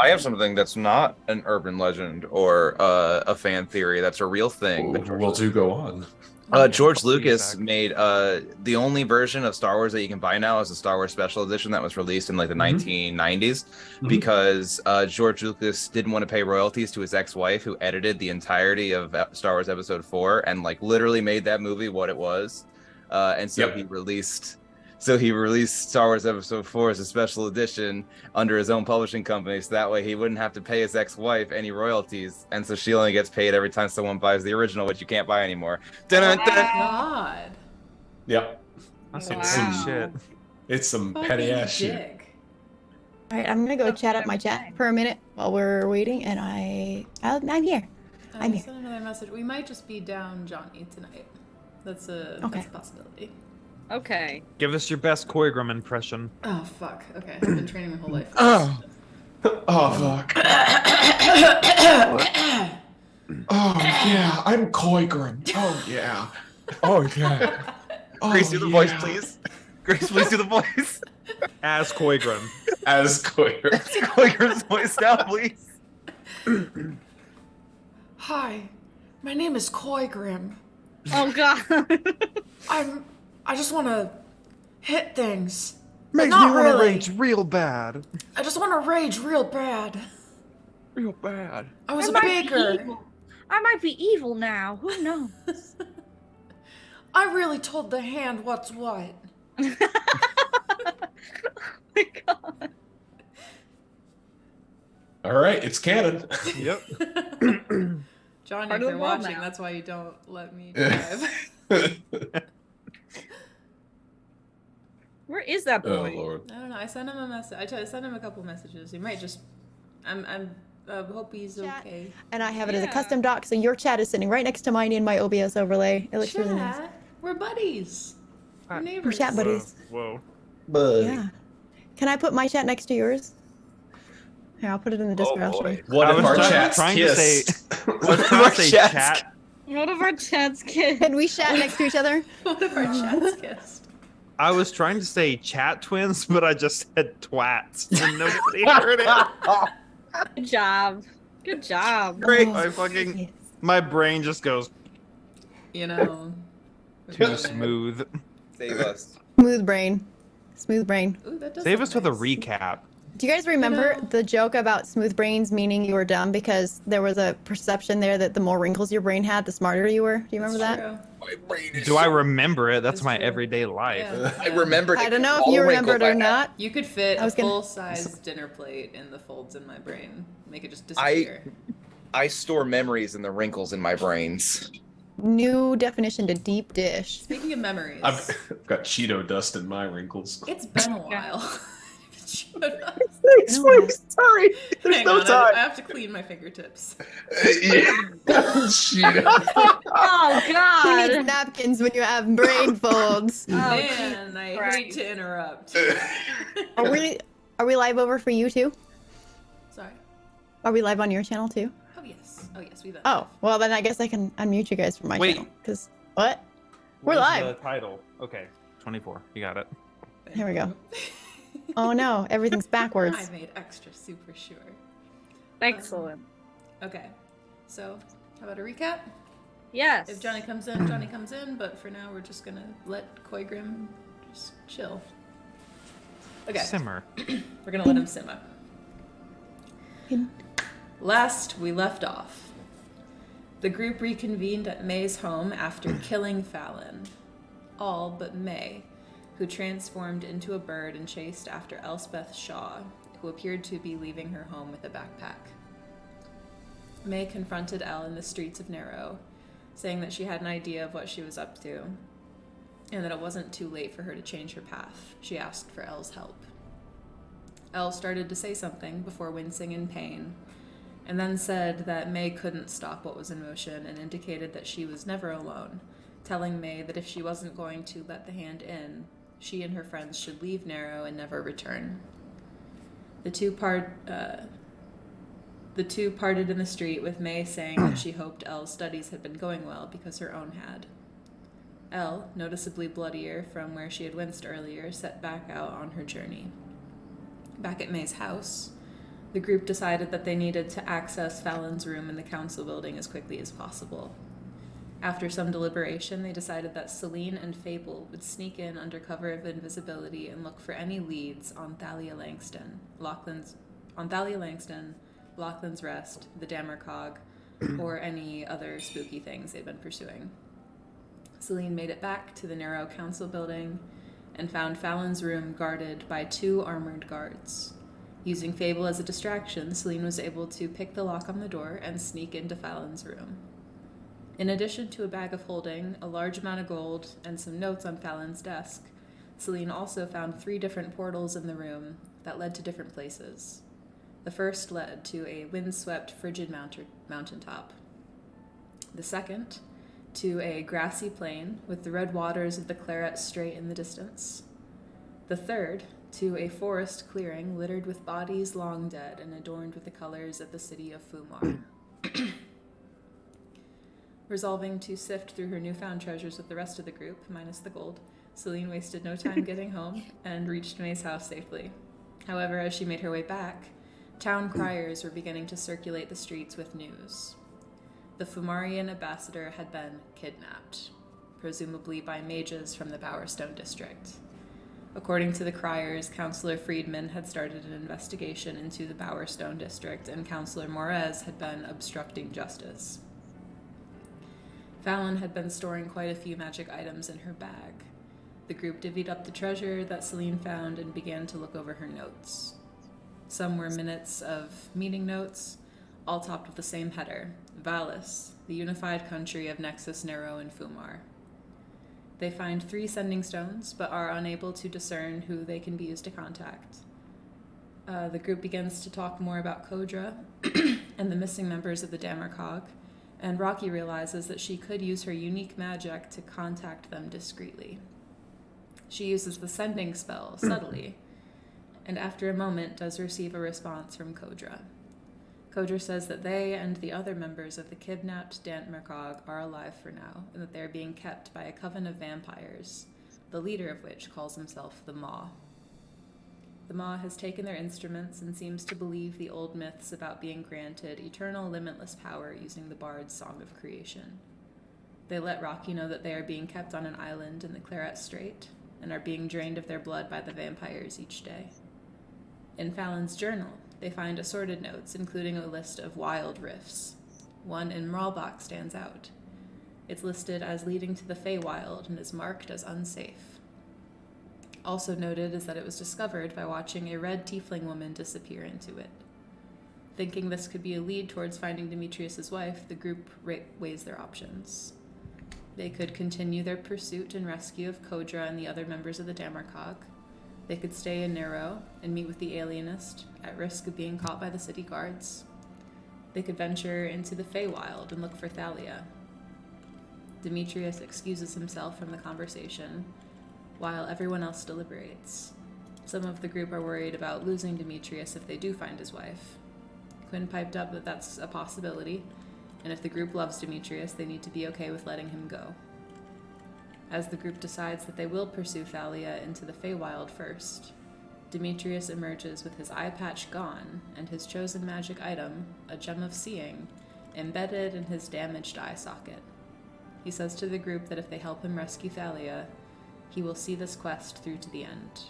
I have something that's not an urban legend or a fan theory. That's a real thing. Oh, well, do go on. George Please, Lucas Zach. made the only version of Star Wars that you can buy now is the Star Wars Special Edition that was released in like the 1990s because George Lucas didn't want to pay royalties to his ex-wife who edited the entirety of Star Wars Episode 4 and like literally made that movie what it was. And so Yep. he released Star Wars Episode 4 as a special edition under his own publishing company, so that way he wouldn't have to pay his ex-wife any royalties, and so she only gets paid every time someone buys the original, which you can't buy anymore. Dun, dun, dun. God. Yep. That's some Wow. petty shit. It's some petty ass shit. Dick. All right, I'm gonna go chat up my chat for a minute while we're waiting, and I'm here. I'm here. Send another message. We might just be down Johnny tonight. That's a possibility. Okay. Give us your best Koigram impression. Oh fuck. Okay, I've been training my whole life. Oh. Oh, fuck. Oh, yeah, I'm Koigrim. Oh, yeah. Oh, yeah. Oh, Grace, do the voice, please. Grace, please do the voice. As Koigram. As Koigrim. Koigrim's voice now, please. Hi, my name is Koigrim. Oh god. I just want to hit things. Makes not me want to really. rage real bad. I just want to rage real bad. Real bad. I was a might be baker. evil. I might be evil now. Who knows? I really told the hand what's what. Oh my god. All right, it's canon. Yep. Johnny, Part if of you're the world watching, now. that's why you don't let me drive. Where is that Oh, boy? Lord. I don't know. I sent him a message. I sent him a couple messages. He might just. Hope he's Chat. okay. And I have it as a Yeah. custom doc, so your chat is sitting right next to mine in my OBS overlay. It looks really nice. Chat, we're buddies. We're We're neighbors. chat buddies. Whoa. But Yeah. Can I put my chat next to yours? Here, I'll put it in the Discord. I'll show you. what I if was our trying- chats trying to say- kissed? I was trying to say chats. chat. One of our chats kids. Can we chat next to each other? One of our chats kissed. I was trying to say chat twins, but I just said twats, and nobody heard it. Good job. Good job. Great. Oh, I fucking. yes. My brain just goes You know. too smooth. Save us. Smooth brain. Smooth brain. Ooh, that does Save look us with a nice. recap. Do you guys remember know- the joke about smooth brains meaning you were dumb because there was a perception there that the more wrinkles your brain had, the smarter you were? Do you remember That's that? true. My brain is Do I so- remember it? That's It's my true. everyday life. Yeah. I remembered. I it don't know if all you the remember it wrinkles or I had. not. You could fit I a was gonna- full-size dinner plate in the folds in my brain. Make it just disappear. I store memories in the wrinkles in my brains. New definition to deep dish. Speaking of memories, I've got Cheeto dust in my wrinkles. it's been a while. Sorry, there's Hang no on, time. I have to clean my fingertips. Cheeto. Oh Who god. needs napkins when you have brain folds? Oh, Man, I hate Christ. to interrupt. Are we live over for you too? Sorry. Are we live on your channel too? Oh yes. Oh yes, we've been. Oh, well then I guess I can unmute you guys from my Wait. channel. Cause what? We're Where's live. The title. Okay. 24. You got it. Here we go. Oh no, everything's backwards. I made extra super sure. Excellent. Okay, so how about a recap? Yes. If Johnny comes in, Johnny comes in. But for now, we're just gonna let Koigrim just chill. Okay, Simmer. we're gonna let him simmer. In- Last we left off, the group reconvened at May's home after killing Fallon. All but May, who transformed into a bird and chased after Elspeth Shaw, who appeared to be leaving her home with a backpack. May confronted Elle in the streets of Narrow, saying that she had an idea of what she was up to, and that it wasn't too late for her to change her path. She asked for Elle's help. Elle started to say something before wincing in pain, and then said that May couldn't stop what was in motion and indicated that she was never alone, telling May that if she wasn't going to let the hand in, she and her friends should leave Narrow and never return. The two parted in the street, with May saying that she hoped Elle's studies had been going well because her own had. Elle, noticeably bloodier from where she had winced earlier, set back out on her journey. Back at May's house, The group decided that they needed to access Fallon's room in the council building as quickly as possible. After some deliberation, they decided that Celine and Fable would sneak in under cover of invisibility and look for any leads on Thalia Langston, Lachlan's Rest, the Damercog, or any other spooky things they'd been pursuing. Celine made it back to the narrow council building and found Fallon's room guarded by 2 armored guards. Using Fable as a distraction, Celine was able to pick the lock on the door and sneak into Fallon's room. In addition to a bag of holding, a large amount of gold, and some notes on Fallon's desk, Celine also found 3 different portals in the room that led to different places. The first led to a windswept, frigid mountaintop. The second, to a grassy plain with the red waters of the Claret Strait in the distance. The third, to a forest clearing littered with bodies long dead and adorned with the colors of the city of Fumar. Resolving to sift through her newfound treasures with the rest of the group, minus the gold, Celine wasted no time getting home and reached May's house safely. However, as she made her way back, town criers were beginning to circulate the streets with news. The Fumarian ambassador had been kidnapped, presumably by mages from the Bowerstone district. According to the criers, Councillor Friedman had started an investigation into the Bowerstone district, and Councillor Morez had been obstructing justice. Fallon had been storing quite a few magic items in her bag. The group divvied up the treasure that Celine found and began to look over her notes. Some were minutes of meeting notes, all topped with the same header, Valis, the unified country of Nexus, Nero, and Fumar. They find 3 sending stones, but are unable to discern who they can be used to contact. The group begins to talk more about Kodra and the missing members of the Damercog, and Rocky realizes that she could use her unique magic to contact them discreetly. She uses the sending spell subtly, and after a moment does receive a response from Kodra. Kodra says that they and the other members of the kidnapped Damercog are alive for now, and that they are being kept by a coven of vampires, the leader of which calls himself the Maw. The Maw has taken their instruments and seems to believe the old myths about being granted eternal, limitless power using the Bard's Song of Creation. They let Rocky know that they are being kept on an island in the Claret Strait and are being drained of their blood by the vampires each day. In Fallon's journal, they find assorted notes, including a list of wild rifts. One in Mralbach stands out. It's listed as leading to the Feywild and is marked as unsafe. Also noted is that it was discovered by watching a red tiefling woman disappear into it. Thinking this could be a lead towards finding Demetrius's wife, the group weighs their options. They could continue their pursuit and rescue of Kodra and the other members of the Damercog. They could stay in Nero and meet with the alienist, at risk of being caught by the city guards. They could venture into the Feywild and look for Thalia. Demetrius excuses himself from the conversation, while everyone else deliberates. Some of the group are worried about losing Demetrius if they do find his wife. Quinn piped up that that's a possibility, and if the group loves Demetrius, they need to be okay with letting him go. As the group decides that they will pursue Thalia into the Feywild first, Demetrius emerges with his eye patch gone and his chosen magic item, a gem of seeing, embedded in his damaged eye socket. He says to the group that if they help him rescue Thalia, he will see this quest through to the end.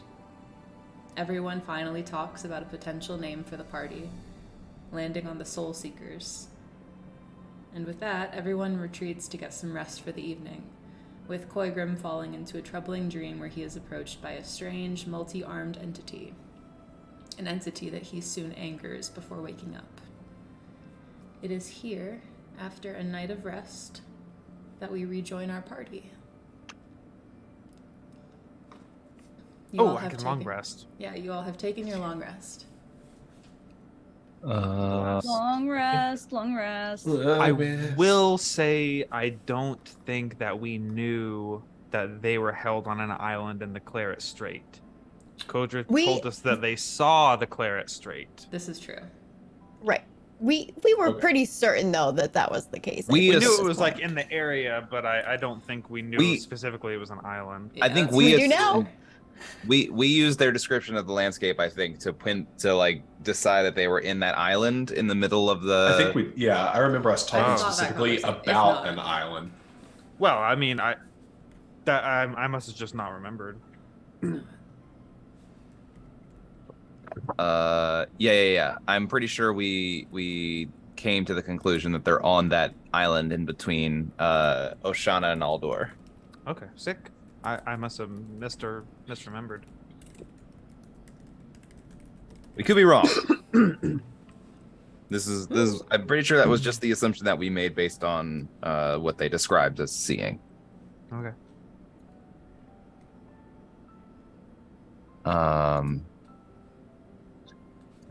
Everyone finally talks about a potential name for the party, landing on the Soul Seekers. And with that, everyone retreats to get some rest for the evening, with Koigrim falling into a troubling dream where he is approached by a strange, multi-armed entity, an entity that he soon angers before waking up. It is here, after a night of rest, that we rejoin our party. I can long rest. Yeah, you all have taken your long rest. Long rest, long rest. I will say I don't think that we knew that they were held on an island in the Claret Strait. Kodra told us that they saw the Claret Strait. This is true. Right. We were pretty certain though that was the case. We knew it was like in the area, but I don't think we knew specifically it was an island. Yeah, I think we do now. We used their description of the landscape, I think, to like decide that they were in that island in the middle of the. I think I remember us talking I thought that specifically conversation- if about not- an island. Well, I mean, I must have just not remembered. Yeah. I'm pretty sure we came to the conclusion that they're on that island in between Oshana and Aldor. Okay, sick. I must have misremembered. We could be wrong. This is I'm pretty sure that was just the assumption that we made based on what they described as seeing. Okay.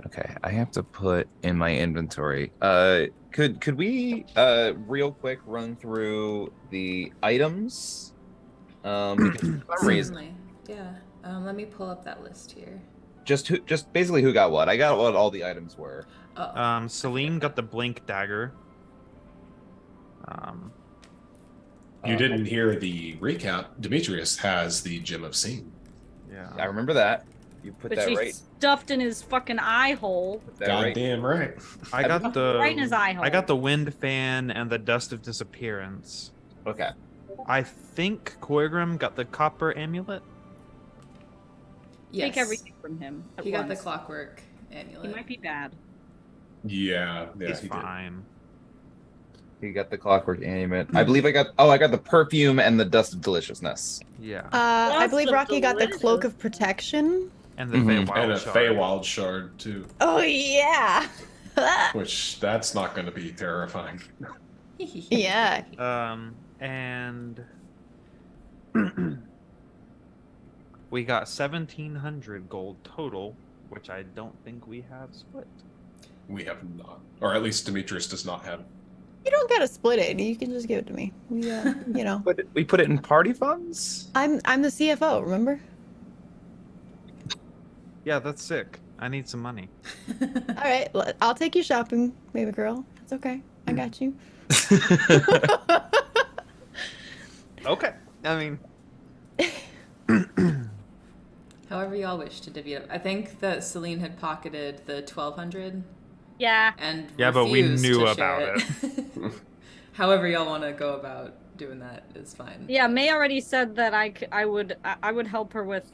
Okay, I have to put in my inventory. Could we real quick run through the items? Because for some reason, Certainly. Yeah. Let me pull up that list here. just basically who got what. I got what all the items were. Oh. Celine got the blink dagger. You didn't hear the recap. Demetrius has the Gem of Seeing. Yeah. I remember that. You put But that she right. stuffed in his fucking eye hole. Put that right. Goddamn right. I got the Right in his eye hole. I got the wind fan and the dust of disappearance. Okay. I think Koigrim got the copper amulet. Yes. Take everything from him. At He got the once. clockwork He amulet. might be bad. Yeah, He's he did. fine. You got the clockwork amulet. I believe I got the perfume and the dust of deliciousness. Yeah. I Lots believe of Rocky got the cloak delicious. of protection. And the Mhm. Feywild And a shard. Feywild shard too, Oh yeah. which that's not going to be terrifying. Yeah. And we got 1,700 gold total, which I don't think we have split. We have not, or at least Demetrius does not have. You don't gotta split it. You can just give it to me. We, you know, We put it in party funds. I'm the CFO. Remember? Yeah, that's sick. I need some money. All right, I'll take you shopping, baby girl. It's okay. I got you. Okay. I mean, However y'all wish to divvy it up. I think that Celine had pocketed the 1,200 Yeah. and Yeah, but we refused knew to share about However y'all want to go about doing that is fine. Yeah, May already said that I would help her with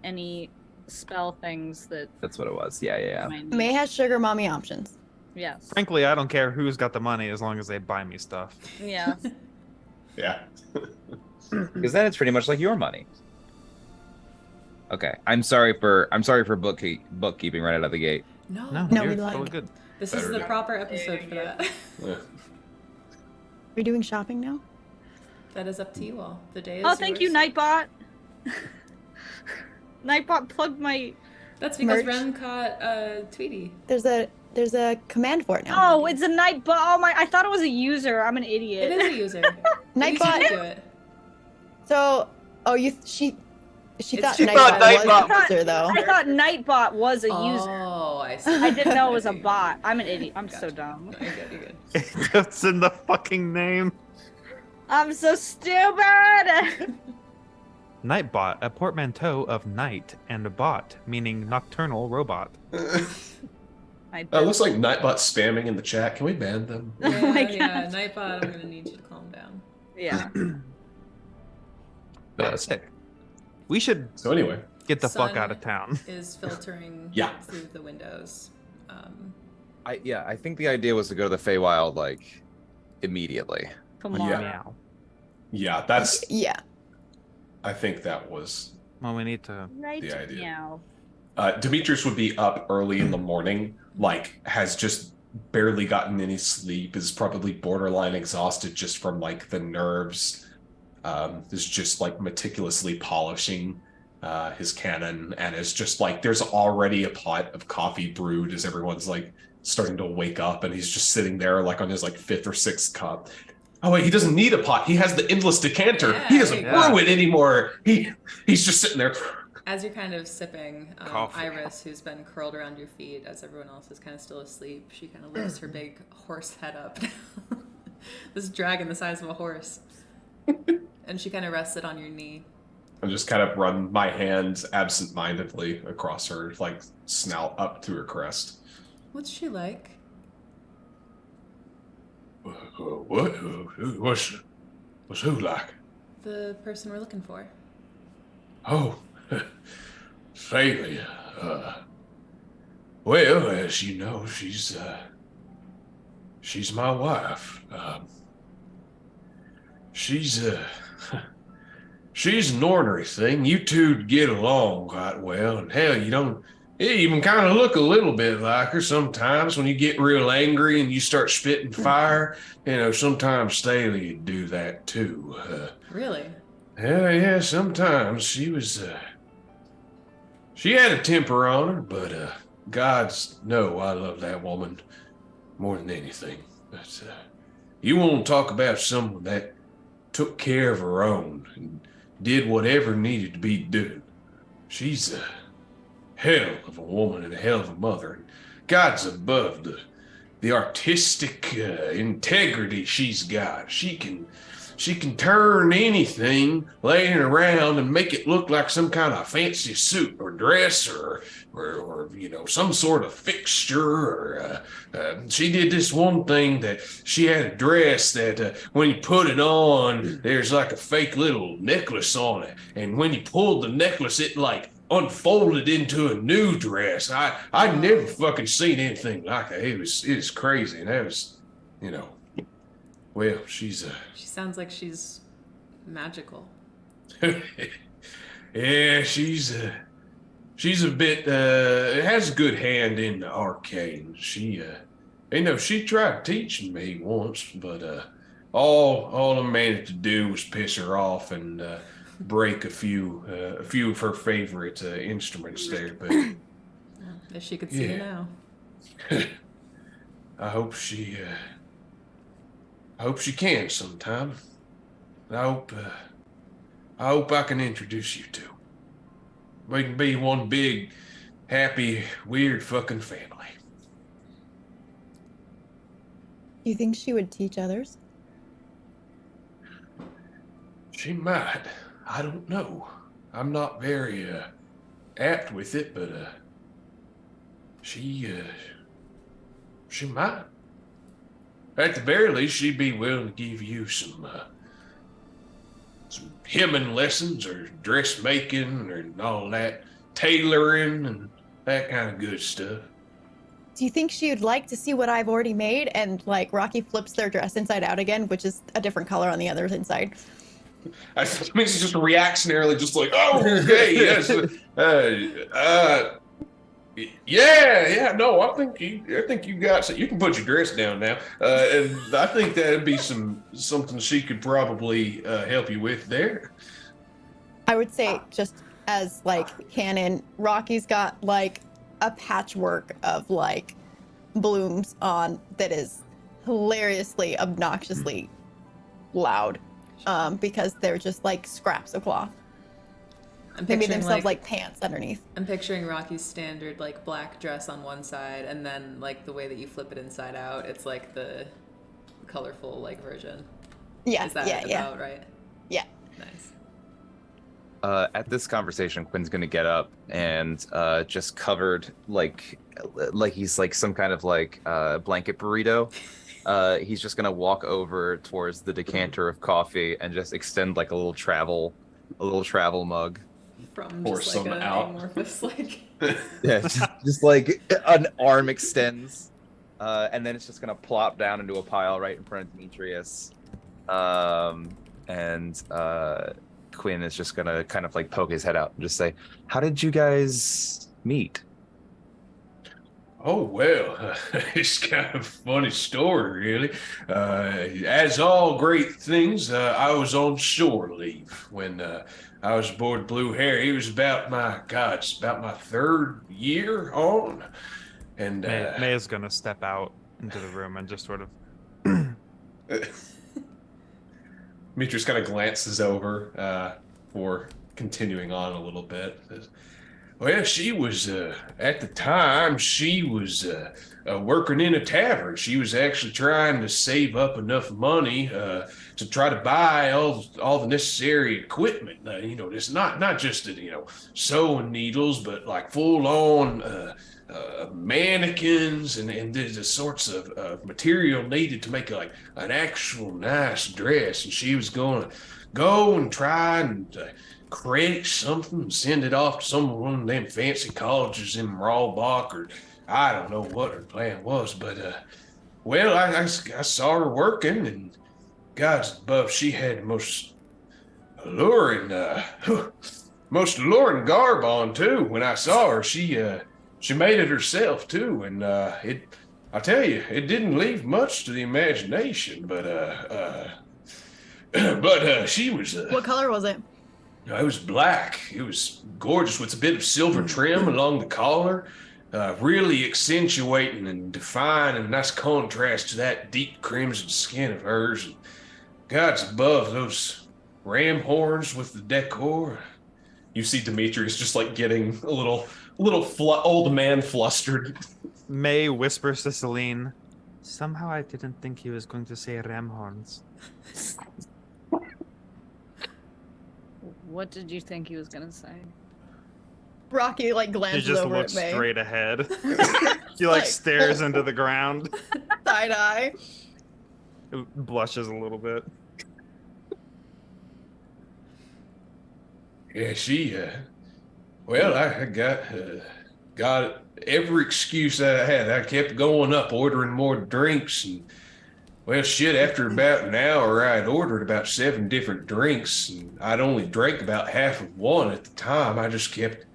any spell things that That's what it was. Yeah. might need. May has sugar mommy options. Yes. frankly, I don't care who's got the money as long as they buy me stuff. Yeah. Yeah. Because then it's pretty much like your money. Okay. I'm sorry for bookkeeping right out of the gate. No, No, you're we lied. totally good. this Better is the do. proper episode for that. Yeah. We're doing shopping now. That is up to you all. The day is Oh, thank you, yours. Nightbot. Nightbot plugged my. That's because Merch. Rem caught Tweety. There's a command for it now. Oh, it's a Nightbot. Oh my! I thought it was a user. I'm an idiot. It is a user. You Nightbot. can do it. So, she thought She Nightbot thought was Nightbot- a user though. I thought Nightbot was a user. Oh, I see. I didn't know it was a bot. I'm an idiot. I'm so Gotcha. dumb. No, you're good. You're good. It's in the fucking name. I'm so stupid. Nightbot, a portmanteau of night and bot, meaning nocturnal robot. It looks like Nightbot spamming in the chat. Can we ban them? Oh my Yeah, God. Nightbot, I'm gonna need you to calm down. Yeah. Sick. We should So anyway, get the fuck Sun out of town. Is filtering Yeah. through the windows. I think the idea was to go to the Feywild like immediately. Come Yeah. on. Meow. yeah, that's. Yeah. I think that was. Well, we need to. Right The idea. now. Demetrius would be up early in the morning, like has just barely gotten any sleep, is probably borderline exhausted just from like the nerves. Is just like meticulously polishing his cannon, and is just like there's already a pot of coffee brewed as everyone's like starting to wake up, and he's just sitting there like on his like fifth or sixth cup. Oh wait, he doesn't need a pot. He has the endless decanter. Yeah, he doesn't yeah. brew it anymore. He's just sitting there. As you're kind of sipping, Coffee. Iris, who's been curled around your feet as everyone else is kind of still asleep, she kind of lifts her big horse head up. This dragon the size of a horse. And she kind of rests it on your knee. I just kind of run my hands absent-mindedly across her, like snout up to her crest. What's she like? What? What's who like? The person we're looking for. Oh, Thalia. Well, as you know, she's my wife. She's she's an ornery thing. You two get along quite well, and hell, you even kind of look a little bit like her sometimes when you get real angry and you start spitting fire. Sometimes Thalia would do that too. Really? Yeah, sometimes she had a temper on her, but God's no, I love that woman more than anything. But you want to talk about someone that took care of her own and did whatever needed to be done. She's a hell of a woman and a hell of a mother. And God's above the artistic integrity she's got. She can turn anything laying around and make it look like some kind of fancy suit or dress or some sort of fixture. Or she did this one thing that she had a dress that when you put it on, there's like a fake little necklace on it, and when you pulled the necklace, it like unfolded into a new dress. I'd never fucking seen anything like that. It was crazy, and that was, well, She sounds like she's magical. yeah, she's a bit has a good hand in the arcane. She tried teaching me once, but all I managed to do was piss her off and break a few of her favorite instruments there. But If she could see you now. I hope she can sometime. I hope I can introduce you to. We can be one big, happy, weird fucking family. You think she would teach others? She might. I don't know. I'm not very apt with it, but she might. At the very least, she'd be willing to give you some hemming lessons or dressmaking or all that, tailoring and that kind of good stuff. Do you think she would like to see what I've already made? And like Rocky flips their dress inside out again, which is a different color on the other inside. I mean, it's just reactionarily, just like, oh, okay, yes, yeah. No, I think you got. So you can put your dress down now, and I think that'd be something she could probably help you with there. I would say, just as like canon, Rocky's got like a patchwork of like blooms on that is hilariously, obnoxiously loud, because they're just like scraps of cloth. They made themselves like pants underneath. I'm picturing Rocky's standard like black dress on one side, and then like the way that you flip it inside out, it's like the colorful like version. Yeah, Is that about right? Yeah. Nice. At this conversation, Quinn's gonna get up and just covered like he's like some kind of like blanket burrito. He's just gonna walk over towards the decanter of coffee and just extend like a little travel mug. From Pour just like some an out. amorphous like. Yeah, just like an arm extends, and then it's just gonna plop down into a pile right in front of Demetrius, and Quinn is just gonna kind of like poke his head out and just say, "How did you guys meet?" Oh, well, it's kind of a funny story, really. As all great things, I was on shore leave when I was aboard Blue Harry. It was about my third year on. And May is going to step out into the room and just sort of... Demetrius kind of glances over for continuing on a little bit. Well, she was, at the time, she was working in a tavern. She was actually trying to save up enough money to try to buy all the necessary equipment. It's not just sewing needles, but like full on mannequins and the sorts of material needed to make like an actual nice dress. And she was going to go and try and credit something and send it off to one of them fancy colleges in Rawbach, or I don't know what her plan was, but well, I saw her working, and God's above, she had the most alluring garb on too. When I saw her, she made it herself too, and I tell you, it didn't leave much to the imagination, but she was What color was it? it was black. It was gorgeous with a bit of silver trim along the collar, really accentuating and defining a nice contrast to that deep crimson skin of hers. And God's above, those ram horns with the decor. You see Demetrius just like getting a little old man flustered. May whispers to Celine, somehow I didn't think he was going to say ram horns. What did you think he was gonna say? Rocky like He glances just over looks at May. straight ahead. He like stares into the ground. Side eye. Blushes a little bit. Yeah, she, well, I got every excuse I had. I kept going up, ordering more drinks, and well, shit, after about an hour, I had ordered about 7 different drinks, and I'd only drank about half of one at the time. I just kept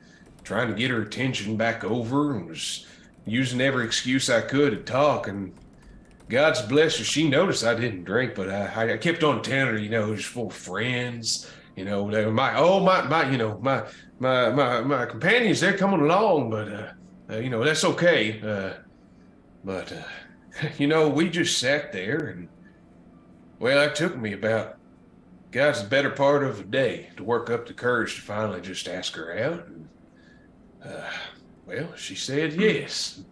trying to get her attention back over and was using every excuse I could to talk, and God's bless her, she noticed I didn't drink, but I kept on telling her, just for friends, they were my companions, they're coming along, but that's okay. But we just sat there, and well, it took me about God's the better part of a day to work up the courage to finally just ask her out. And, well, she said yes.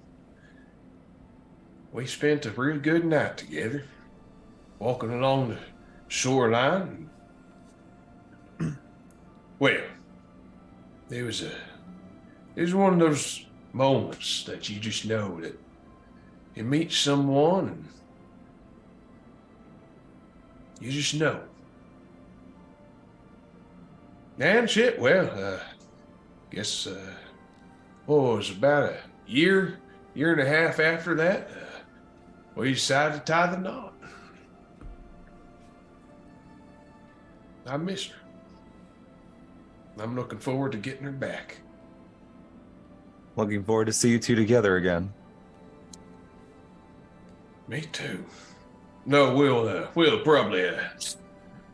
We spent a real good night together, walking along the shoreline. Well, it was one of those moments that you just know that you meet someone and you just know. And shit, well, guess, what was it, about a year and a half after that, we decided to tie the knot. I miss her. I'm looking forward to getting her back. Looking forward to see you two together again. Me too. No, we'll probably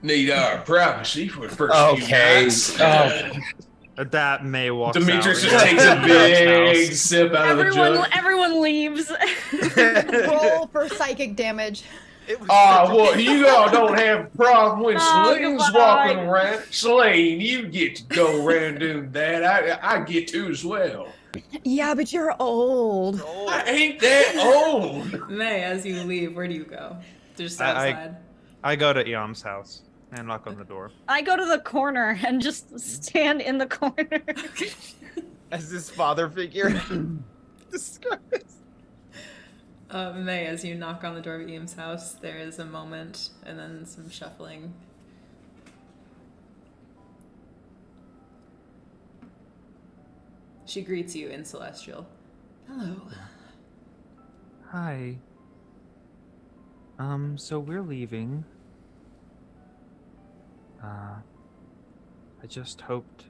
need our privacy for the first few nights. That May walks Demetrius out. just takes a big sip out of the jug. Everyone leaves. Roll for psychic damage. Well, you all don't have a problem when Celine's goodbye. walking around. Celine, you get to go around doing that. I get to as well. Yeah, but you're old. I ain't that old. May, as you leave, where do you go? Just outside. I go to Eom's house and knock on the door. I go to the corner and just stand in the corner. As this father figure. May, as you knock on the door of Eam's house, there is a moment and then some shuffling. She greets you in Celestial. Hello. Hi. So we're leaving. I just hoped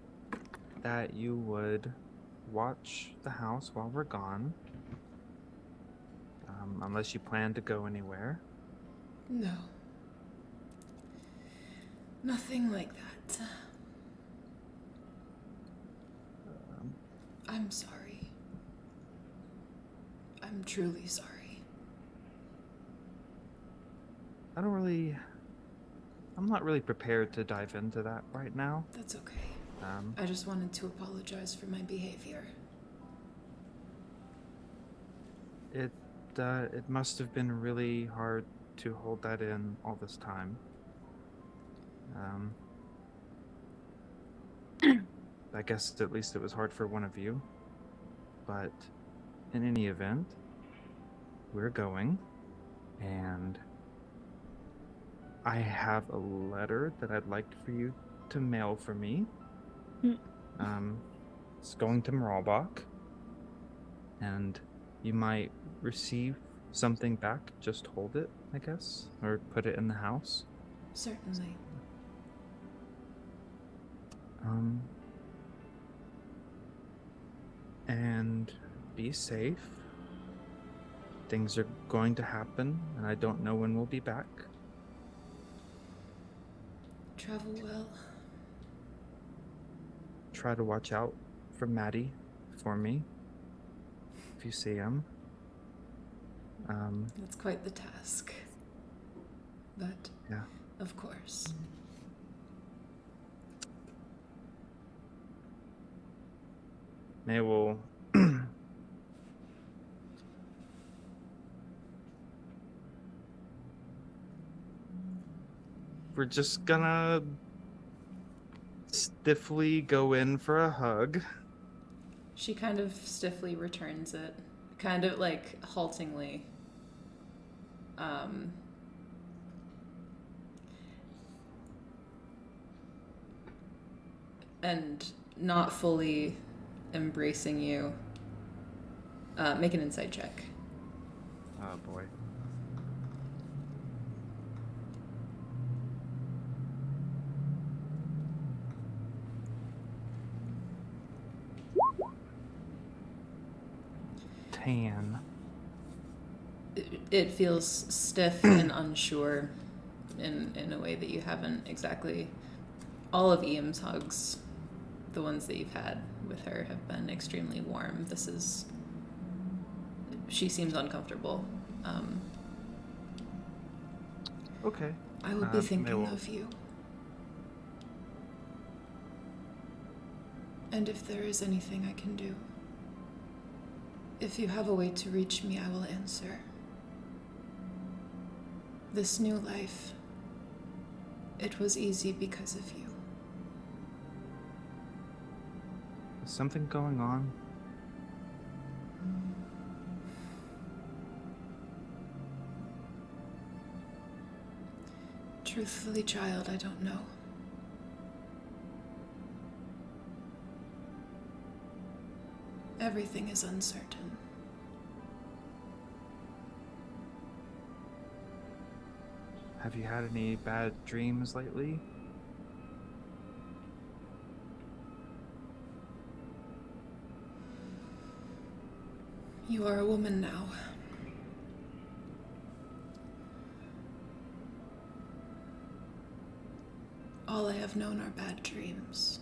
that you would watch the house while we're gone. Unless you plan to go anywhere. No. Nothing like that. I'm sorry. I'm truly sorry. I'm not really prepared to dive into that right now. That's okay. I just wanted to apologize for my behavior. It must have been really hard to hold that in all this time. I guess at least it was hard for one of you. But in any event, we're going, and I have a letter that I'd like for you to mail for me. It's going to Moralbach, and you might receive something back. Just hold it, I guess, or put it in the house. Certainly. And be safe. Things are going to happen, and I don't know when we'll be back. Travel well. Try to watch out for Maddie for me if you see him. That's quite the task. But, Yeah. of course. May will we're just gonna stiffly go in for a hug. She kind of stiffly returns it, kind of like haltingly. And not fully embracing you. Make an insight check. Oh boy. Tan. It feels stiff and unsure in a way that you haven't exactly. All of Iam's hugs, the ones that you've had with her, have been extremely warm. She seems uncomfortable. Okay. I will be thinking of you. And if there is anything I can do, if you have a way to reach me, I will answer. This new life, it was easy because of you. Is something going on? Truthfully, child, I don't know. Everything is uncertain. Have you had any bad dreams lately? You are a woman now. All I have known are bad dreams.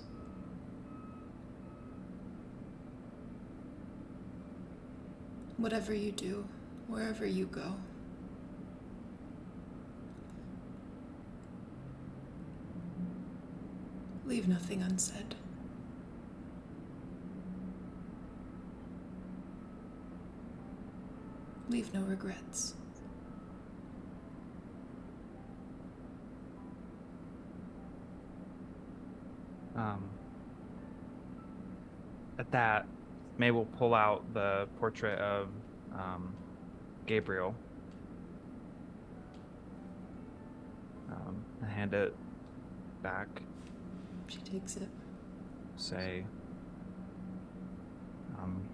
Whatever you do, wherever you go, leave nothing unsaid. Leave no regrets. At that, May will pull out the portrait of Gabriel and hand it back. She takes it. Say,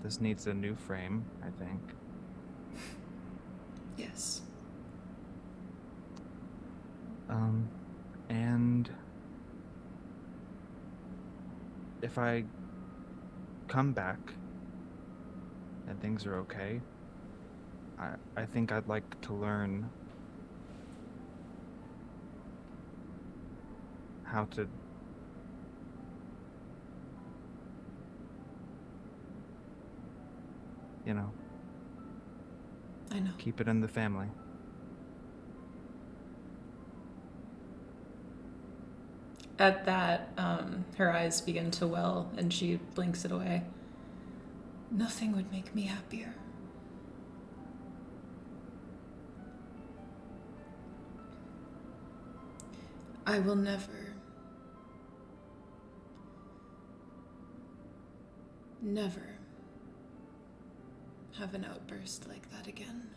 this needs a new frame, I think. Yes. And if I come back and things are okay, I think I'd like to learn how to I know. keep it in the family. At that, her eyes begin to well, and she blinks it away. Nothing would make me happier. I will never have an outburst like that again.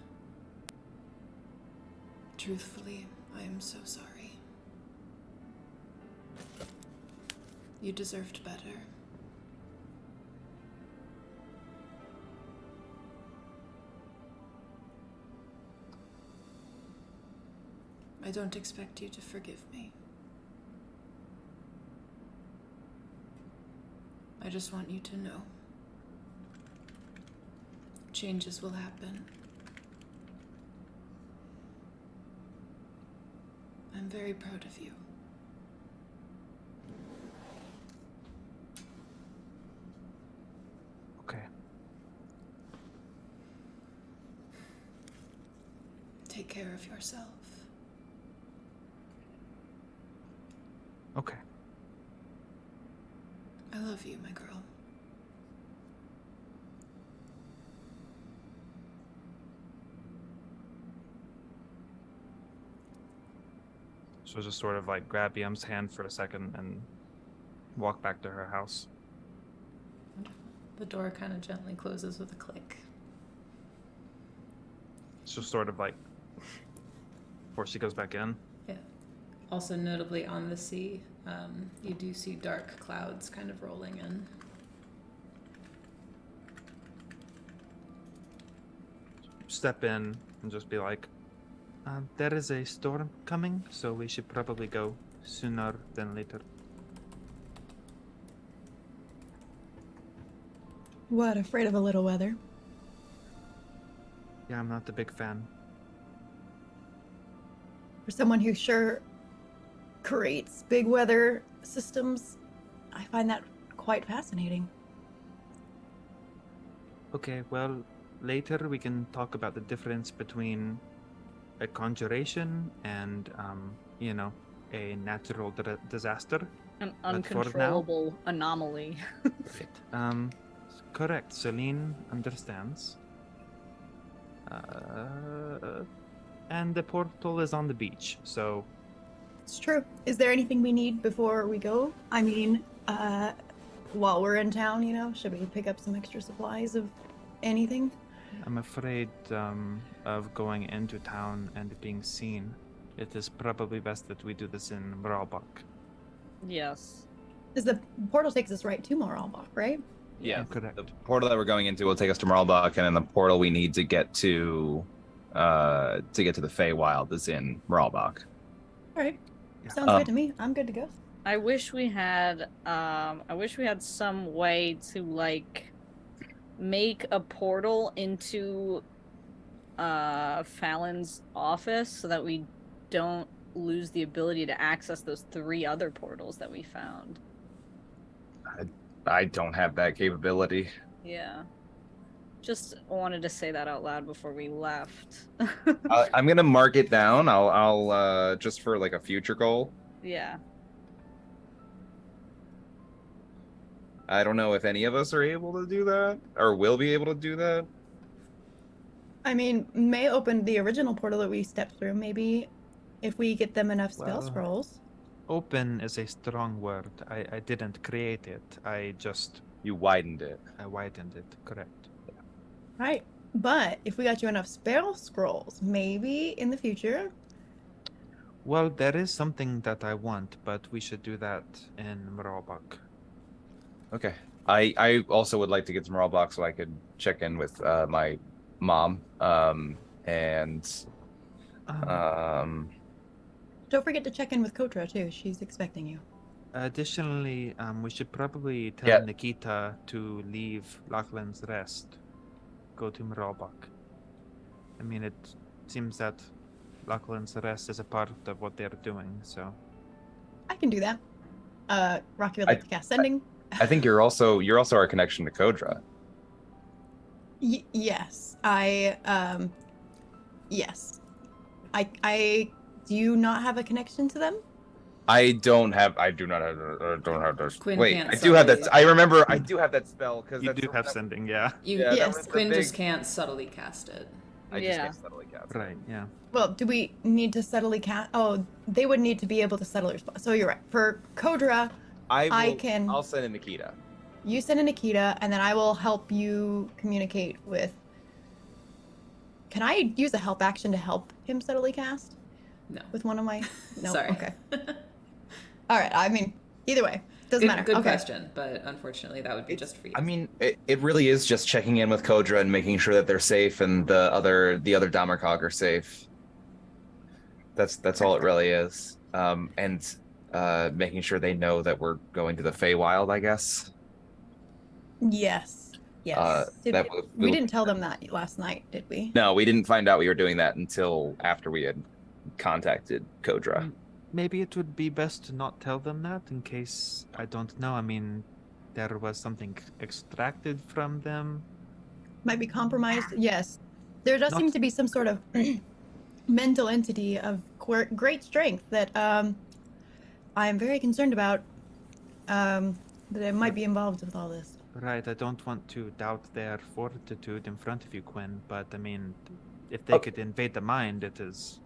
Truthfully, I am so sorry. You deserved better. I don't expect you to forgive me. I just want you to know. Changes will happen. I'm very proud of you. Okay. Take care of yourself. Okay. I love you, my girl. So just sort of like grab Yum's hand for a second and walk back to her house. The door kind of gently closes with a click. So sort of like before she goes back in. Yeah. Also notably on the sea, you do see dark clouds kind of rolling in. Step in and just be like, there is a storm coming, so we should probably go sooner than later. What, afraid of a little weather? Yeah, I'm not a big fan. For someone who sure creates big weather systems, I find that quite fascinating. Okay, well, later we can talk about the difference between a conjuration and, a natural disaster. An But for now- uncontrollable anomaly. Correct. Celine understands. And the portal is on the beach, so It's true. Is there anything we need before we go? I mean, while we're in town, should we pick up some extra supplies of anything? I'm afraid of going into town and being seen. It is probably best that we do this in Mralbach. Yes. Because the portal takes us right to Moralbach, right? Yeah, Correct. the portal that we're going into will take us to Marlbach, and then the portal we need to get to the Feywild is in Marlbach. All right. Yeah. Sounds good to me. I'm good to go. I wish we had some way to like make a portal into Fallon's office so that we don't lose the ability to access those 3 other portals that we found. I don't have that capability. Yeah. Just wanted to say that out loud before we left. I'm gonna mark it down. I'll just for like a future goal. Yeah. I don't know if any of us are able to do that or will be able to do that. I mean, May opened the original portal that we stepped through. Maybe if we get them enough spell Well, scrolls. Open is a strong word. I didn't create it. You widened it. I widened it. Correct. Right. But if we got you enough spell scrolls, maybe in the future. Well, there is something that I want, but we should do that in Mralbach. Okay. I also would like to get some Marlbach so I could check in with my mom. And Don't forget to check in with Kotra too. She's expecting you. Additionally, we should probably tell Yeah. Nikita to leave Lachlan's Rest, go to Mralbach. I mean, it seems that Lachlan's Rest is a part of what they're doing, so. I can do that. Rocky would like to cast sending. I think you're also our connection to Kodra. Yes. Yes. I do you not have a connection to them? I do not have those. Quinn Wait, can't I do have that. subtly- I remember I do have that spell because You do have sending, yeah. Yeah, that Yes. was the Quinn just big- can't subtly cast it. I just Yeah. can't subtly cast. it. Right, yeah. Well, do we need to subtly cast? Oh, they would need to be able to subtly respond. So you're right. For Kodra, I'll send in Nikita. you send in Nikita, and then I will help you communicate with. Can I use a help action to help him subtly cast No. with one of my? No. Sorry. Okay. All right. I mean, either way, doesn't matter. Good Okay. question, but unfortunately, that would be just for you. I mean, it really is just checking in with Kodra and making sure that they're safe and the other Damarkog are safe. That's all it really is. And making sure they know that we're going to the Feywild, I guess. Yes. Yes. We will- didn't tell them that last night, did we? No, we didn't find out we were doing that until after we had contacted Kodra. Maybe it would be best to not tell them that in case, I don't know, I mean, there was something extracted from them. Might be compromised. Yes. There does seem Not- to be some sort of mental entity of great strength that I am very concerned about. That it might be involved with all this. Right, I don't want to doubt their fortitude in front of you, Quinn, but I mean, if they Oh. could invade the mind, it is...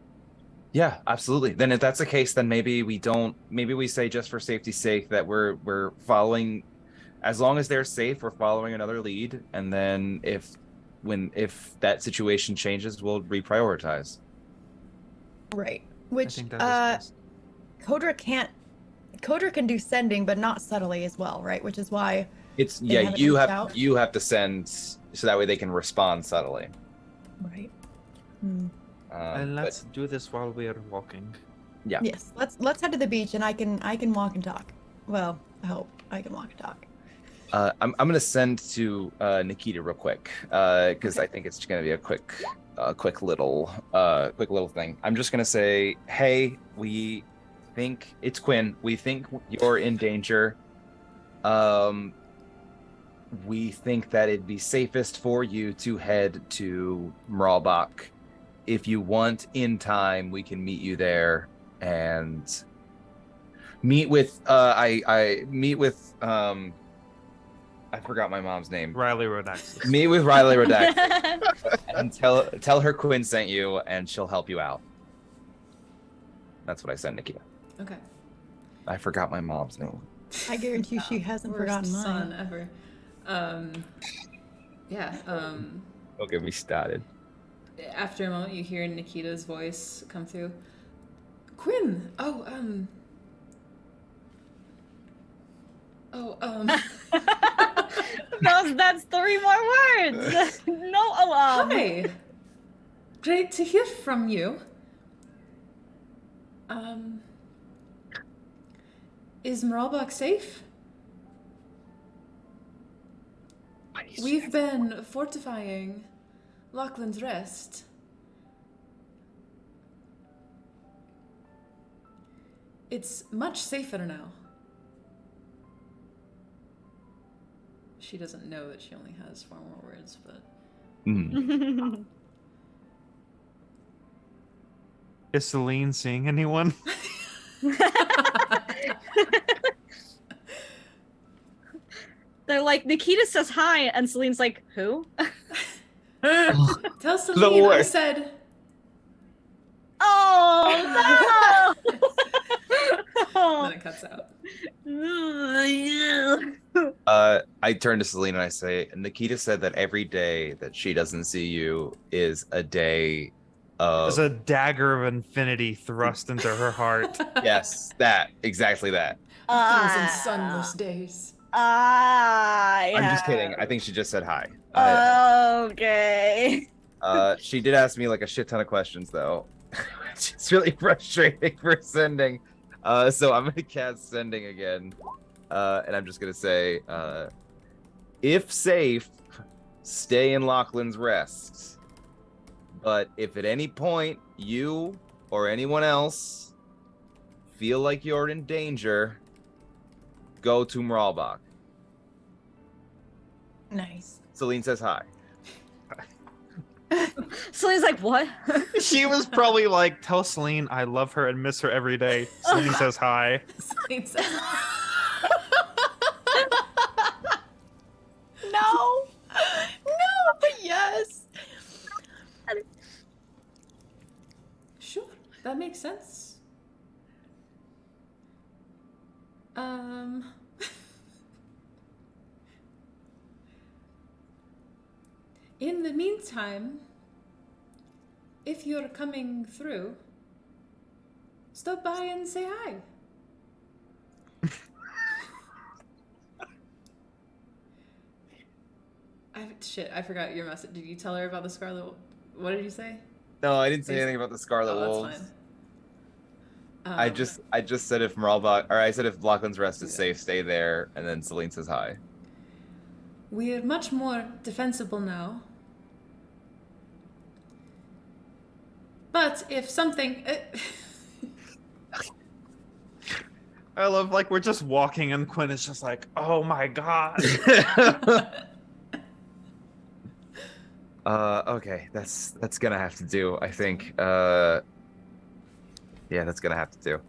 Yeah, absolutely. Then if that's the case, then maybe we say just for safety's sake that we're following, as long as they're safe, we're following another lead, and then if that situation changes, we'll reprioritize. Right. I Which think that is best. Kodra can do sending, but not subtly as well, right? Which is why It's They haven't you reached have out? you have to send so that way they can respond subtly. right. Hmm. And But- let's do this while we are walking. Yeah. Yes. Let's head to the beach and I can walk and talk. Well, I hope I can walk and talk. I'm gonna send to Nikita real quick because I think it's gonna be a quick little thing. I'm just gonna say, hey, we think it's Quinn. We think you're in danger. We think that it'd be safest for you to head to Mralbach. If you want in time, we can meet you there and meet with I meet with I forgot my mom's name. Riley Rodaxis. Meet with Riley Redax and tell her Quinn sent you and she'll help you out. That's what I said, Nikita. Okay. I forgot my mom's name. I guarantee she hasn't Worst forgotten son mine. ever. Yeah. Don't get me started. After a moment, you hear Nikita's voice come through. Quinn. That's 3 more words. No alarm. Hi. Great to hear from you. Is Mralbach safe? We've been fortifying Lachlan's Rest. It's much safer now. She doesn't know that she only has 4 more words, but Mhm. Is Celine seeing anyone? They're like, Nikita says hi, and Celine's like, who? tell Celine I worst. said. Oh, Then it cuts out. no! I turn to Selena and I say, Nikita said that every day that she doesn't see you is a day of There's a dagger of infinity thrust into her heart. yes, exactly that. 1,000 sunless days. I'm just kidding. I think she just said hi. Okay. She did ask me like a shit ton of questions though. It's really frustrating for sending. So I'm gonna cast sending again. And I'm just gonna say, if safe, stay in Lachlan's Rest. But if at any point you or anyone else feel like you're in danger, go to Mralbach. Nice. Celine says hi. Celine's like, what? She was probably like, tell Celine I love her and miss her every day. Celine says hi. Celine says, No. No, but yes. sure, that makes sense. In the meantime, if you're coming through, stop by and say hi. I forgot your message. Did you tell her about the Scarlet? What did you say? No, I didn't say anything about the Scarlet Wolves. That's fine. I just said if I said if Lachlan's Rest is safe, stay there, and then Celine says hi. We're much more defensible now. But if something... I love like we're just walking and Quinn is just like, oh my god. Okay, that's gonna have to do, I think. Yeah, that's gonna have to do.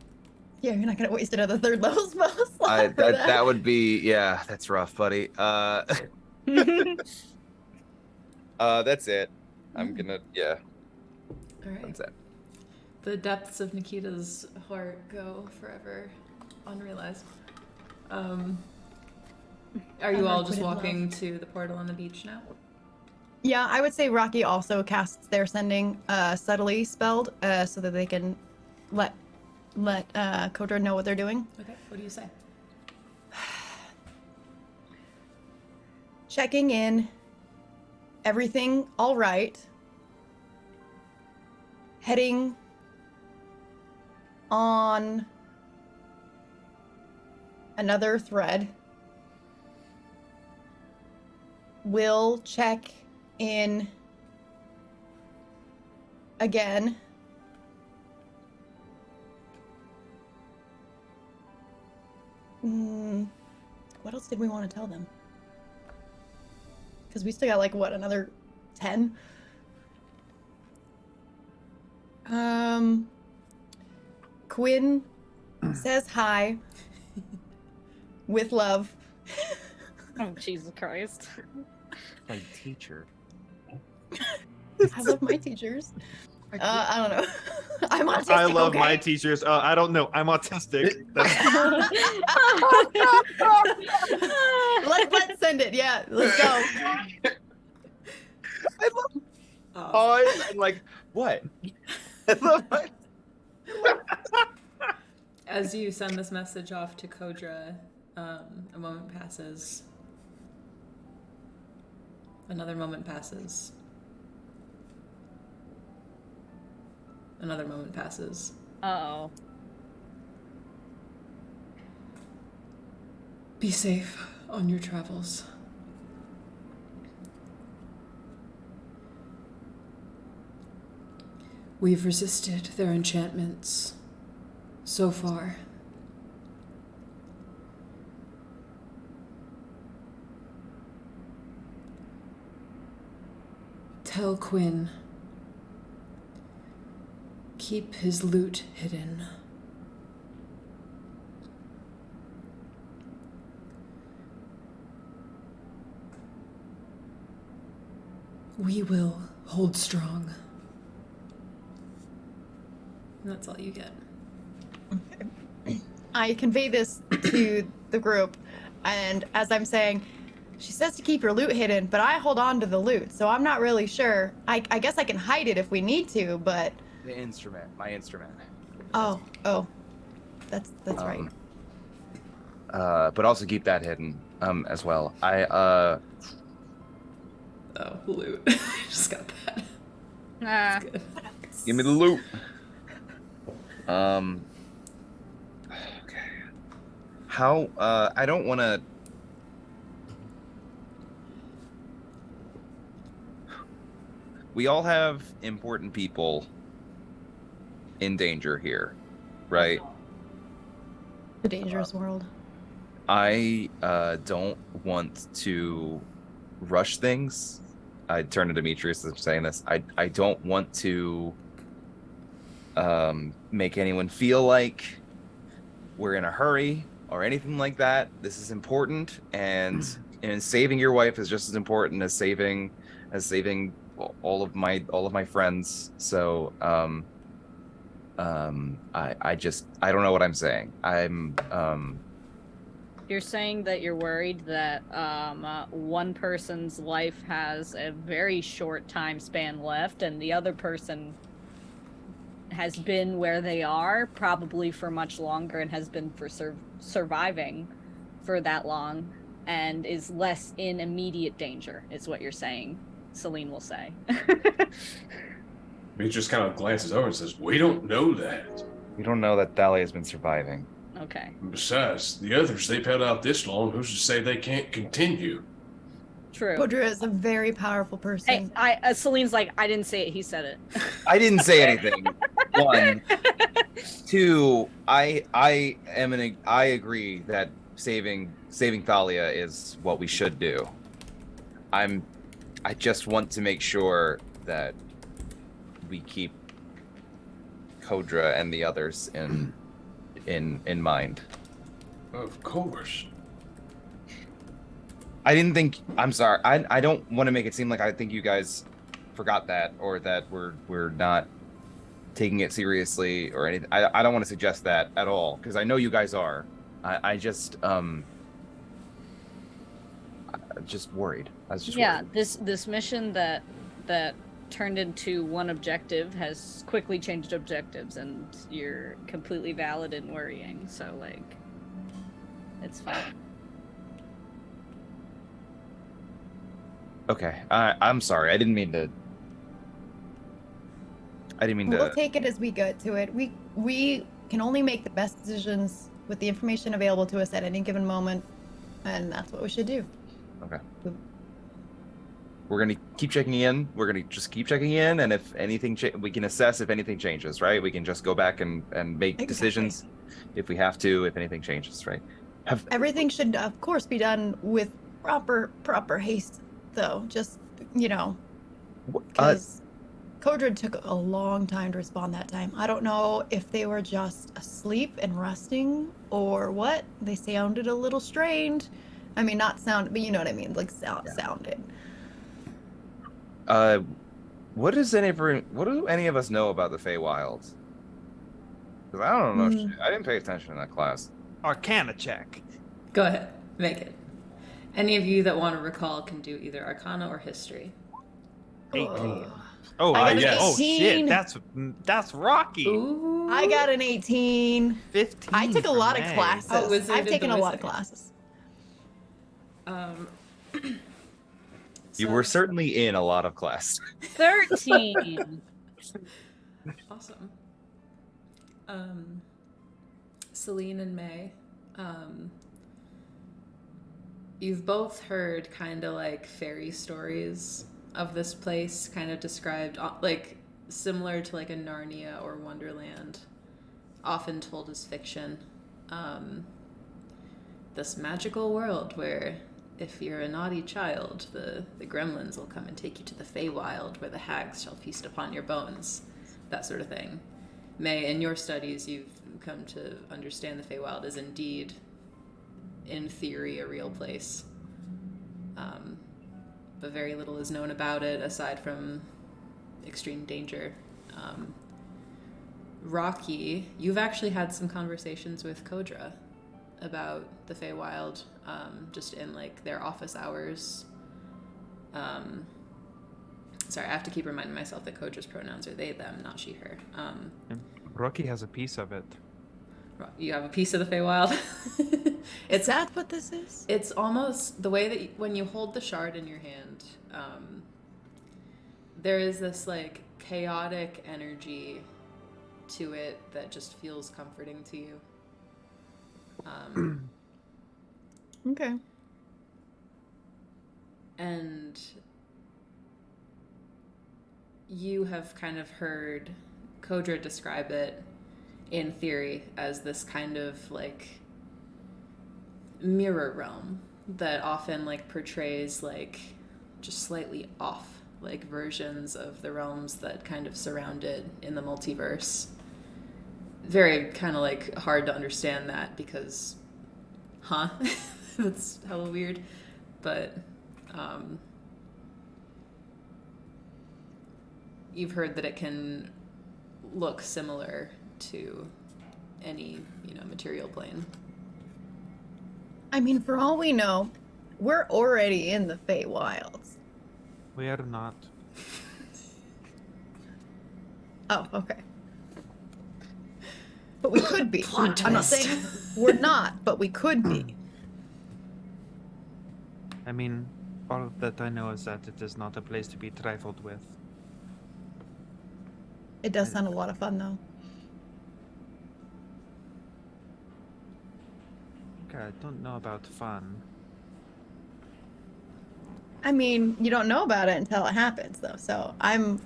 Yeah, you're not gonna waste another third level spell slot for that. That would be, yeah, that's rough, buddy. That's it. I'm gonna, yeah. All right. That's it. The depths of Nikita's heart go forever unrealized. Are you all just walking to the portal on the beach now? Yeah, I would say Rocky also casts their sending subtly spelled so that they can let Kodra know what they're doing. Okay, what do you say? Checking in. Everything all right. Heading on another thread. We'll check in again. What else did we want to tell them? Because we still got like what, another 10? Quinn says hi with love. Oh, Jesus Christ. My teacher. I love my teachers. I don't know. I'm autistic. I love okay? my teachers. I don't know. I'm autistic. Let's send it. Yeah, let's go. I love. Oh, I'm like, what? I love my. As you send this message off to Kodra, a moment passes. Another moment passes. Another moment passes. Uh-oh. Be safe on your travels. We've resisted their enchantments so far. Tell Quinn. Keep his loot hidden. We will hold strong. And that's all you get. I convey this to the group, and as I'm saying, she says to keep your loot hidden, but I hold on to the loot, so I'm not really sure. I guess I can hide it if we need to, but... The instrument, my instrument. Oh, that's right. But also keep that hidden, as well. Oh, loot. I just got that. Nah. Good. Give me the loot. Okay. How? I don't want to. We all have important people in danger here, right? The dangerous world. I don't want to rush things. I turn to Demetrius as I'm saying this. I don't want to make anyone feel like we're in a hurry or anything like that. This is important, and saving your wife is just as important as saving all of my friends. So I don't know what I'm saying. You're saying that you're worried that one person's life has a very short time span left, and the other person has been where they are probably for much longer and has been for surviving for that long and is less in immediate danger, is what you're saying, Celine will say. He just kind of glances over and says, "We don't know that. We don't know that Thalia has been surviving. Okay. And besides, the others, they've held out this long. Who's to say they can't continue?" True. Kodra is a very powerful person. Hey, Celine's like, I didn't say it, he said it. I didn't say anything. One, two. I agree that saving Thalia is what we should do. I just want to make sure that we keep Kodra and the others in mind. Of course. I'm sorry. I don't want to make it seem like I think you guys forgot that, or that we're not taking it seriously or anything. I don't want to suggest that at all, because I know you guys are. I just worried. I was just worried. This mission that turned into one objective has quickly changed objectives, and you're completely valid in worrying. So like, it's fine. Okay, I'm sorry. I didn't mean to. We'll take it as we get to it. We can only make the best decisions with the information available to us at any given moment, and that's what we should do. Okay. We're gonna keep checking in. We're gonna just keep checking in, and if anything, we can assess if anything changes. Right? We can just go back and make decisions if we have to. If anything changes, right? Everything should, of course, be done with proper haste, though. Just because Kodra took a long time to respond that time. I don't know if they were just asleep and resting or what. They sounded a little strained. I mean, not sound, but you know what I mean, like sounded. What do any of us know about the Feywild? Because I don't know. Shit. I didn't pay attention in that class. Arcana check. Go ahead, make it. Any of you that want to recall can do either Arcana or History. 18. Oh, I got an yes. Oh shit, 18. that's Rocky. Ooh. I got an 18. 15. I took a for lot of May. classes. Oh, Wizard I've and taken the a lot of Wizard. classes. You So- were certainly in a lot of class. 13. Awesome. Celine and May, you've both heard kind of like fairy stories of this place, kind of described like similar to like a Narnia or Wonderland, often told as fiction. This magical world where if you're a naughty child, the gremlins will come and take you to the Feywild, where the hags shall feast upon your bones, that sort of thing. May, in your studies, you've come to understand the Feywild is indeed, in theory, a real place. But very little is known about it, aside from extreme danger. Rocky, you've actually had some conversations with Kodra about the Feywild, just in like their office hours. Sorry, I have to keep reminding myself that Kodra's pronouns are they, them, not she, her. Rocky has a piece of it. You have a piece of the Feywild. Is that what this is? It's almost the way that when you hold the shard in your hand, there is this like chaotic energy to it that just feels comforting to you. Okay. And you have kind of heard Kodra describe it in theory as this kind of like mirror realm that often like portrays like just slightly off like versions of the realms that kind of surround it in the multiverse. Very kind of like hard to understand that because, that's hella weird. But you've heard that it can look similar to any, material plane. I mean, for all we know, we're already in the Feywilds. We are not. Oh, okay. But we could be. Plot I'm not twist. saying we're not, but we could be. I mean, all that I know is that it is not a place to be trifled with. It does sound a lot of fun, though. Okay, I don't know about fun. I mean, you don't know about it until it happens, though. So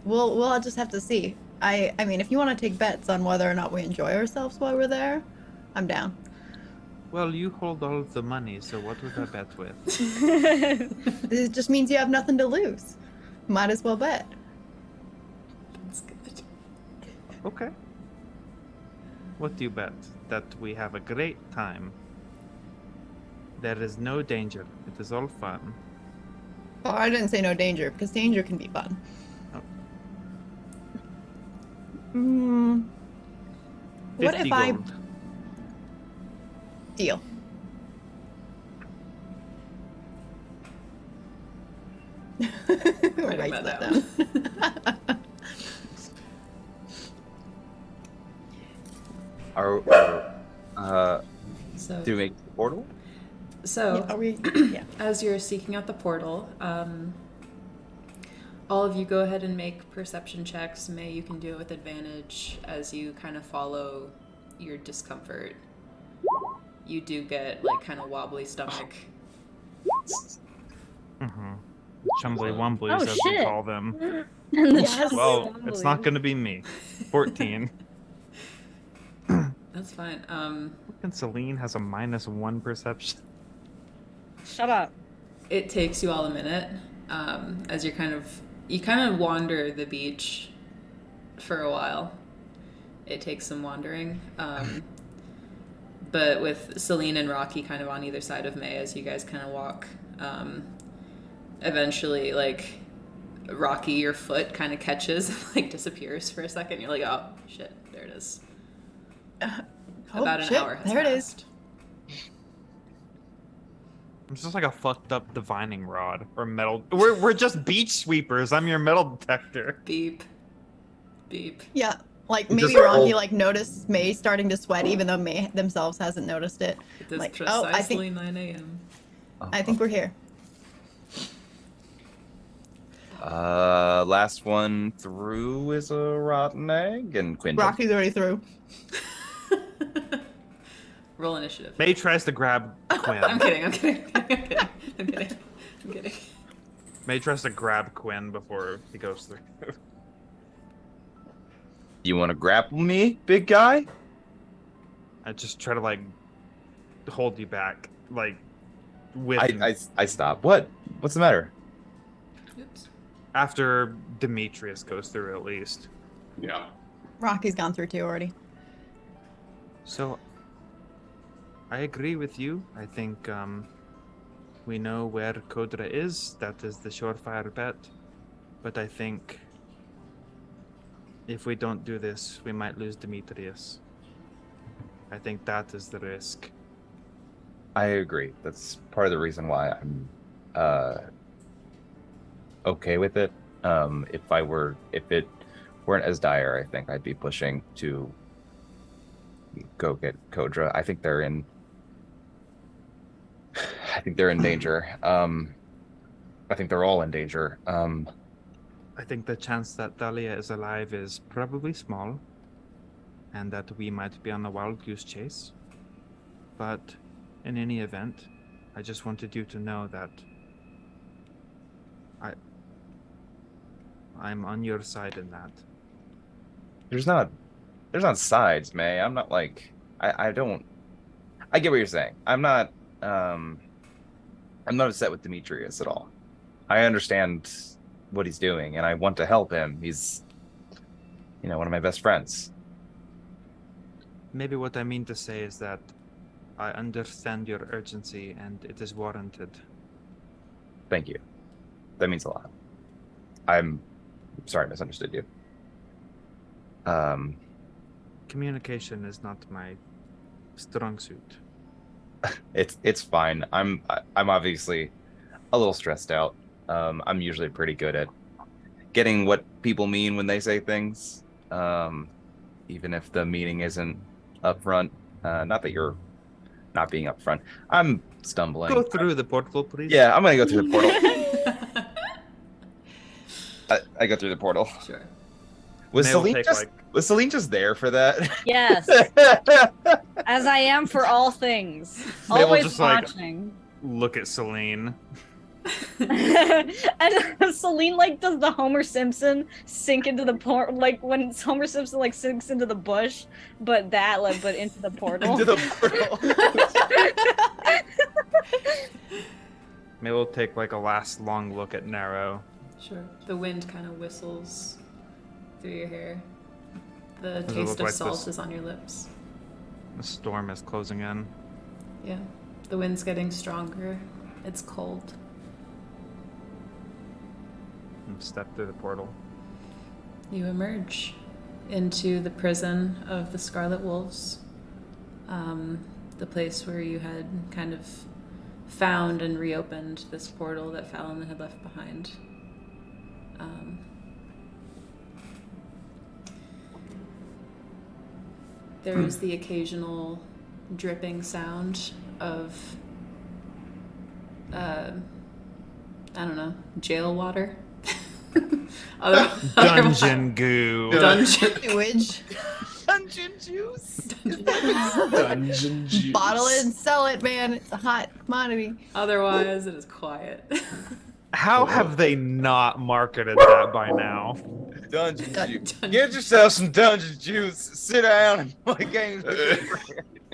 we'll just have to see. I mean, if you want to take bets on whether or not we enjoy ourselves while we're there, I'm down. Well, you hold all of the money, so what would I bet with? This just means you have nothing to lose. Might as well bet. That's good. Okay. What do you bet? That we have a great time. There is no danger. It is all fun. Oh, I didn't say no danger, because danger can be fun. Oh. What 50 if I... gold. Deal. Writing Write that that down. So, Do we make the portal? so Yeah, are we... Yeah. as you're seeking out the portal, all of you go ahead and make perception checks. May, you can do it with advantage as you kind of follow your discomfort. You do get like kind of wobbly stomach. Mm-hmm. Chumbly wumblies, Oh, as we shit. call them. And the Yes. chubby Well, it's not wumblies. going to be me. 14. That's fine. And Celine has a -1 perception. Shut up. It takes you all a minute as you kind of wander the beach for a while. It takes some wandering. But with Celine and Rocky kind of on either side of May as you guys kind of walk, eventually, like, Rocky, your foot kind of catches and, like, disappears for a second. You're like, oh, shit, there it is. About an hour has there it is. passed. I'm just like a fucked up divining rod or metal. We're just beach sweepers. I'm your metal detector. Beep. Beep. Yeah, like It's maybe just Rocky all- like noticed May starting to sweat, even though May themselves hasn't noticed it. It is Like, precisely oh, I think 9 a.m. I think we're here. Last one through is a rotten egg, and Quinn. Rocky's already through. Roll initiative. May tries to grab Quinn. I'm kidding. I'm kidding. May tries to grab Quinn before he goes through. You want to grapple me, big guy? I just try to like hold you back, like with I stop. What? What's the matter? Oops. after Demetrius goes through at least. Yeah. Rocky's gone through too already. So I agree with you. I think we know where Kodra is. That is the surefire bet. But I think if we don't do this, we might lose Demetrius. I think that is the risk. I agree. That's part of the reason why I'm okay with it. If it weren't as dire, I think I'd be pushing to go get Kodra. I think they're in danger. I think they're all in danger. I think the chance that Dahlia is alive is probably small, and that we might be on a wild goose chase. But in any event, I just wanted you to know that I'm on your side in that. There's not sides, May. I'm not like I don't. I get what you're saying. I'm not upset with Demetrius at all. I understand what he's doing, and I want to help him. He's, one of my best friends. Maybe what I mean to say is that I understand your urgency, and it is warranted. Thank you. That means a lot. I'm sorry I misunderstood you. Communication is not my strong suit. It's fine. I'm obviously a little stressed out. I'm usually pretty good at getting what people mean when they say things, even if the meaning isn't upfront. Not that you're not being upfront. I'm stumbling. Go through the portal, please. Yeah, I'm gonna go through the portal. I go through the portal. Sure. Was May will Celine take, just like- was Celine just there for that? Yes, as I am for all things. They will Always just, like- watching. Look at Celine. And Celine does the Homer Simpson sink into the portal, when Homer Simpson sinks into the bush, but into the portal. Into the portal. May will take a last long look at Narrow. Sure. The wind kind of whistles through your hair. The Does it taste look of like salt this? is on your lips. The storm is closing in. Yeah. The wind's getting stronger. It's cold. And step through the portal. You emerge into the prison of the Scarlet Wolves. The place where you had kind of found and reopened this portal that Fallon had left behind. There is the occasional dripping sound of, I don't know, jail water. Dungeon goo. Dungeon. Sewage. Dungeon juice. Dungeon juice. Bottle it and sell it, man. It's a hot commodity. Otherwise, it is quiet. How have they not marketed that by now? Dungeon juice. Dungeon- Get yourself some dungeon juice. Sit down and play games.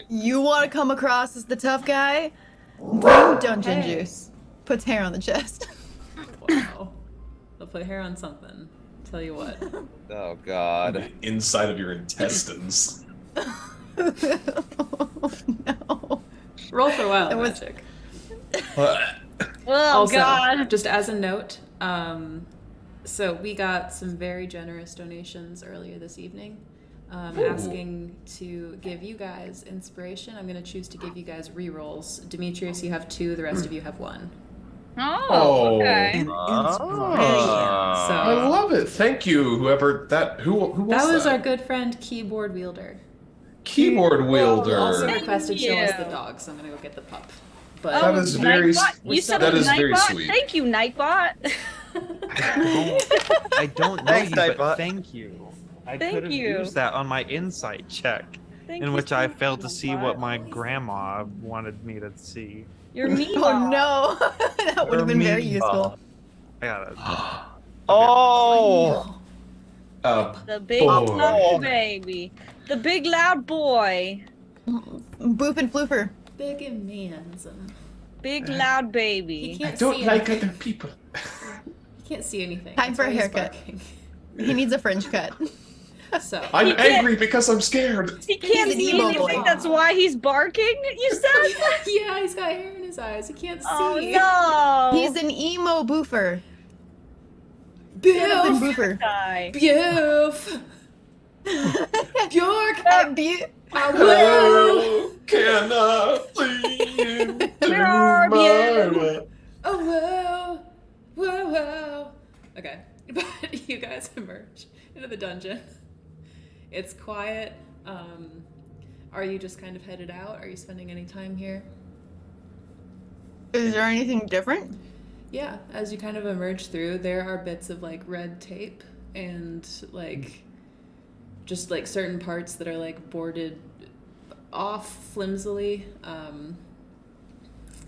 You want to come across as the tough guy? Bring dungeon Hey. juice. Puts hair on the chest. Wow. They'll put hair on something. Tell you what. Oh God. Inside of your intestines. No. Roll for wild That was- magic. Oh Also, God! just as a note, so we got some very generous donations earlier this evening, asking to give you guys inspiration. I'm going to choose to give you guys re-rolls. Demetrius, you have 2. The rest of you have 1. Oh, okay. An Ah. So I love it. Thank you, whoever that. Who was that that? was our good friend Keyboard Wielder. Keyboard wielder. Also Thank requested show us the you. dog, so I'm going to go get the pup. But That is very Nightbot? we You still- said that it is was very Nightbot? sweet. Thank you, Nightbot. I don't know Thanks, you, but Nightbot. thank you. I Thank could have you. used that on my insight check, Thank in you which so I much, failed to see what Nightbot. my grandma wanted me to see. You're me. Oh no. That would have been very useful. I gotta. Oh. The big Boy. loud baby. The big loud boy. Boop and flooper. big and man's and Big loud he baby. can't I don't see like anything. other people. He can't see anything. Time That's for a why he's haircut. barking. He needs a fringe cut. So I'm He can't- angry because I'm scared. He can't He's an see emo anything. boy. That's why he's barking. You said. yeah, he's got hair in his eyes. He can't see. Oh no. He's an emo boofer. Jonathan Biff. Boofer. guy. Biff. Bjork. I How can I see into Where are my you? way? Oh wow, wow, wow. Okay, but you guys emerge into the dungeon. It's quiet. Are you just kind of headed out? Are you spending any time here? Is there anything different? Yeah, as you kind of emerge through, there are bits of red tape and just certain parts that are boarded off flimsily.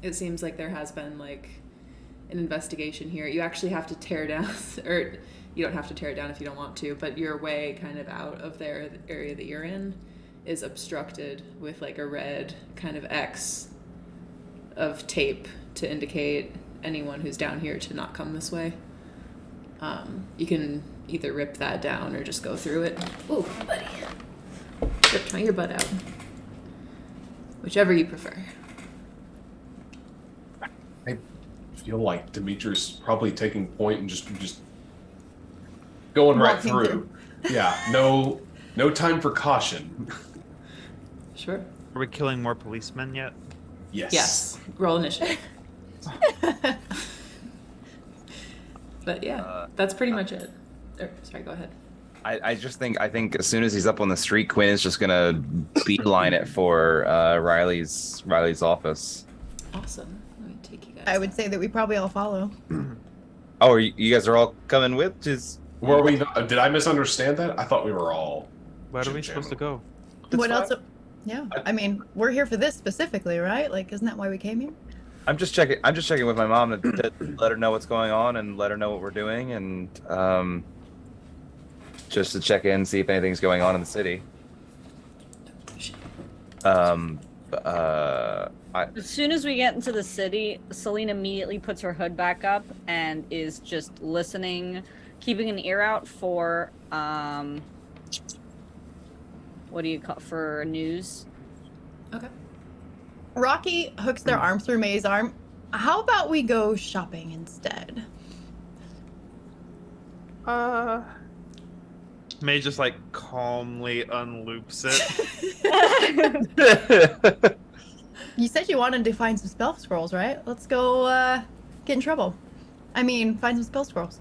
It seems like there has been an investigation here. You actually have to tear down, or you don't have to tear it down if you don't want to, but your way kind of out of the area that you're in is obstructed with a red kind of X of tape to indicate anyone who's down here to not come this way. You can either rip that down or just go through it. Ooh, buddy. Ripped my earbud out. Whichever you prefer. I feel like Demetrius is probably taking point and just going right Walking through. Yeah, no time for caution. Sure. Are we killing more policemen yet? Yes. Roll initiative. But yeah, that's pretty much it. Sorry, go ahead. I think as soon as he's up on the street, Quinn is just gonna beeline it for Riley's office. Awesome. Let me take you guys. I would say that we probably all follow. Oh, you guys are all coming with? Just Were we? Did I misunderstand that? I thought we were all. Where are we supposed to go? What fine. else? Yeah, I mean, we're here for this specifically, right? Like, isn't that why we came here? I'm just checking with my mom to let her know what's going on and let her know what we're doing, and just to check in, see if anything's going on in the city. As soon as we get into the city, Celine immediately puts her hood back up and is just listening, keeping an ear out for what do you call for news? Okay. Rocky hooks their arm through May's arm. How about we go shopping instead? May just like calmly unloops it. You said you wanted to find some spell scrolls, right? Let's go get in trouble. I mean, find some spell scrolls.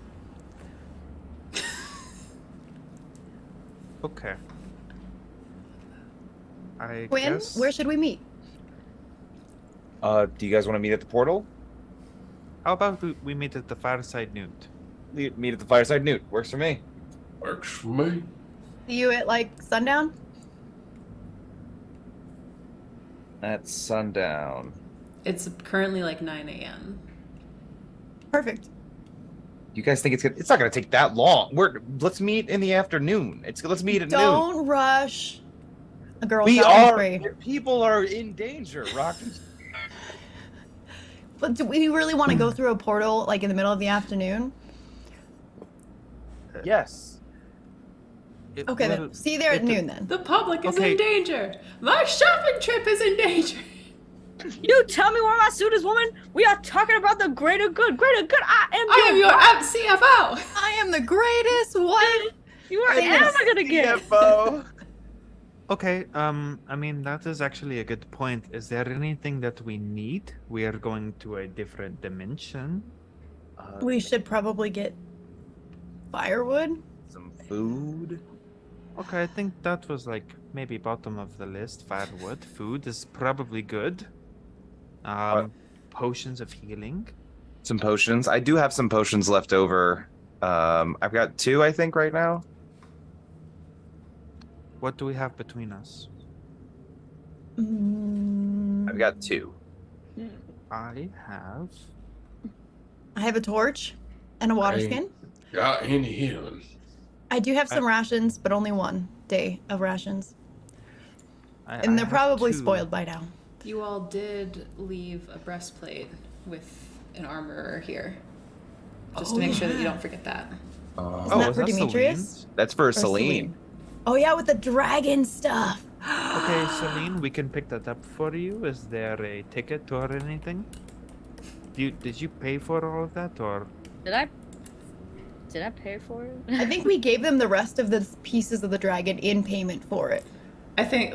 Okay. I Quinn, guess... where should we meet? Do you guys want to meet at the portal? How about we meet at the Fireside Newt? Meet at the Fireside Newt. Works for me. Works for me. See you at like sundown? At sundown. It's currently like 9 a.m. Perfect. You guys think it's not gonna take that long? Let's meet in the afternoon. Let's meet at noon. Don't rush a girl We shopping are. spree. People are in danger, Rocky. But do we really want to go through a portal like in the middle of the afternoon? Yes. Okay, then see you there at noon then. The public is Okay. in danger. My shopping trip is in danger. You tell me where my suit is, woman. We are talking about the greater good. Greater good. I am your CFO. I am the greatest one. You are Yes. never gonna get. CFO. Okay, I mean, that is actually a good point. Is there anything that we need? We are going to a different dimension. We should probably get firewood. Some food. Okay, I think that was like maybe bottom of the list. Firewood, food is probably good. Potions of healing. Some potions. I do have some potions left over. I've got 2, I think, right now. What do we have between us? I've got 2. I have. I have a torch and a water Hey. skin. Got any healing? I do have some rations, but only 1 day of rations. I And they're have probably 2. spoiled by now. You all did leave a breastplate with an armorer here. Just to make sure that you don't forget that. Isn't that was for that Demetrius? Celine's? That's for Or Celine. Oh yeah, with the dragon stuff. Okay, Celine, we can pick that up for you. Is there a ticket or anything? Did you pay for all of that, or? Did I pay for it? I think we gave them the rest of the pieces of the dragon in payment for it. I think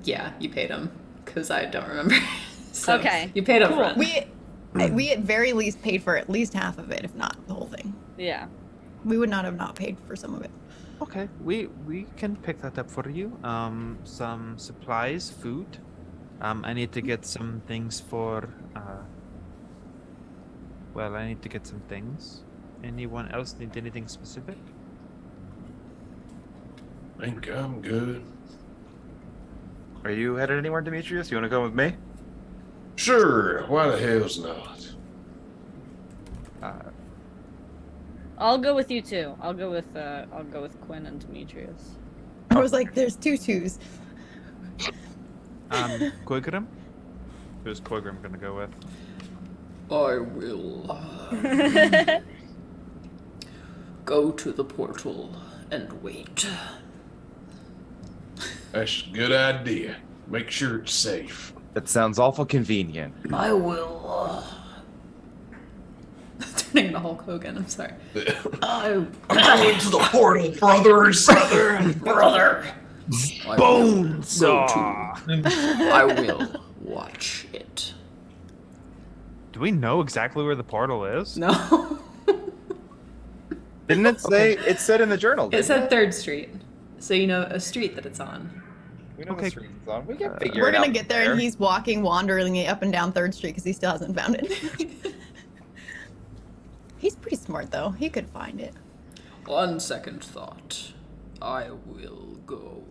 you paid him because I don't remember. So Okay, you paid up cool. front. We at very least paid for at least half of it, if not the whole thing. Yeah. We would not have not paid for some of it. Okay, we can pick that up for you. Some supplies, food. I need to get some things for. Well, I need to get some things. Anyone else need anything specific? I think I'm good. Are you headed anywhere, Demetrius? You want to go with me? Sure. Why the hell's not? I'll go with you too. I'll go with Quinn and Demetrius. I was like, there's 2 twos. Koigrim? Who's Koigrim gonna go with? I will. Go to the portal and wait. That's a good idea. Make sure it's safe. That sounds awful convenient. I will. Turning into Hulk Hogan, I'm sorry. I'm going to the portal, brothers. Brother! Bones! Go Aw. to. I will watch it. Do we know exactly where the portal is? No. Didn't it say? It said in the journal. It didn't said 3rd Street. So you know a street that it's on. We know Okay. the street it's on. We can figure We're it out. gonna get there, and he's walking wanderingly up and down 3rd Street because he still hasn't found it. He's pretty smart, though. He could find it. On second thought, I will go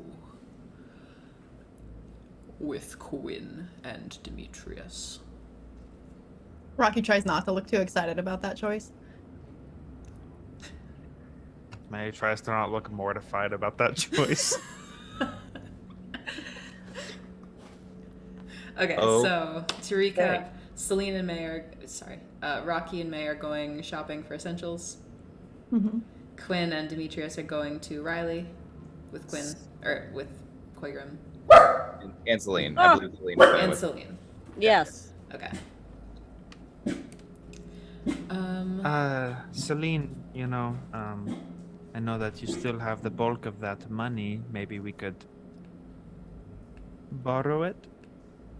with Quinn and Demetrius. Rocky tries not to look too excited about that choice. May tries to not look mortified about that choice. Okay, Oh. so to recap, Celine and May are Rocky and May are going shopping for essentials. Mm-hmm. Quinn and Demetrius are going to Riley with Quinn or with Quagram And Celine. Oh. I believe Celine. was going and with- Celine. Yes. Okay. Celine, I know that you still have the bulk of that money. Maybe we could borrow it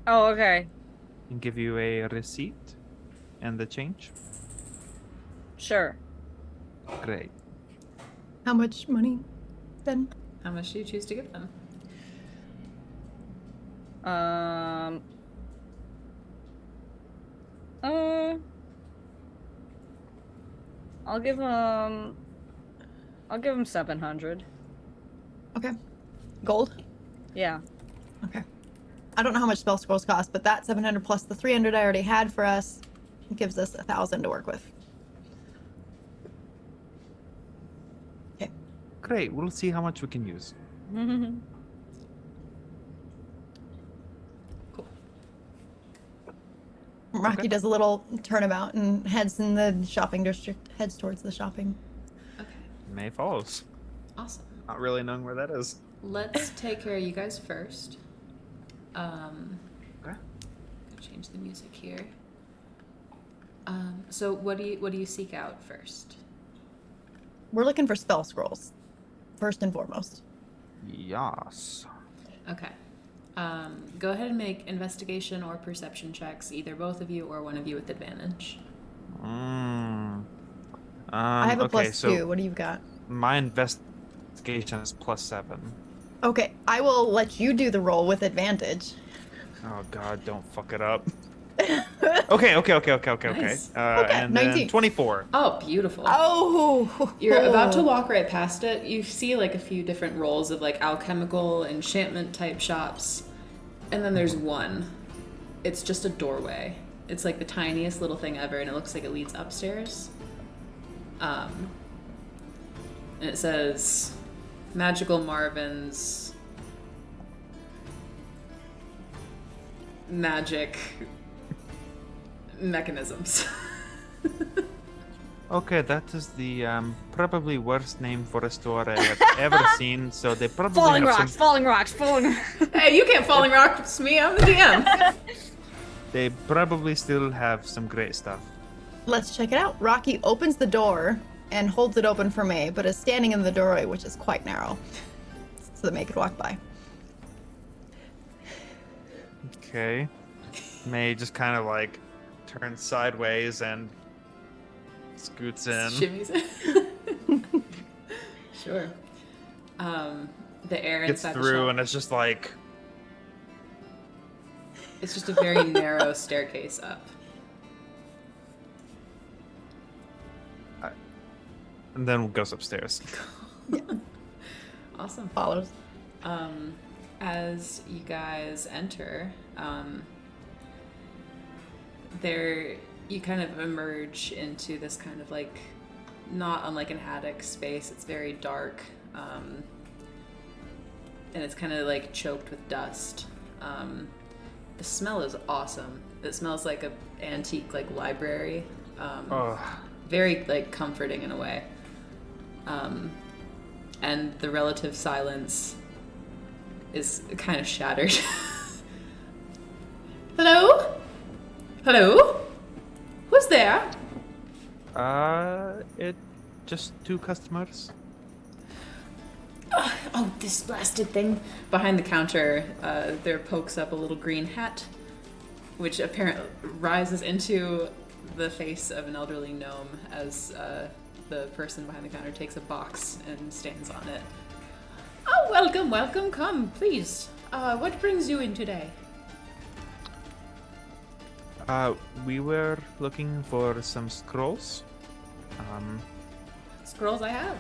Oh, okay. and give you a receipt and the change. Sure. Great. How much money, then? How much do you choose to give them? I'll give him 700. Okay. Gold? Yeah. Okay. I don't know how much spell scrolls cost, but that 700 plus the 300 I already had for us gives us 1,000 to work with. Okay. Great. We'll see how much we can use. Cool. Rocky does a little turnabout and heads in the shopping district, heads towards the shopping. Okay. May follows. Awesome. Not really knowing where that is. Let's take care of you guys first. Okay. Change the music here. So what do you seek out first? We're looking for spell scrolls, first and foremost. Yes. Okay. Go ahead and make investigation or perception checks, either both of you or one of you with advantage. I have a okay, plus so 2. What do you got? my investigation is +7. Okay, I will let you do the roll with advantage. Oh God, don't fuck it up. Okay. Nice. And then 19. 24. Oh, beautiful. Oh! You're about to walk right past it. You see like a few different rolls of like alchemical enchantment type shops. And then there's one. It's just a doorway. It's like the tiniest little thing ever, and it looks like it leads upstairs. And it says Magical Marvin's magic mechanisms. Okay, that is the probably worst name for a store I have ever seen. So they probably Falling have rocks, some. falling rocks, falling. Hey, you can't falling rocks me. I'm the DM. They probably still have some great stuff. Let's check it out. Rocky opens the door and holds it open for May, but is standing in the doorway, which is quite narrow, so that May could walk by. Okay. May just kind of like turns sideways and scoots in. Shimmies in. Sure. The air Gets inside the through shop, and it's just like it's just a very narrow staircase up. and then goes upstairs. Awesome. Follows. As you guys enter, you kind of emerge into this kind of like, not unlike an attic space. It's very dark, and it's kind of like choked with dust. The smell is awesome. It smells like a antique like library. Ugh. Very like comforting in a way. And the relative silence is kind of shattered. Hello? Hello? Who's there? It just 2 customers. Oh, this blasted thing. Behind the counter, there pokes up a little green hat, which apparently rises into the face of an elderly gnome as the person behind the counter takes a box and stands on it. Oh, welcome, welcome. Come, please. What brings you in today? We were looking for some scrolls. Scrolls I have.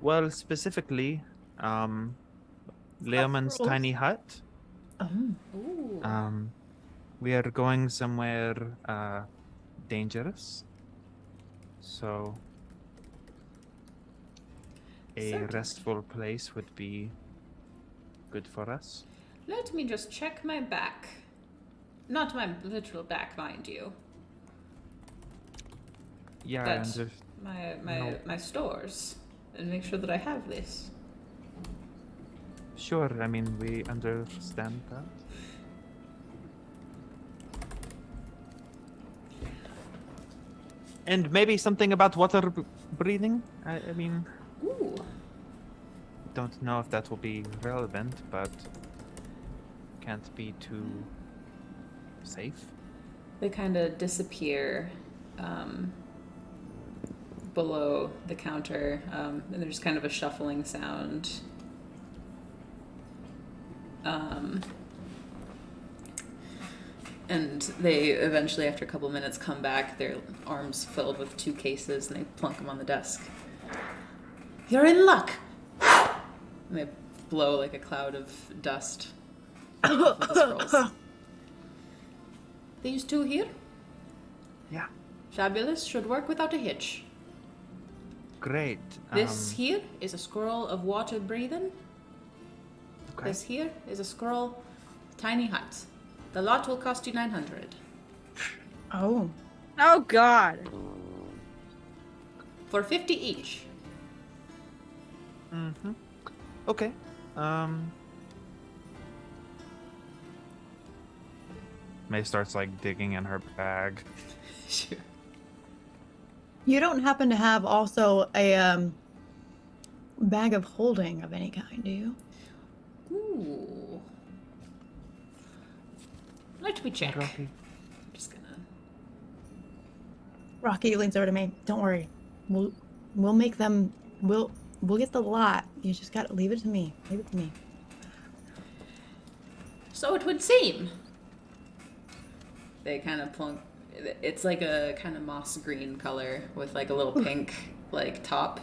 Well, specifically, Leomund's scrolls? tiny hut. Ooh. We are going somewhere dangerous. So a Certainly. restful place would be good for us. Let me just check my back. Not my literal back, mind you. Yeah, But my stores. And make sure that I have this. sure. I mean, we understand that. And maybe something about water breathing. I mean, Ooh. don't know if that will be relevant, but can't be too safe. They kind of disappear below the counter, and there's kind of a shuffling sound. And they eventually, after a couple minutes, come back, their arms filled with 2 cases, and they plunk them on the desk. You're in luck! And they blow like a cloud of dust off of the scrolls. These 2 here? Yeah. Fabulous, should work without a hitch. Great. This here is a scroll of water breathing. Okay. This here is a scroll tiny hut. The lot will cost you 900 Oh. Oh God. for 50 each. Mm-hmm. Okay. May starts like digging in her bag. Sure. You don't happen to have also a bag of holding of any kind, do you? Ooh. Let me check. Rocky. Just gonna. Rocky leans over to me. Don't worry. We'll make them. We'll get the lot. You just gotta leave it to me. Leave it to me. So it would seem. They kind of plunk. It's like a kind of moss green color with like a little pink like top.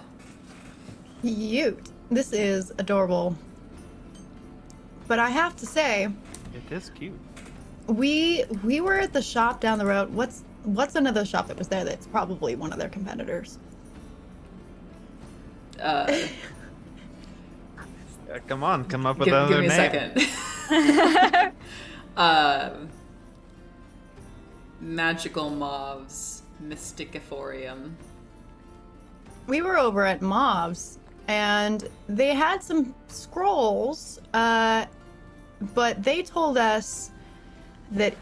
Cute. This is adorable. But I have to say, It is cute. we were at the shop down the road. What's another shop that was there that's probably one of their competitors? Come on, come up with Give another me a name. second. Magical Moths, Mysticiforium. We were over at Mobs, and they had some scrolls, but they told us that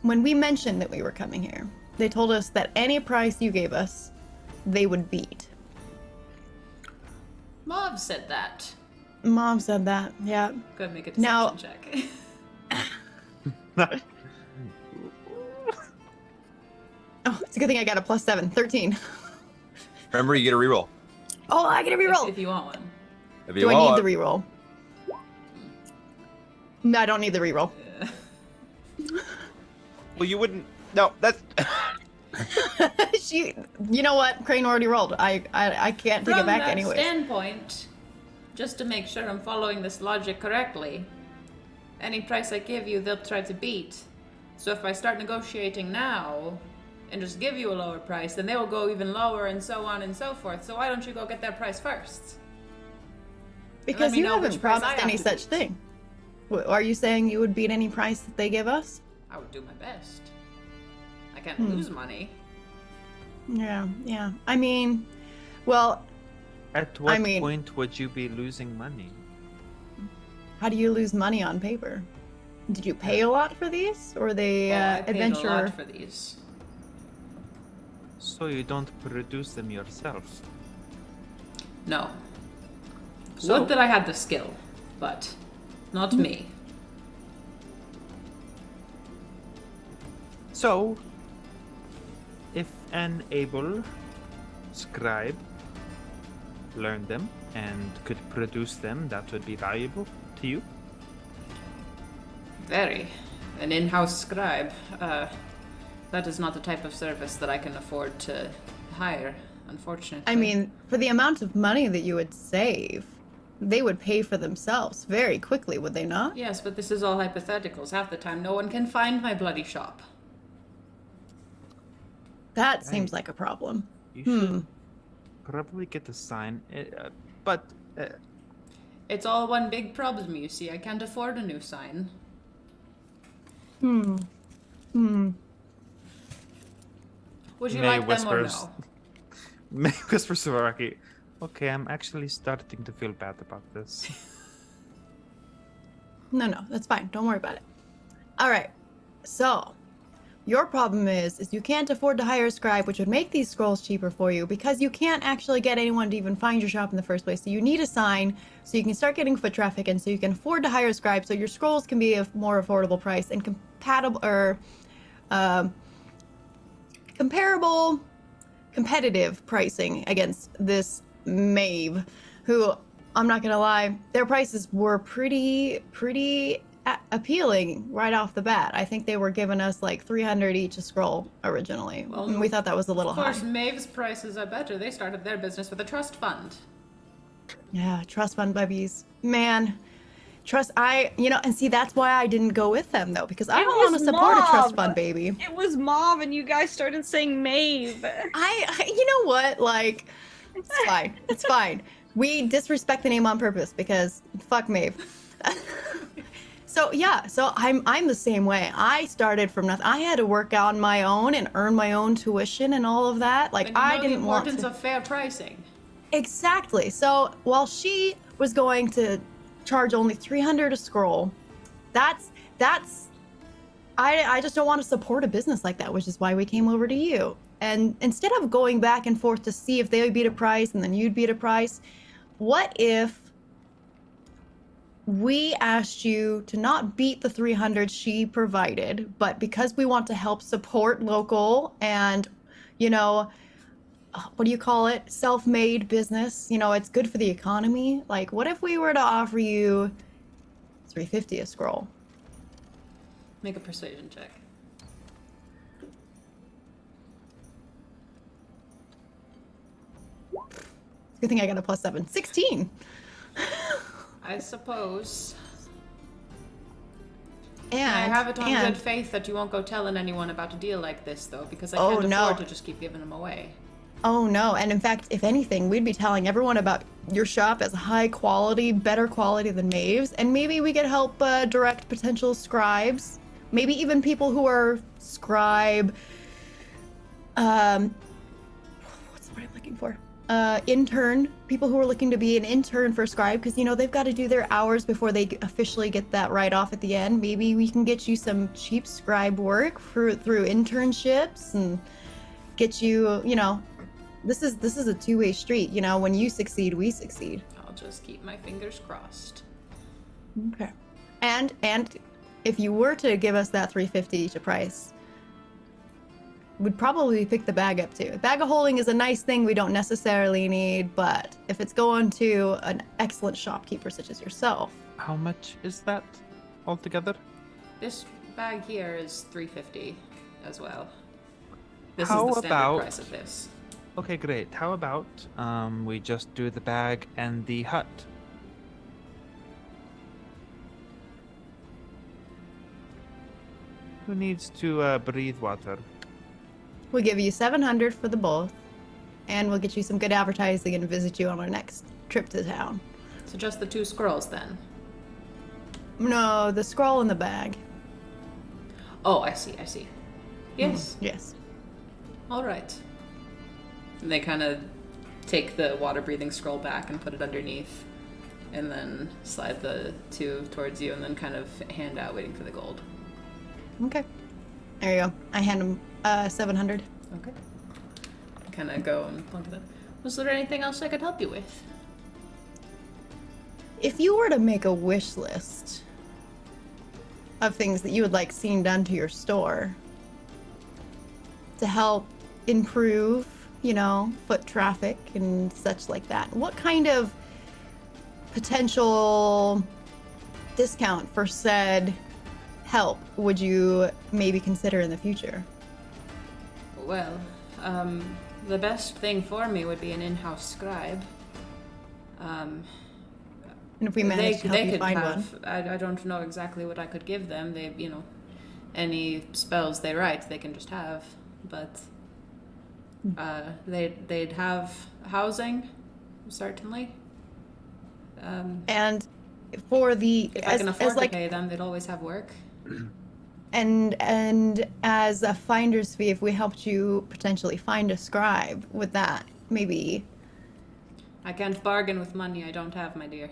when we mentioned that we were coming here, they told us that any price you gave us, they would beat. Mov said that. Mom said that, yeah. Go ahead and make a deception Now- check. Oh, it's a good thing I got a +7, 13. Remember, you get a reroll. Oh, I get a reroll. If you want one. If you Do I want. need the reroll? No, I don't need the reroll. Well, you wouldn't. No, that's. You know what? Crane already rolled. I can't take From it back that anyways. standpoint, just to make sure I'm following this logic correctly, any price I give you, they'll try to beat. So if I start negotiating now and just give you a lower price, then they will go even lower and so on and so forth. So why don't you go get their price first? Because me you know haven't which price I promised have any to such beat. thing. Are you saying you would beat any price that they give us? I would do my best. I can't Hmm. lose money. Yeah. I mean, well, At what mean- point would you be losing money? how do you lose money on paper? Did you pay a lot for these, or they I paid adventure? a lot for these. So you don't produce them yourself. No. So- Would that I had the skill, but not me. So, if an able scribe learned them and could produce them, that would be valuable to you. Very. An in-house scribe. That is not the type of service that I can afford to hire, unfortunately. I mean, for the amount of money that you would save, they would pay for themselves very quickly, would they not? Yes, but this is all hypotheticals. Half the time, no one can find my bloody shop. That seems like a problem. You should probably get a sign, but It's all one big problem, you see. I can't afford a new sign. Would you May like them or whispers. no? May whispers to Araki. Okay, I'm actually starting to feel bad about this. No, that's fine. Don't worry about it. All right. So, your problem is you can't afford to hire a scribe, which would make these scrolls cheaper for you because you can't actually get anyone to even find your shop in the first place. So you need a sign so you can start getting foot traffic and so you can afford to hire a scribe so your scrolls can be a more affordable price and competitive pricing against this Maeve, who, I'm not gonna lie, their prices were pretty appealing right off the bat. I think they were giving us like 300 each a scroll originally, and we thought that was a little Of course, high. Maeve's prices are better. They started their business with a trust fund. Yeah, trust fund babies, man. And see, that's why I didn't go with them though, because I It don't want to was support a trust Mob. fund baby. It was Mauve, and you guys started saying Maeve. You know what? Like, it's fine. It's fine. We disrespect the name on purpose because fuck Maeve. So I'm the same way. I started from nothing. I had to work on my own and earn my own tuition and all of that. Like, And you know I didn't the want importance to. of fair pricing. Exactly. So while she was going to charge only 300 a scroll, I just don't want to support a business like that, which is why we came over to you. And instead of going back and forth to see if they would beat a price and then you'd beat a price, what if we asked you to not beat the 300 she provided, but because we want to help support local and, what do you call it? Self-made business. It's good for the economy. Like, what if we were to offer you 350 a scroll? Make a persuasion check. Good thing I got a +7. 16. I suppose. And I have it on and good faith that you won't go telling anyone about a deal like this, though, because I Oh, can't no. afford to just keep giving them away. Oh no, and in fact, if anything, we'd be telling everyone about your shop as high quality, better quality than Maeve's, and maybe we could help direct potential scribes, maybe even people who are scribe, what's the word I'm looking for? Intern, people who are looking to be an intern for scribe, because they've got to do their hours before they officially get that write-off at the end. Maybe we can get you some cheap scribe work through internships and get you, this is a two-way street. When you succeed, we succeed. I'll just keep my fingers crossed. Okay. And if you were to give us that 350 each a price, we'd probably pick the bag up too. Bag of holding is a nice thing we don't necessarily need, but if it's going to an excellent shopkeeper such as yourself. How much is that altogether? This bag here is 350 as well. This How is the standard about- price of this. Okay, great. How about we just do the bag and the hut? Who needs to breathe water? We'll give you 700 for the both, and we'll get you some good advertising and visit you on our next trip to town. So just the 2 scrolls then. No, the scroll in the bag. Oh, I see. Yes. Yes. All right. And they kind of take the water-breathing scroll back and put it underneath, and then slide the 2 towards you, and then kind of hand out, waiting for the gold. Okay. There you go. I hand him 700. Okay. Kind of go and plunk it in. Was there anything else I could help you with? If you were to make a wish list of things that you would like seen done to your store to help improve, foot traffic and such like that, what kind of potential discount for said help would you maybe consider in the future? Well, the best thing for me would be an in-house scribe. And if we manage to help you find one. I don't know exactly what I could give them. They, any spells they write, they can just have. But they'd have housing, certainly. And for the if I can afford to pay them, they'd always have work. And as a finder's fee, if we helped you potentially find a scribe, would that maybe? I can't bargain with money I don't have, my dear.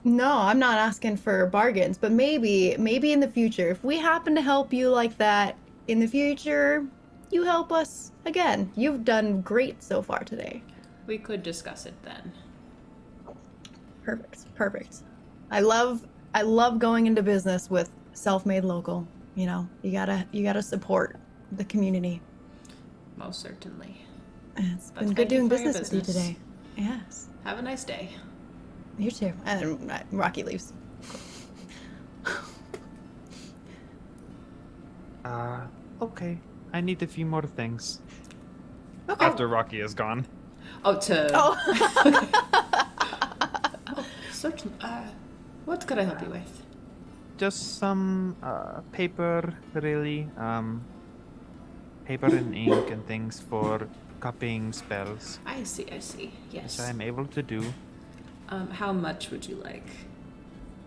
No, I'm not asking for bargains, but maybe in the future, if we happen to help you like that in the future, you help us again. You've done great so far today. We could discuss it then. Perfect. I love going into business with self-made local. You gotta support the community. Most certainly. It's been good doing business with you today. Yes. Have a nice day. You too. And then Rocky leaves. Okay. I need a few more things. Okay. After Rocky is gone. Oh. Certainly. What could I help you with? Just some paper, really. Paper and ink and things for copying spells. I see. Yes. Which I'm able to do. How much would you like?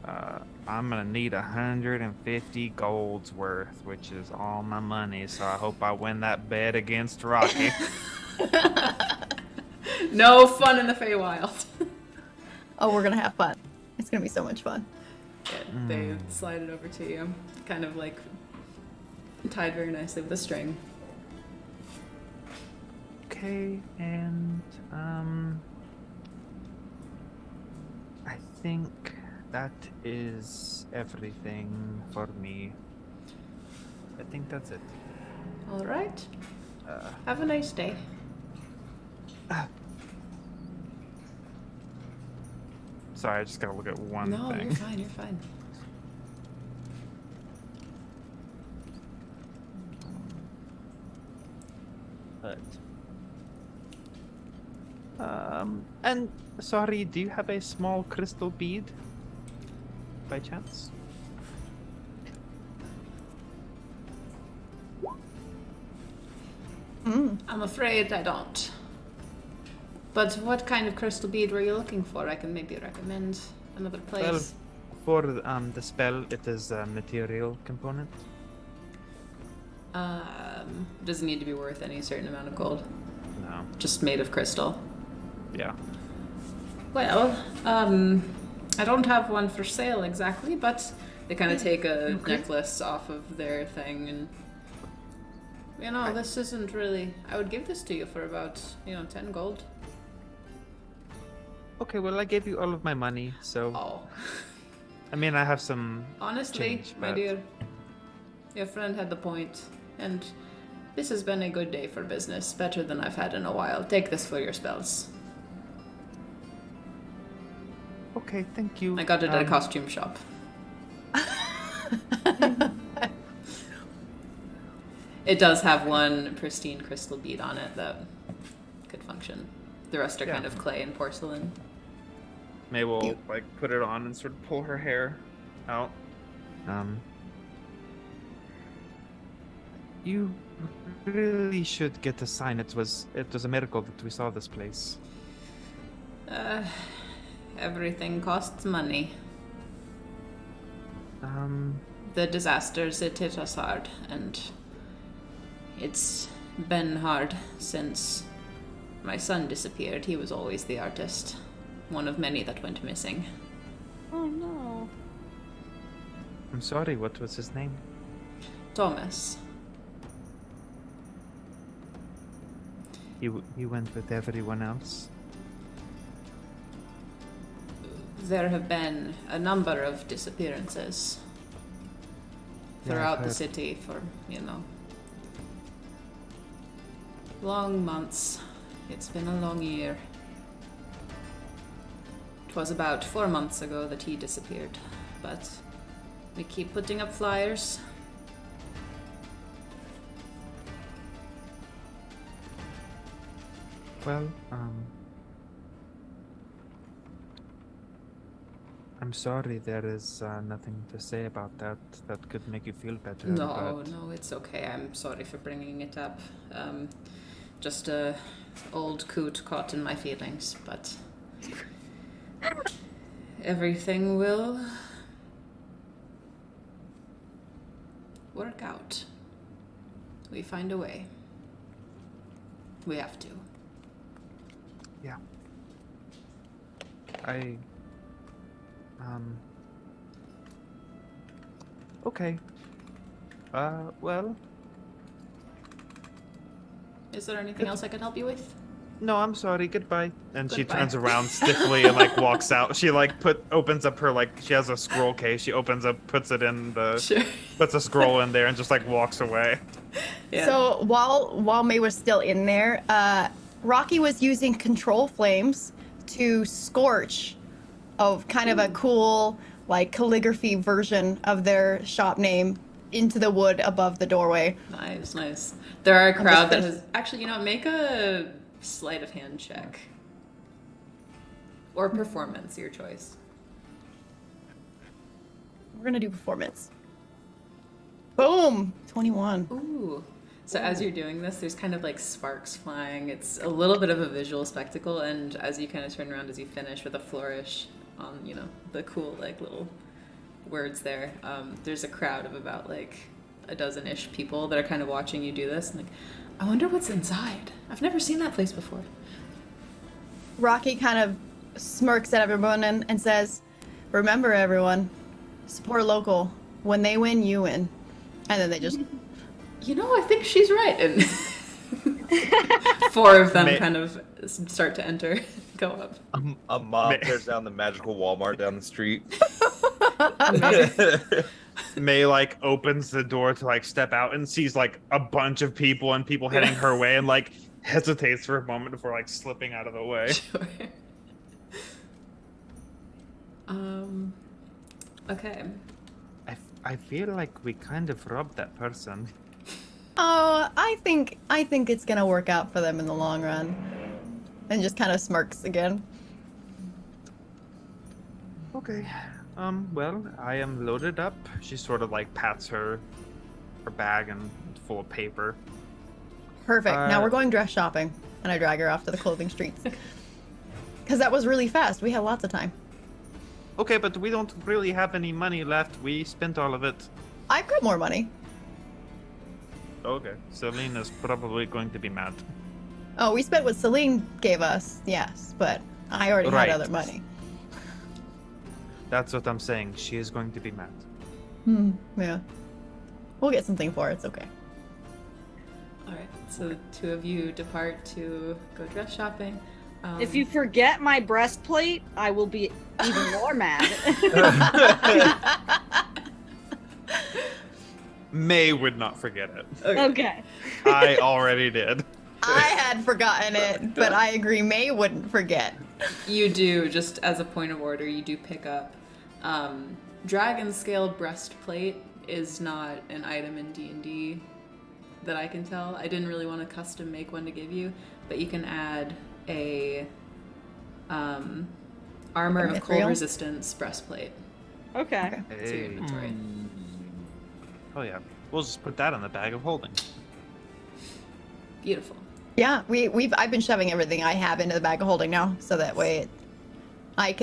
I'm gonna need 150 golds worth, which is all my money, so I hope I win that bet against Rocky. No fun in the Feywild. Oh, we're gonna have fun. It's gonna be so much fun. Yeah, they slide it over to you, kind of like tied very nicely with a string. Okay, and I think that is everything for me. I think that's it. All right. Have a nice day. Sorry, I just gotta look at one No, thing. you're fine. But, and sorry, do you have a small crystal bead by chance? I'm afraid I don't. But what kind of crystal bead were you looking for? I can maybe recommend another place. Well, for the spell, it is a material component. Doesn't need to be worth any certain amount of gold. No. Just made of crystal. Yeah. Well, I don't have one for sale exactly, but they kind of take a necklace off of their thing, and this isn't really. I would give this to you for about 10 gold. Okay, well, I gave you all of my money, so. Oh. I mean, I have some. Honestly, change, my but... dear, your friend had the point, and this has been a good day for business, better than I've had in a while. Take this for your spells. Okay, thank you. I got it at a costume shop. It does have one pristine crystal bead on it that could function. The rest are kind of clay and porcelain. May will put it on and sort of pull her hair out. You really should get a sign. It was a miracle that we saw this place. Everything costs money. The disasters, it hit us hard, and it's been hard since My son disappeared. He was always the artist. One of many that went missing. Oh no. I'm sorry, what was his name? Thomas. He went with everyone else? There have been a number of disappearances Yeah, I've throughout the heard. city for, long months. It's been a long year. It was about 4 months ago that he disappeared, but we keep putting up flyers. Well, I'm sorry there is nothing to say about that that could make you feel better. No, but no, it's okay. I'm sorry for bringing it up. Just a old coot caught in my feelings, but everything will work out. We find a way. We have to. Yeah. Okay. Well, Is there anything else I can help you with? no, I'm sorry. Goodbye. And she Goodbye. turns around stiffly and like walks out. She like opens up her she has a scroll case. She opens up, puts it in Sure. puts a scroll in there, and just like walks away. Yeah. So while May was still in there, Rocky was using control flames to scorch of kind of a cool like calligraphy version of their shop name into the wood above the doorway. Nice, nice. There are a crowd that just- has actually, make a sleight of hand check. Or performance, your choice. We're gonna do performance. Boom! 21. Ooh. So as you're doing this, there's kind of like sparks flying. It's a little bit of a visual spectacle, and as you kind of turn around as you finish with a flourish on, the cool like little words there, there's a crowd of about like a dozen-ish people that are kind of watching you do this, and like, I wonder what's inside. I've never seen that place before. Rocky kind of smirks at everyone and says, "Remember, everyone, support local. When they win, you win." And then they just I think she's right. And 4 of them May- kind of start to enter, go up. A mob May- tears down the magical Walmart down the street. May like opens the door to like step out and sees like a bunch of people and people heading her way and like hesitates for a moment before like slipping out of the way. Sure. Okay. I feel like we kind of robbed that person. Oh, I think it's gonna work out for them in the long run. And just kind of smirks again. Okay. Well, I am loaded up. She sort of like pats her bag and full of paper. Perfect. Now Uh, we're going dress shopping, and I drag her off to the clothing streets. Because that was really fast. We had lots of time. Okay, but we don't really have any money left. We spent all of it. I've got more money. Okay. Selena's probably going to be mad. Oh, we spent what Celine gave us, yes, but I already Right. had other money. That's what I'm saying. She is going to be mad. Yeah. We'll get something for it. It's okay. All right. So the 2 of you depart to go dress shopping. If you forget my breastplate, I will be even more mad. May would not forget it. Okay. I already did. I had forgotten it, but I agree May wouldn't forget. You do, just as a point of order, you do pick up. Dragon scale breastplate is not an item in D&D that I can tell. I didn't really want to custom make one to give you, but you can add a armor of cold Mithril? resistance breastplate Okay. to your inventory. Oh yeah. We'll just put that in the bag of holding. Beautiful. Yeah, I've been shoving everything I have into the bag of holding now, so that way I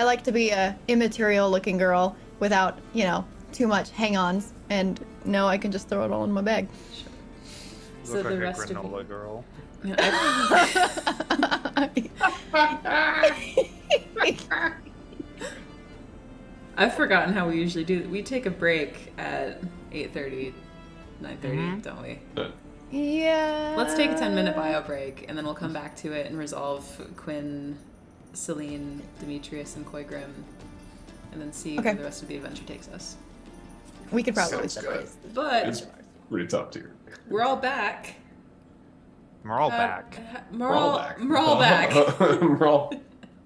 like to be a immaterial looking girl without, too much hang-ons, and no, I can just throw it all in my bag. You So look the like a rest of you- granola girl. I've forgotten how we usually do. We take a break at 8:30, 9:30, don't we? Yeah. Let's take a 10-minute bio break, and then we'll come back to it and resolve Quinn, Celine, Demetrius, and Koigrim, and then see Okay. where the rest of the adventure takes us. We could probably Sounds separate. good. But It's pretty top tier. we're all back. We're all back. We're all back. We're all back. We're all-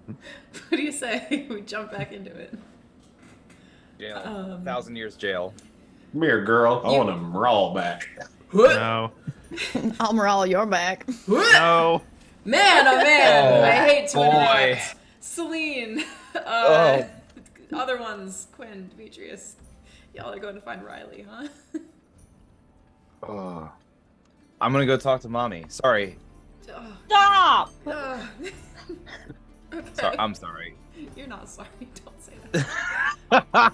What do you say? We jump back into it. Jail. 1,000 years jail. Come here, girl. I You- want them raw back. No. I'll morale your back. No. Man, oh man, Oh, I hate to boy. interrupt. Celine, other ones, Quinn, Demetrius. Y'all are going to find Riley, huh? Oh. I'm gonna go talk to mommy. Sorry. Oh, Stop! oh. Okay. I'm sorry. You're not sorry. Don't say that.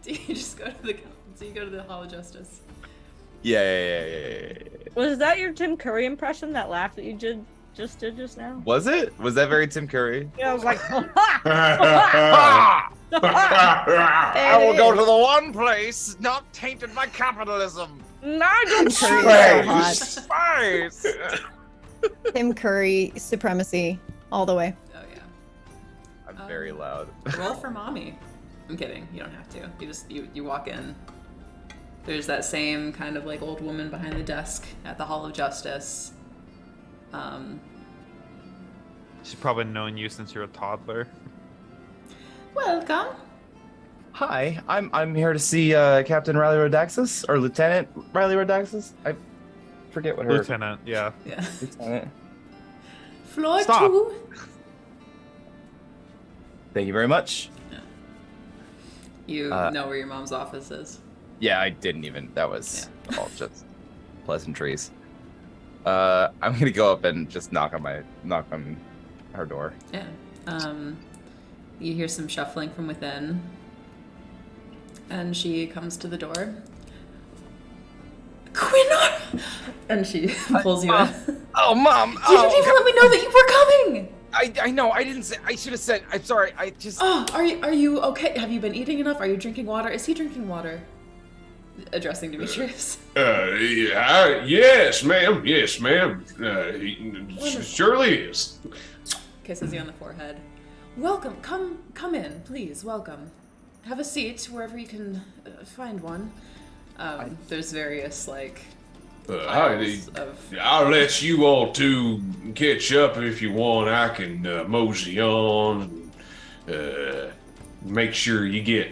Do you just go to the? Do you go to the Hall of Justice? Yeah. Was that your Tim Curry impression? That laugh that you just did just now? Was it? Was that very Tim Curry? Yeah, I was like, I will go to the one place not tainted by capitalism. Nigel Tim Curry is so hot. Space. Tim Curry supremacy all the way. Oh yeah. I'm very loud. Roll for mommy. I'm kidding. You don't have to. You just you walk in. There's that same kind of like old woman behind the desk at the Hall of Justice. She's probably known you since you're a toddler. Welcome. Hi, I'm here to see Captain Riley Rodaxis or Lieutenant Riley Rodaxis. I forget what her Lieutenant, yeah. Yeah. Lieutenant. Floor Stop. 2. Thank you very much. You Uh, know where your mom's office is. Yeah, I didn't even. That was all just pleasantries. I'm gonna go up and just knock on her door. Yeah. You hear some shuffling from within, and she comes to the door. Quinn! And she pulls you in. Oh, Mom! You didn't even let me know that you were coming! I know. I didn't say. I should have said. I'm sorry. I just. Oh, are you okay? Have you been eating enough? Are you drinking water? Is he drinking water? Addressing Demetrius. Yes, ma'am. Yes, ma'am. Surely is. Kisses you on the forehead. Welcome. Come in, please. Welcome. Have a seat wherever you can find one. There's various piles of. I'll let you all two catch up if you want. I can mosey on and make sure you get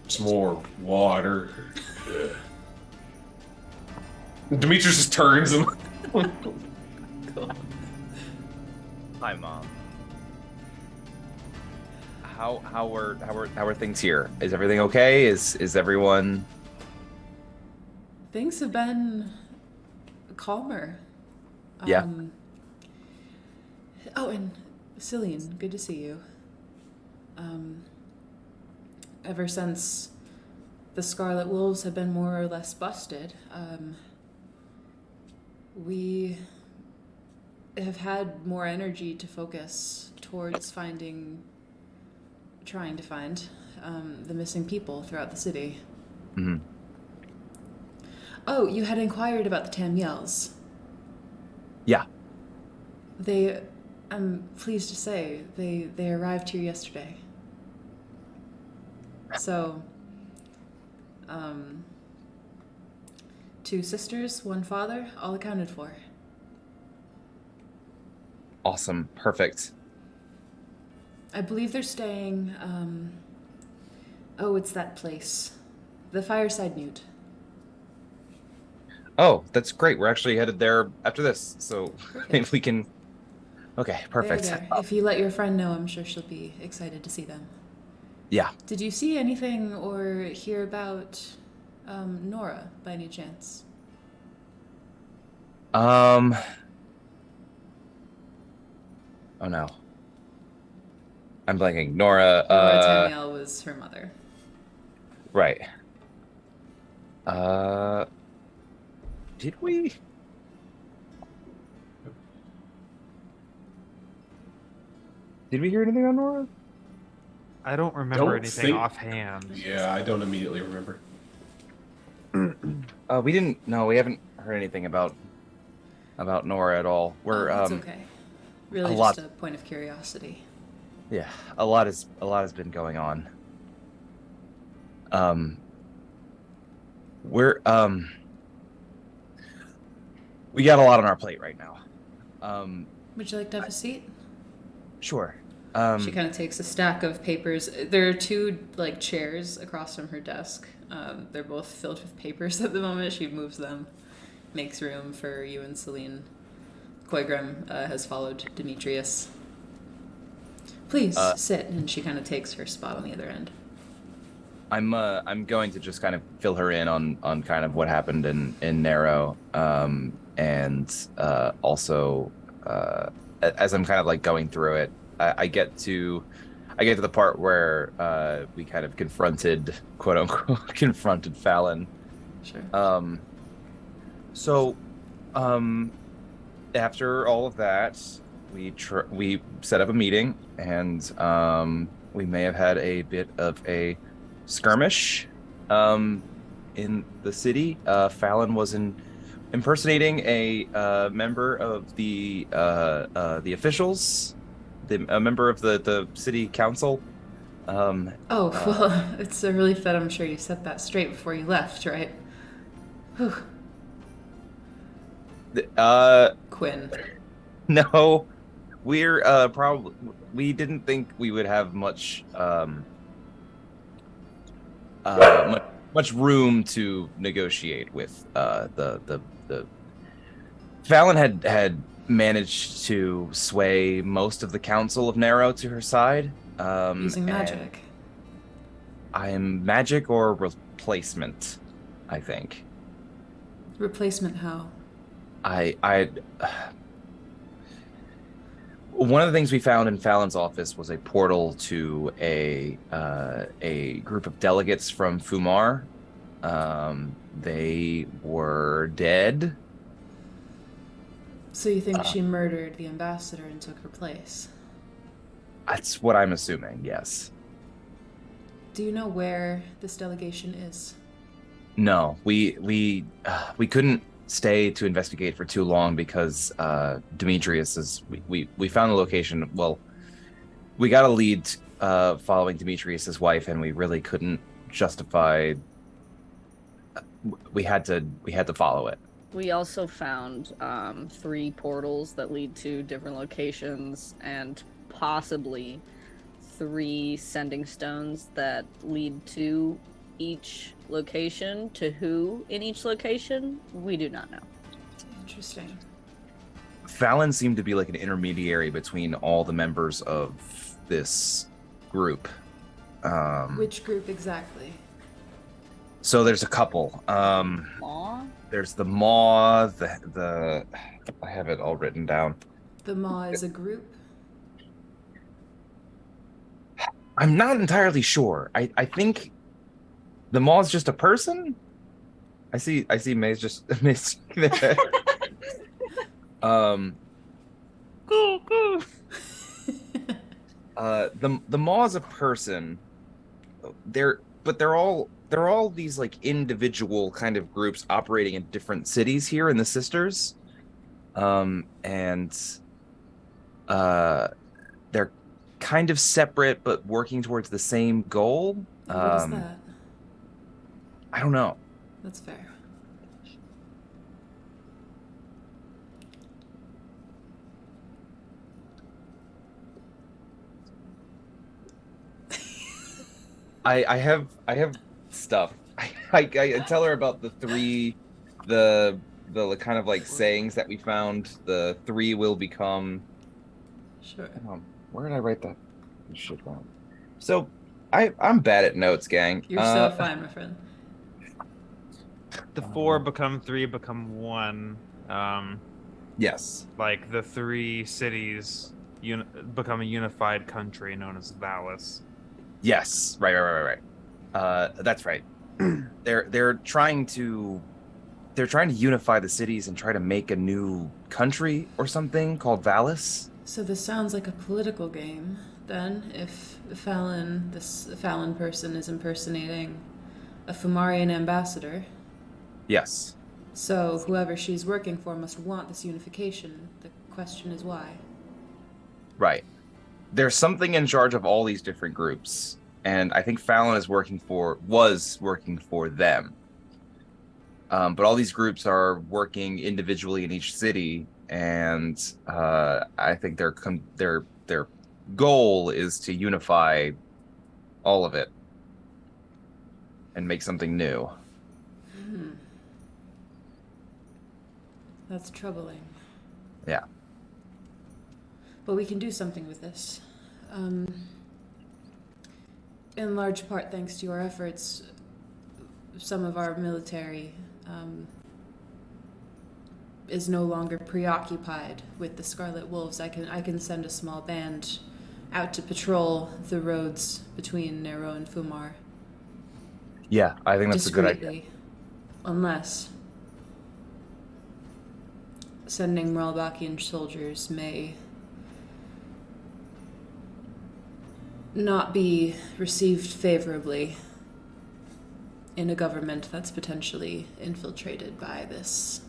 some more water. Demetrius just turns and Hi, Mom. How are things here? Is everything okay? Is everyone? Things have been calmer. Yeah. Oh, and Celine, good to see you. Ever since the Scarlet Wolves have been more or less busted, we have had more energy to focus towards trying to find the missing people throughout the city. Mm-hmm. Oh, you had inquired about the Tamyels. Yeah. I'm pleased to say, they arrived here yesterday. So, 2 sisters, 1 father, all accounted for. Awesome. Perfect. I believe they're staying, it's that place. The Fireside Newt. Oh, that's great. We're actually headed there after this, so if we can. Okay, perfect. They're there. If you let your friend know, I'm sure she'll be excited to see them. Yeah. Did you see anything or hear about Nora by any chance? Oh no. I'm blanking. Nora. Nora Tamyel was her mother. Right. Did we? Did we hear anything on Nora? I don't remember Don't anything think- offhand. Yeah, I don't immediately remember. We didn't. No, we haven't heard anything about Nora at all. We're It's okay. Really, a just lot- a point of curiosity. yeah, a lot has been going on. We're we got a lot on our plate right now. Would you like to have a seat? Sure. She kind of takes a stack of papers. There are two like chairs across from her desk. They're both filled with papers at the moment. She moves them, makes room for you and Celine. Koigram has followed Demetrius. Please sit, and she kind of takes her spot on the other end. I'm going to just kind of fill her in on kind of what happened in Narrow, and also as I'm kind of like going through it, I get to the part where we kind of quote unquote confronted Fallon. Sure. So after all of that, we set up a meeting, and we may have had a bit of a skirmish in the city. Fallon was impersonating a member of the officials, a member of the city council. Well, it's a relief that I'm sure you set that straight before you left, right? Whew. Quinn. No, we're probably we didn't think we would have much much room to negotiate with the Fallon had managed to sway most of the council of Narrow to her side. Using magic. I'm magic or replacement, I think. Replacement how? One of the things we found in Fallon's office was a portal to a group of delegates from Fumar. They were dead. So you think she murdered the ambassador and took her place? That's what I'm assuming, yes. Do you know where this delegation is? No, we couldn't stay to investigate for too long because Demetrius is. We found the location. Well, we got a lead following Demetrius's wife, and we really couldn't justify. We had to follow it. We also found 3 portals that lead to different locations, and possibly 3 sending stones that lead to each location. To who in each location, we do not know. Interesting. Fallon seemed to be like an intermediary between all the members of this group. Which group exactly? So there's a couple. Aw. There's the Maw, the I have it all written down. The Maw is a group? I'm not entirely sure. I think the Maw is just a person. I see May's just missing there. The Maw is a person. They're all these like individual kind of groups operating in different cities here in the Sisters. And they're kind of separate but working towards the same goal. And what is that? I don't know. That's fair. I have stuff. I tell her about the 3 the kind of like sayings that we found. The 3 will become. Sure. Where did I write that shit down? So I'm bad at notes, gang. You're so fine, my friend. The 4 become 3, become 1. Yes. Like the 3 cities become a unified country known as Valis. Yes. Right. That's right. They're trying to unify the cities and try to make a new country or something called Valis. So this sounds like a political game, then, if Fallon, this Fallon person is impersonating a Fumarian ambassador. Yes. So whoever she's working for must want this unification. The question is why. Right. There's something in charge of all these different groups, and I think Fallon was working for them. But all these groups are working individually in each city, and I think their goal is to unify all of it and make something new. That's troubling. Yeah. But we can do something with this. In large part thanks to your efforts, some of our military is no longer preoccupied with the Scarlet Wolves. I can send a small band out to patrol the roads between Nero and Fumar. Yeah, I think that's a good idea. Discreetly. Unless sending Moralbachian soldiers may not be received favorably in a government that's potentially infiltrated by this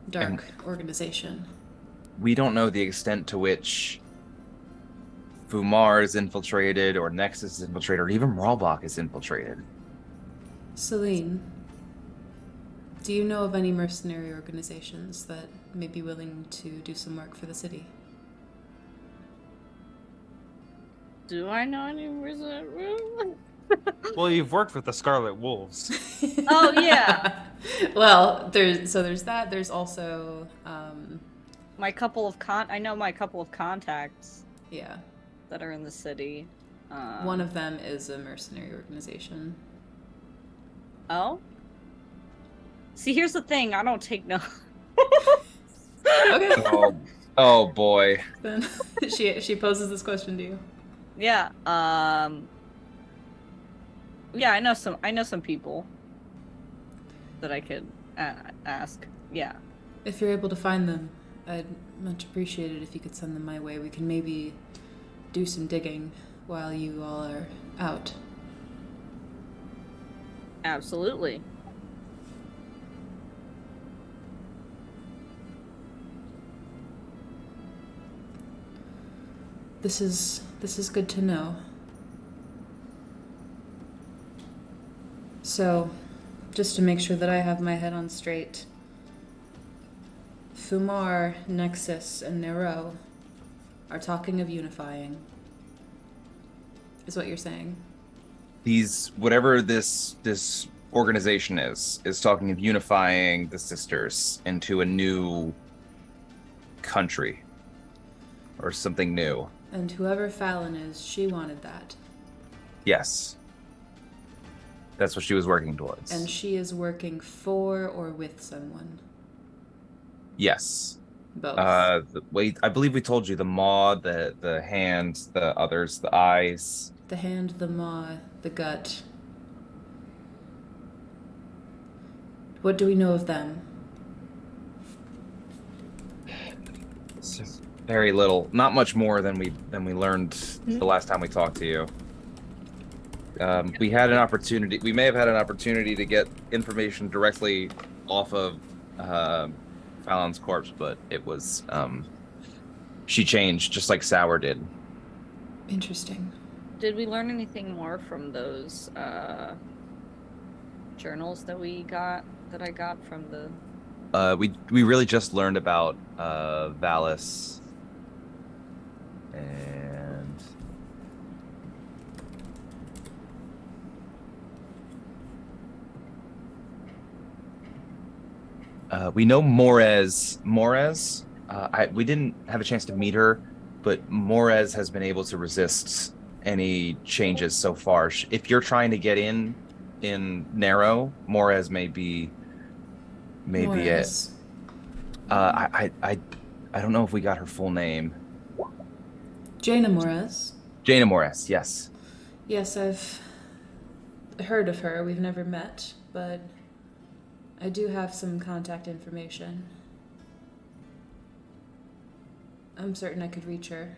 dark organization. We don't know the extent to which Fumar is infiltrated, or Nexus is infiltrated, or even Moralbach is infiltrated. Celine, do you know of any mercenary organizations that may be willing to do some work for the city? Do I know any reason? Well, you've worked with the Scarlet Wolves. Oh, yeah. Well, there's that. There's also I know my couple of contacts yeah. that are in the city. One of them is a mercenary organization. Oh? See, here's the thing. I don't take no. Okay. Oh boy. Then she poses this question to you. Yeah. Yeah, I know some people that I could ask. Yeah. If you're able to find them, I'd much appreciate it if you could send them my way. We can maybe do some digging while you all are out. Absolutely. This is good to know. So, just to make sure that I have my head on straight, Fumar, Nexus, and Nero are talking of unifying. Is what you're saying? Whatever this organization is talking of unifying the sisters into a new country or something new. And whoever Fallon is, she wanted that. Yes. That's what she was working towards. And she is working for or with someone. Yes. Both. I believe we told you the maw, the hand, the others, the eyes. The hand, the maw, the gut. What do we know of them? Very little. Not much more than we learned the last time we talked to you. We had an opportunity. We may have had an opportunity to get information directly off of Fallon's corpse, but it was she changed just like Sour did. Interesting. Did we learn anything more from those journals that I got from the? We really just learned about Valis and we know Morez. We didn't have a chance to meet her, but Morez has been able to resist any changes so far. If you're trying to get in Narrow, Morez may be it. I don't know if we got her full name. Jaina Morez. Jaina Morez, yes. Yes, I've heard of her. We've never met, but I do have some contact information. I'm certain I could reach her.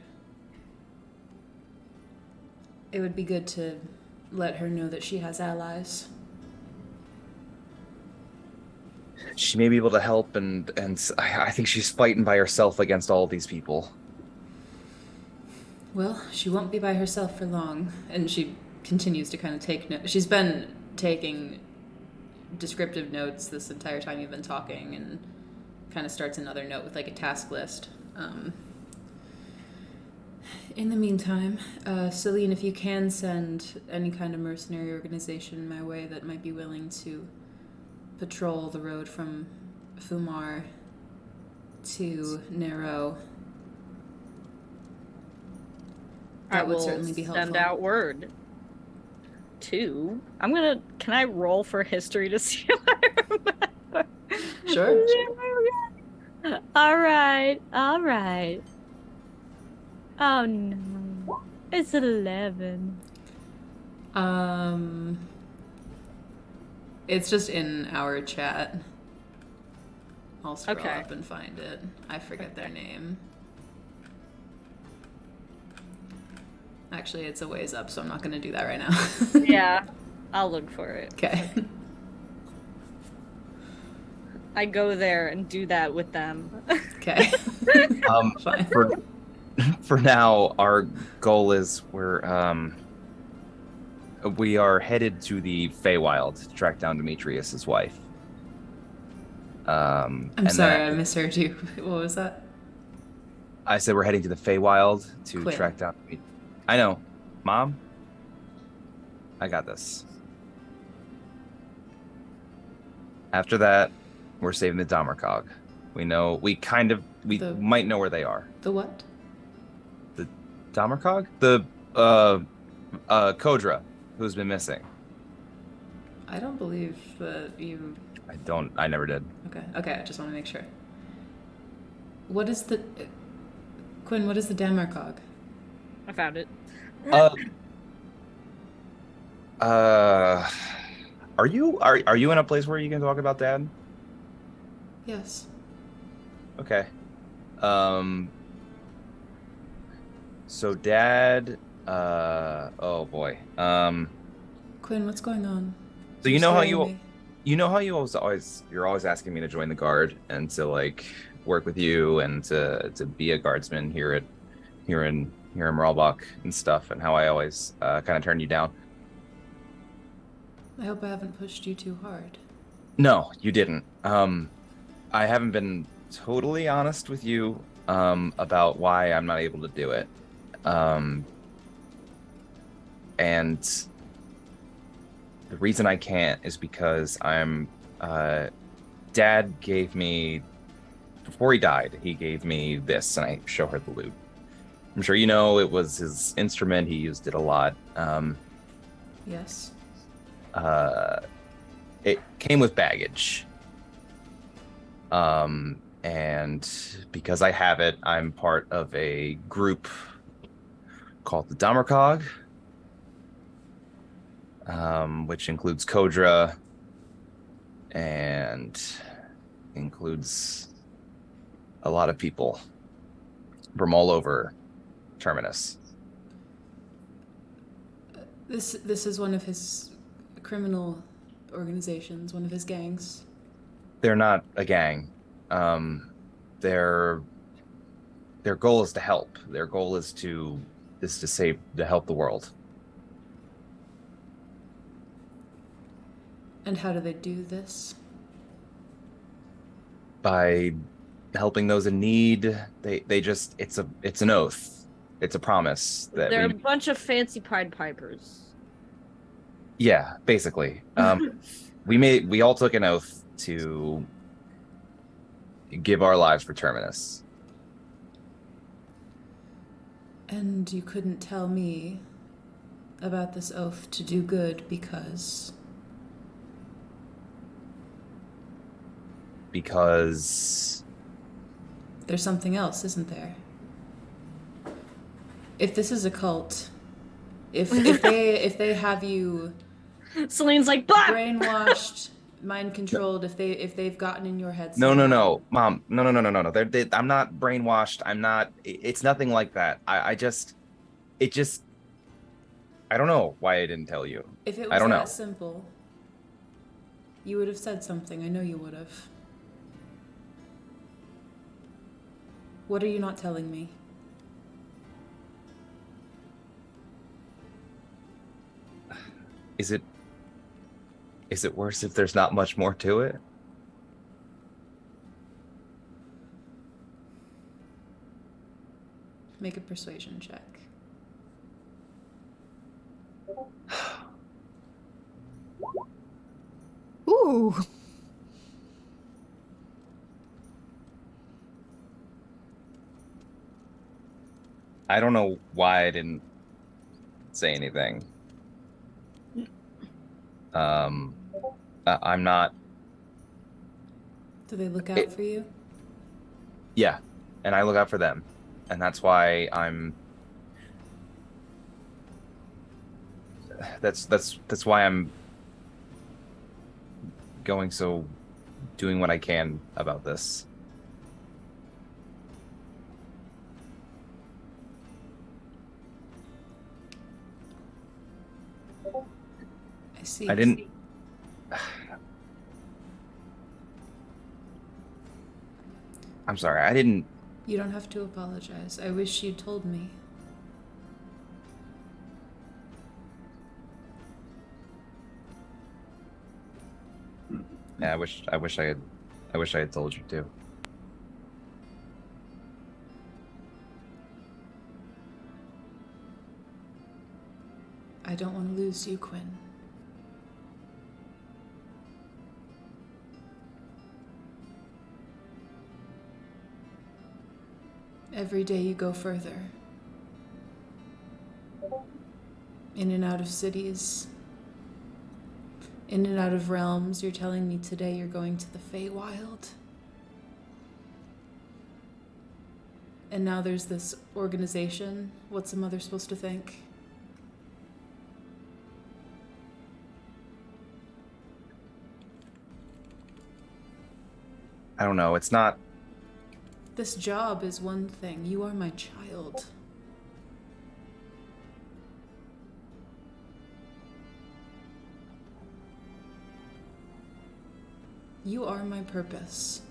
It would be good to let her know that she has allies. She may be able to help, and I think she's fighting by herself against all these people. Well, she won't be by herself for long. And she continues to kind of take notes. She's been taking descriptive notes this entire time you've been talking, and kind of starts another note with like a task list. In the meantime, Celine, if you can send any kind of mercenary organization my way that might be willing to patrol the road from Fumar to Nero, that would certainly be helpful. Send out word. Can I roll for history to see if I remember? Sure. All right. Oh no. It's 11. It's just in our chat. I'll scroll Okay. up and find it. I forget their name. Actually, it's a ways up, so I'm not going to do that right now. Yeah, I'll look for it. Okay. I go there and do that with them. Okay. Fine. For now, our goal is we are headed to the Feywild to track down Demetrius's wife. I'm sorry, I misheard you. What was that? I said we're heading to the Feywild to Quinn. track down. I know, Mom. I got this. After that, we're saving the Damarkog. We might know where they are. The what? The Damarkog? The Kodra, who's been missing. I don't believe that you... I never did. Okay, I just want to make sure. What is the... Quinn, what is the Damarkog? I found it. Are you in a place where you can talk about Dad? Yes. Okay. So Dad, oh boy. Quinn, what's going on? So You're scaring me. You're always asking me to join the guard and to like work with you and to be a guardsman here in Marlbach and stuff, and how I always kind of turn you down. I hope I haven't pushed you too hard. No, you didn't. I haven't been totally honest with you about why I'm not able to do it. And the reason I can't is because Dad gave me, before he died, he gave me this, and I show her the lute. I'm sure you know it was his instrument. He used it a lot. Yes. It came with baggage. And because I have it, I'm part of a group called the Damarkog, which includes Kodra and includes a lot of people from all over Terminus. This is one of his criminal organizations, one of his gangs. They're not a gang. Their goal is to help. Their goal is to help the world. And how do they do this? By helping those in need. It's an oath. It's a promise that They're a bunch of fancy Pied Pipers. Yeah, basically. We all took an oath to give our lives for Terminus. And you couldn't tell me about this oath to do good because there's something else, isn't there? If this is a cult, if they have you Celine's like, bah! brainwashed mind controlled if they've gotten in your head. No, somehow. Mom. No. I'm not brainwashed. I'm not. It's nothing like that. It just. I don't know why I didn't tell you. If it I was don't that know. simple, you would have said something. I know you would have. What are you not telling me? Is it worse if there's not much more to it? Make a persuasion check. Ooh. I don't know why I didn't say anything. I'm not. Do they look out for you? Yeah, and I look out for them, and that's why I'm. That's why I'm doing what I can about this. I see. I didn't. I'm sorry. I didn't. You don't have to apologize. I wish you'd told me. Yeah, I wish I had told you too. I don't want to lose you, Quinn. Every day you go further. In and out of cities. In and out of realms. You're telling me today you're going to the Feywild. And now there's this organization. What's a mother supposed to think? I don't know. It's not. This job is one thing. You are my child. You are my purpose.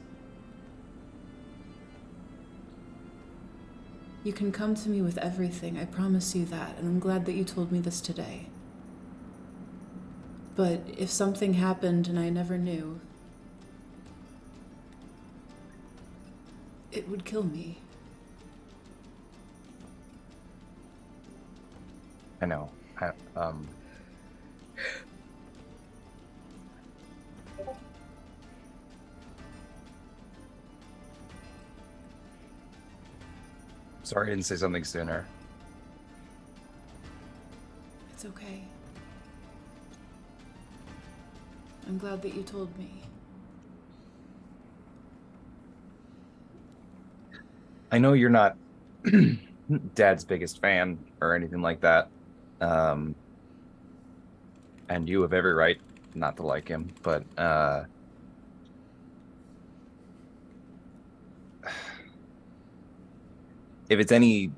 You can come to me with everything, I promise you that, and I'm glad that you told me this today. But if something happened and I never knew, it would kill me. I know. Sorry I didn't say something sooner. It's okay. I'm glad that you told me. I know you're not Dad's biggest fan or anything like that. And you have every right not to like him, but if it's any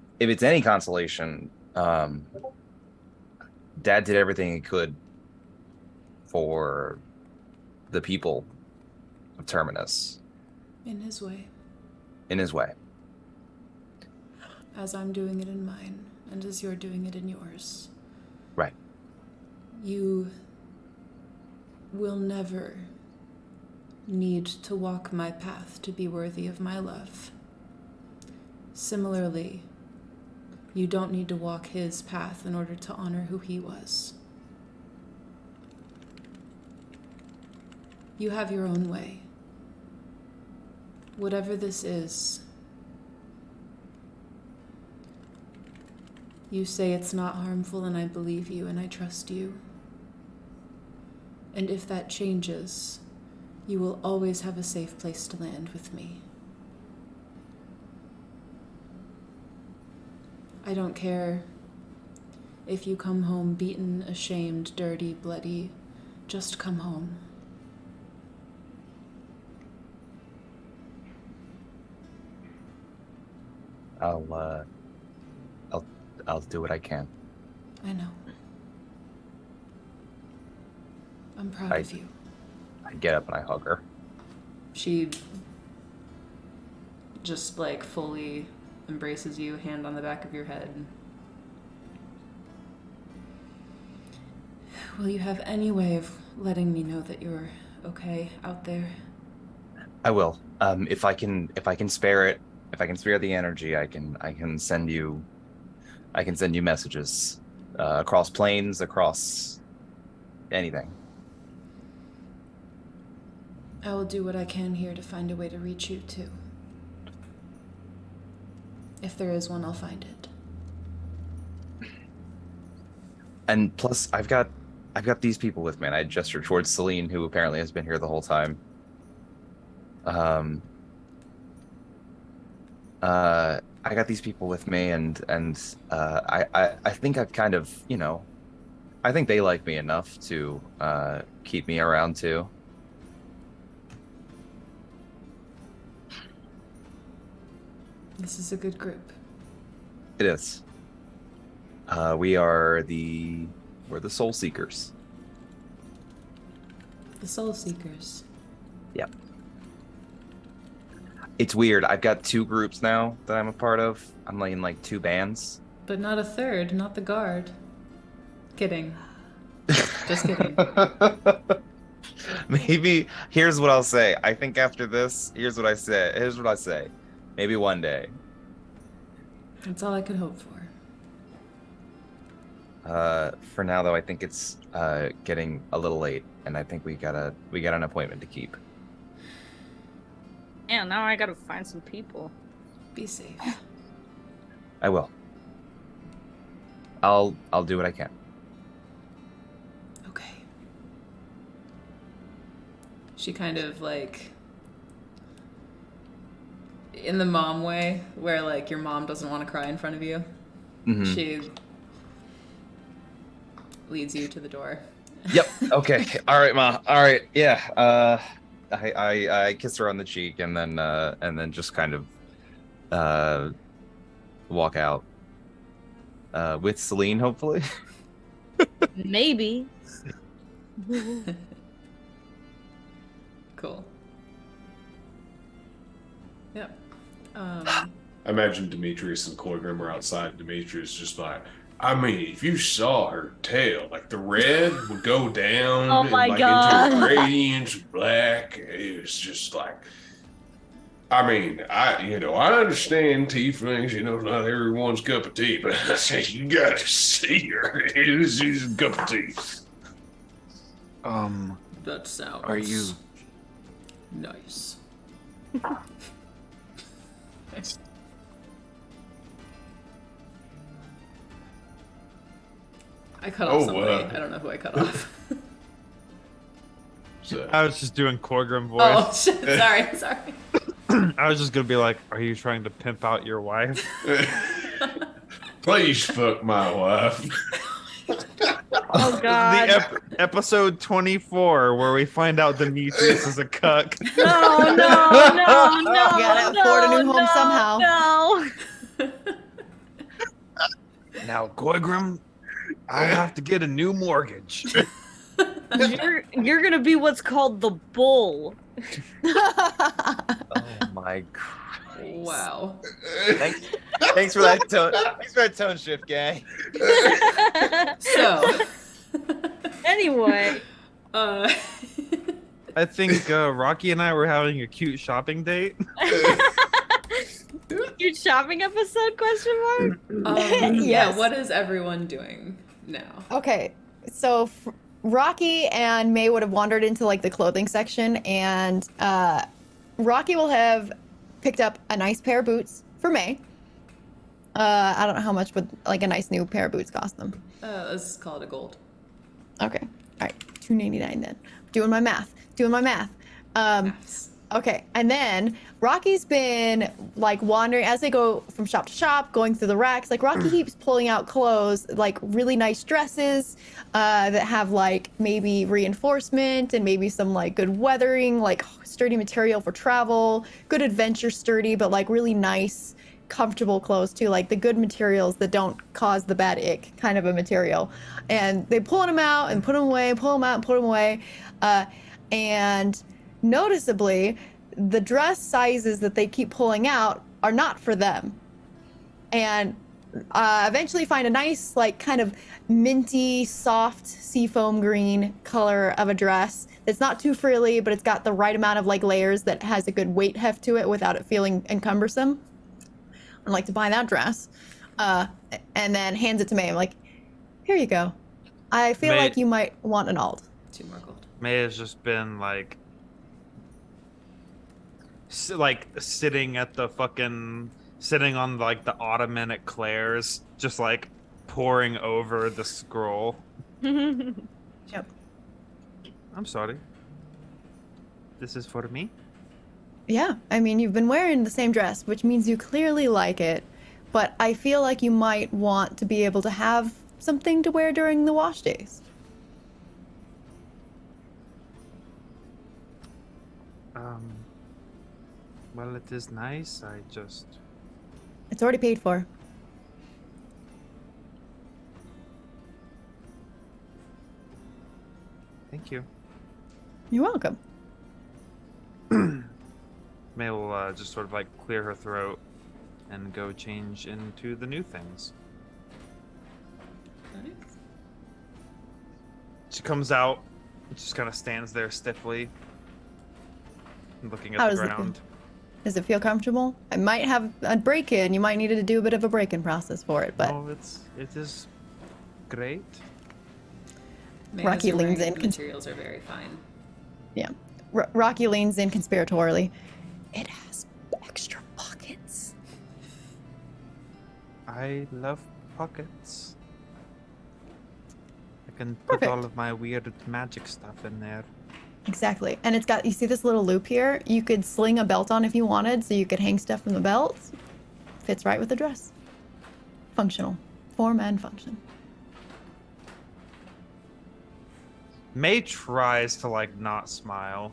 consolation, Dad did everything he could for the people of Terminus In his way. in his way. As I'm doing it in mine, and as you're doing it in yours. Right. You will never need to walk my path to be worthy of my love. Similarly, you don't need to walk his path in order to honor who he was. You have your own way. Whatever this is, you say it's not harmful, and I believe you, and I trust you. And if that changes, you will always have a safe place to land with me. I don't care if you come home beaten, ashamed, dirty, bloody. Just come home. I'll I'll do what I can. I know. I'm proud of you. I get up and I hug her. She just like fully embraces you, hand on the back of your head. Will you have any way of letting me know that you're okay out there? I will. If I can spare it, if I can spare the energy, I can send you messages across planes, across anything. I will do what I can here to find a way to reach you too. If there is one, I'll find it. And plus, I've got these people with me, and I gesture towards Celine, who apparently has been here the whole time. I got these people with me, and I think I've kind of, I think they like me enough to keep me around too. This is a good group. It is. We're the Soul Seekers. The Soul Seekers. Yep. It's weird. I've got 2 groups now that I'm a part of. I'm in like 2 bands. But not a third, not the guard. Kidding. Just kidding. Maybe here's what I'll say. I think after this, here's what I say. Maybe one day. That's all I could hope for. For now though, I think it's getting a little late, and I think we got an appointment to keep. Yeah, now I gotta find some people. Be safe. I will. I'll do what I can. Okay. She kind of like, in the mom way, where like your mom doesn't want to cry in front of you, Mhm. she leads you to the door. Yep. Okay. All right, Ma. All right. Yeah. I kiss her on the cheek, and then just kind of walk out with Celine, hopefully. Maybe. Cool. Yep. I imagine Demetrius and Colgrim are outside. Demetrius just like, I mean, if you saw her tail, like the red would go down Oh and my like God. into radiance black. It was just like, I mean, I understand tieflings, not everyone's cup of tea, but I say you gotta see her. She's a cup of tea. That sounds. Are you? Nice. I cut off somebody. I don't know who I cut off. So, I was just doing Corgrim voice. Oh shit! Sorry. I was just gonna be like, "Are you trying to pimp out your wife?" please fuck my wife. Oh God. The episode 24, where we find out Demetrius is a cuck. No. You gotta afford a new home somehow. No. Now, Corgrim, I have to get a new mortgage. You're gonna be what's called the bull. Oh my Christ. Wow. Thanks for that tone. Thanks for that tone shift, gang. So. Anyway. I think Rocky and I were having a cute shopping date. Your shopping episode? Question mark. Yeah. Yes. What is everyone doing now? Okay, so Rocky and May would have wandered into like the clothing section, and Rocky will have picked up a nice pair of boots for May. I don't know how much would like a nice new pair of boots cost them. Let's call it a gold. Okay, all right, $2.99 then. Doing my math. Maths. Okay, and then Rocky's been like wandering as they go from shop to shop, going through the racks. Like Rocky keeps pulling out clothes, like really nice dresses that have like maybe reinforcement and maybe some like good weathering, like sturdy material for travel, good adventure sturdy, but like really nice comfortable clothes too, like the good materials that don't cause the bad ick kind of a material. And they pulling them out and put them away, pull them out and put them away. And noticeably, the dress sizes that they keep pulling out are not for them. And eventually find a nice, like, kind of minty, soft seafoam green color of a dress. It's not too frilly, but it's got the right amount of, like, layers that has a good weight heft to it without it feeling encumbersome. I'd like to buy that dress. And then hands it to May. I'm like, here you go. I feel May- like you might want an alt. 2 more gold. May has just been like sitting at the fucking sitting on like the ottoman at Claire's, just like poring over the scroll. Yep. I'm sorry. This is for me? Yeah, I mean, you've been wearing the same dress, which means you clearly like it. But I feel like you might want to be able to have something to wear during the wash days. Well, it is nice. It's already paid for. Thank you. You're welcome. May will just sort of like clear her throat and go change into the new things. Nice. She comes out, just kind of stands there stiffly, looking How at the does it feel? ground. Does it feel comfortable? I might have a break-in. You might need to do a bit of a break-in process for it, but No, it is great. May, Rocky as you're leans wearing in, it, the materials are very fine. yeah. Rocky leans in conspiratorially. It has extra pockets. I love pockets. I can put Perfect. all of my weird magic stuff in there. Exactly. And it's got, you see this little loop here? You could sling a belt on if you wanted, so you could hang stuff from the belt. Fits right with the dress. Functional. Form and function. May tries to like not smile.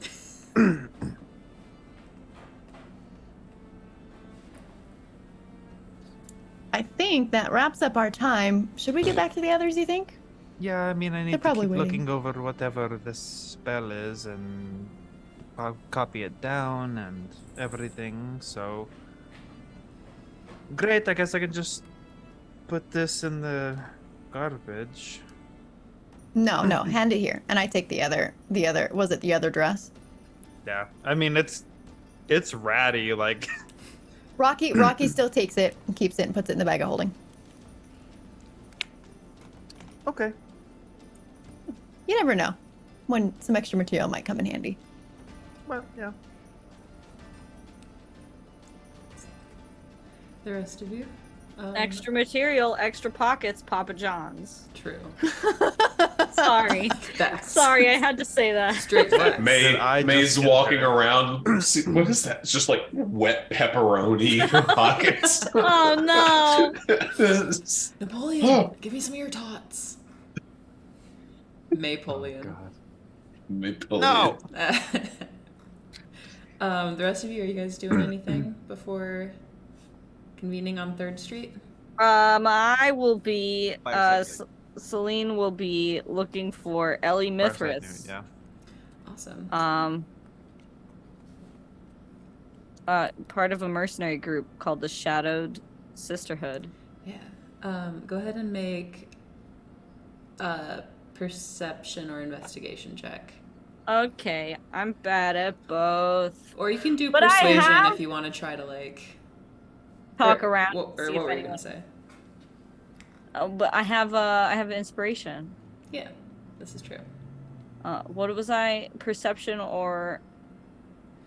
I think that wraps up our time. Should we get back to the others, you think? Yeah, I mean, I need to probably keep waiting. looking over whatever this spell is, and I'll copy it down and everything. So great. I guess I can just put this in the garbage. No, hand it here. And I take the other, was it the other dress? Yeah, I mean it's ratty. Like Rocky still takes it and keeps it and puts it in the bag of holding. okay. You never know when some extra material might come in handy. Well, yeah. The rest of you? Extra material, extra pockets, Papa John's. True. Sorry. Facts. Sorry, I had to say that. Straight facts. Did I May's just get walking there? around. See, what is that? It's just like wet pepperoni in her pockets. Oh no. Napoleon, give me some of your tots. Maypolian. No. The rest of you, are you guys doing anything before convening on 3rd Street? I will be. Fireside Celine will be looking for Ellie Fireside Mithras. noon, Awesome. Part of a mercenary group called the Shadowed Sisterhood. Yeah. Go ahead and make a perception or investigation check. Okay, I'm bad at both. Or you can do But I persuasion have- if you want to try to like Talk or, around. What, or see what if were you anyone- gonna say? Oh, but I have inspiration. Yeah, this is true. What was I? Perception or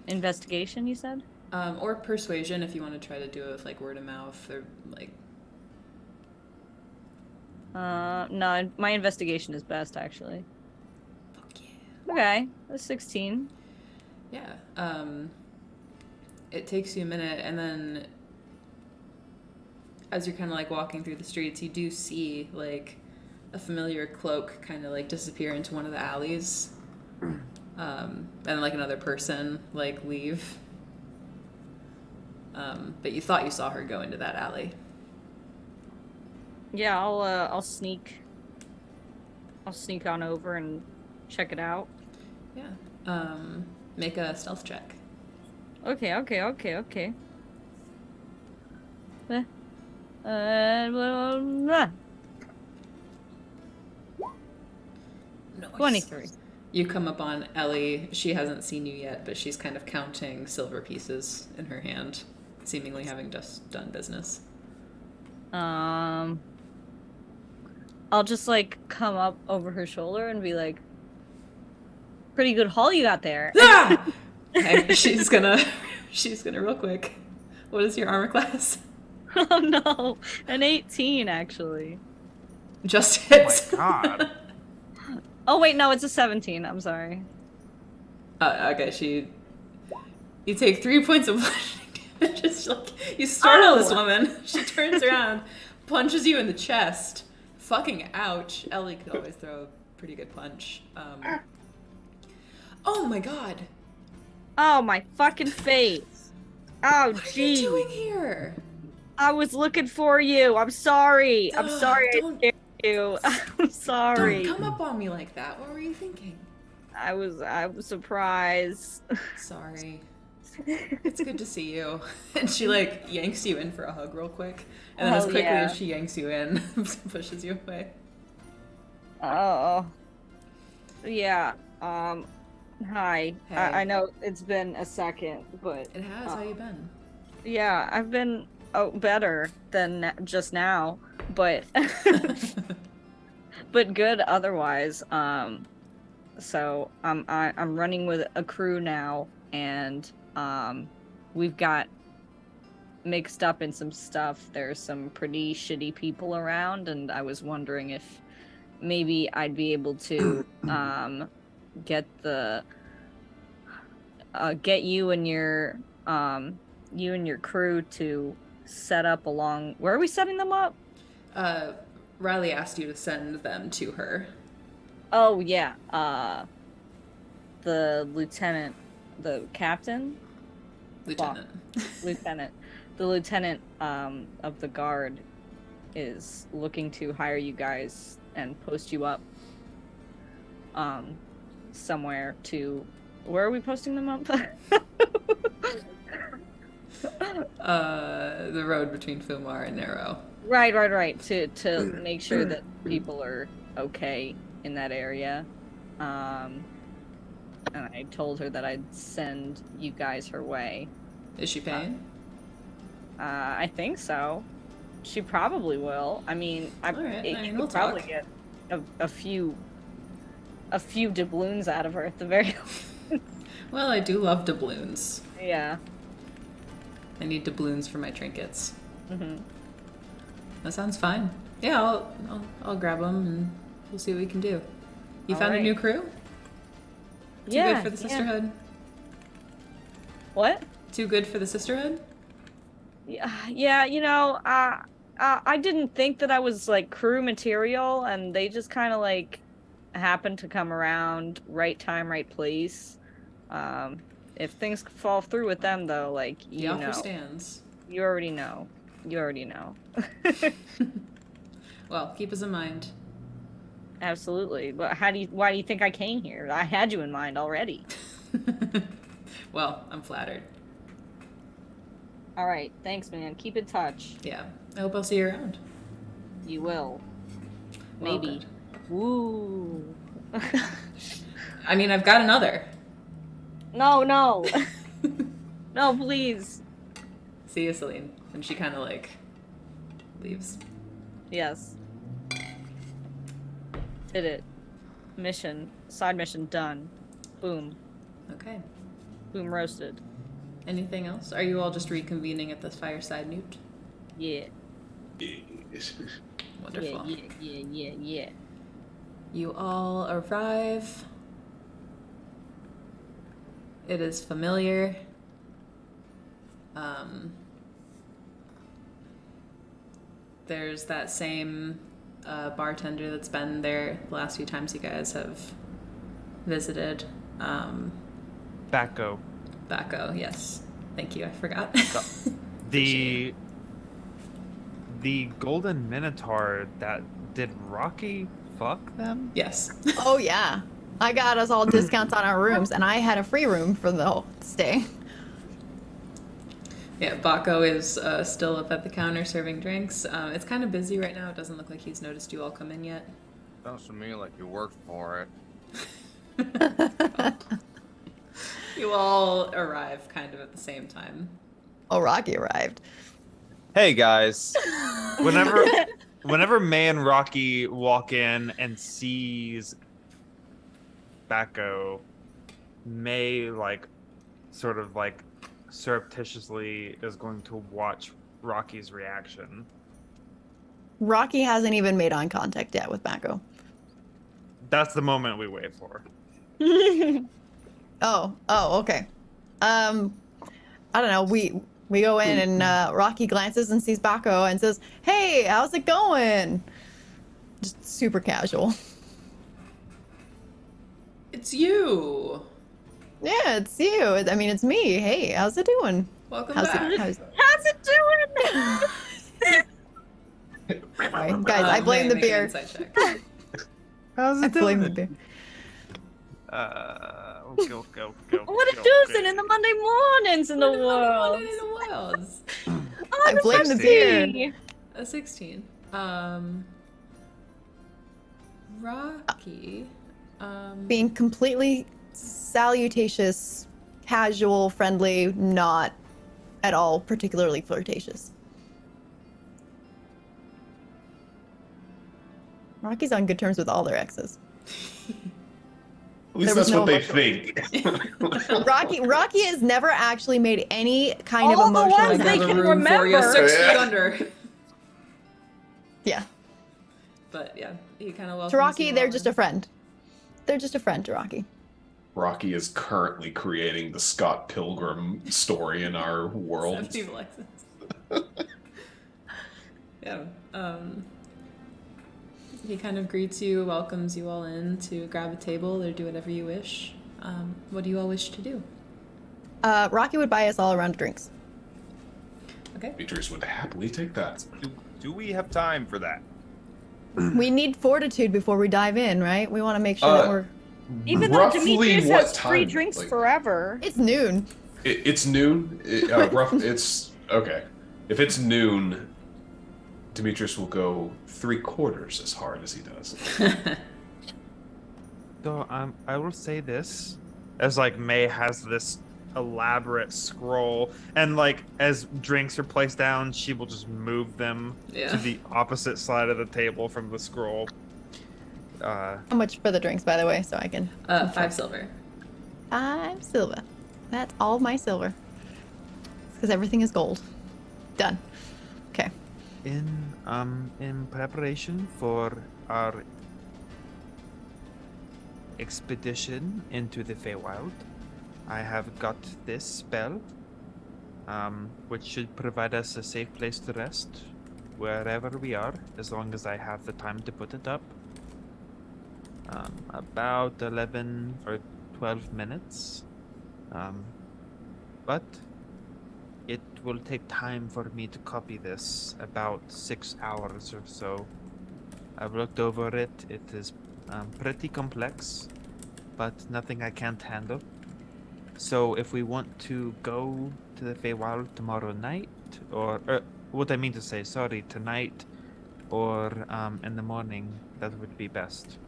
investigation? You said. Or persuasion if you want to try to do it with like word of mouth or like. No, my investigation is best actually. Fuck yeah. Okay, that's 16. Yeah. It takes you a minute, and then as you're kind of like walking through the streets, you do see like a familiar cloak kind of like disappear into one of the alleys, and like another person like leave. But you thought you saw her go into that alley. Yeah, I'll sneak. I'll sneak on over and check it out. Yeah. Make a stealth check. Okay. Blah, blah. Nice. 23. You come up on Ellie. She hasn't seen you yet, but she's kind of counting silver pieces in her hand, seemingly having just done business. I'll just like come up over her shoulder and be like, "Pretty good haul you got there." Ah! Okay, she's gonna real quick. What is your armor class? Oh no, an 18 actually. Just Oh hits. my god. Oh wait, no, it's a 17. I'm sorry. Okay, you take 3 points of bludgeoning damage. Just like you startle this woman. She turns around, punches you in the chest. Fucking ouch. Ellie could always throw a pretty good punch. Oh my god. Oh my fucking face. Oh What are gee. you doing here? I was looking for you. I'm sorry. I'm Ugh, sorry I don't- scared you. I'm sorry. Don't come up on me like that. What were you thinking? I was surprised. Sorry. It's good to see you. And she like yanks you in for a hug real quick. And then as Hell quickly yeah. as she yanks you in, pushes you away. Oh. Yeah. Hi. Hey. I know it's been a second, but It has. How you been? yeah, I've been better than just now, but but good otherwise. So I'm running with a crew now, and we've got mixed up in some stuff. There's some pretty shitty people around, and I was wondering if maybe I'd be able to get you and your crew to set up along. Where are we setting them up? Riley asked you to send them to her. Oh yeah, the lieutenant, the captain, Lieutenant. lieutenant, the lieutenant of the guard is looking to hire you guys and post you up somewhere to. Where are we posting them up? The road between Fumar and Narrow. Right. To make sure that people are okay in that area. And I told her that I'd send you guys her way. Is she paying? I think so. She probably will. I mean, you we'll could probably talk. get a few doubloons out of her at the very Well, I do love doubloons. yeah. I need doubloons for my trinkets. Mm-hmm. That sounds fine. Yeah, I'll grab them and we'll see what we can do. You found a Alright. new crew? Too Yeah. good for the sisterhood? What? Too good for the sisterhood? Yeah. You know, I didn't think that I was like crew material, and they just kind of like happened to come around, right time, right place. If things fall through with them, though, like The you offer know, stands. you already know. You already know. Well, keep us in mind. Absolutely. But why do you think I came here? I had you in mind already. Well, I'm flattered. All right. Thanks, man. Keep in touch. Yeah. I hope I'll see you around. You will. Well, Maybe. good. Woo. I mean, I've got another. No. No, please. See you, Celine. And she kind of like leaves. Yes. Did it. Side mission done. Boom. Okay. Boom roasted. Anything else? Are you all just reconvening at the fireside newt? Yeah. Wonderful. Yeah. You all arrive. It is familiar. There's that same bartender that's been there the last few times you guys have visited. Bacco. Bacco, yes. Thank you, I forgot. The golden minotaur that did Rocky fuck them? Yes. Oh yeah, I got us all discounts on our rooms, and I had a free room for the whole stay. Yeah, Baco is still up at the counter serving drinks. It's kind of busy right now. It doesn't look like he's noticed you all come in yet. Sounds to me like you worked for it. You all arrive kind of at the same time. Oh, Rocky arrived. Hey guys. Whenever May and Rocky walk in and sees Bacco, May sort of surreptitiously is going to watch Rocky's reaction. Rocky hasn't even made eye contact yet with Mako. That's the moment we wait for. Oh, okay. I don't know. We go in and Rocky glances and sees Bako and says, "Hey, how's it going?" Just super casual. It's you. Yeah, it's you. I mean, it's me. Hey, how's it doing? Welcome How's back. it doing? Sorry, guys, I blame May, the make an beer. insight check. How's I it blame the doing? beer. Okay. What a doing in the Monday mornings in the world? In the wilds. I blame the beer. A 16. Rocky. Being completely salutatious, casual, friendly, not at all particularly flirtatious. Rocky's on good terms with all their exes. At least There was that's what no they think. Rocky has never actually made any kind All of the emotional ones I they have a can room for you, remember. 6 Yeah. feet under. Yeah. But yeah, he kind of welcomes To Rocky, you they're all just in. a friend. They're just a friend to Rocky. Rocky is currently creating the Scott Pilgrim story in our world. 17 license. Yeah. He kind of greets you, welcomes you all in to grab a table or do whatever you wish. What do you all wish to do? Rocky would buy us all a round of drinks. Okay. Demetrius would happily take that. Do we have time for that? We need fortitude before we dive in, right? We want to make sure that we're... Even though Roughly Demetrius what has free time? drinks Like, forever. It's noon. it's noon. It's okay. If it's noon, Demetrius will go 3/4 as hard as he does. So I will say this, as May has this elaborate scroll, and as drinks are placed down, she will just move them Yeah. to the opposite side of the table from the scroll. How much for the drinks, by the way, so I can... 5 silver. 5 silver. That's all my silver. Because everything is gold. Done. Okay. In preparation for our expedition into the Feywild, I have got this spell, which should provide us a safe place to rest wherever we are, as long as I have the time to put it up. About 11 or 12 minutes. But it will take time for me to copy this, about 6 hours or so. I've looked over it. It is pretty complex, but nothing I can't handle. So if we want to go to the Feywild tomorrow night, or what I mean to say, sorry, tonight, or in the morning, that would be best.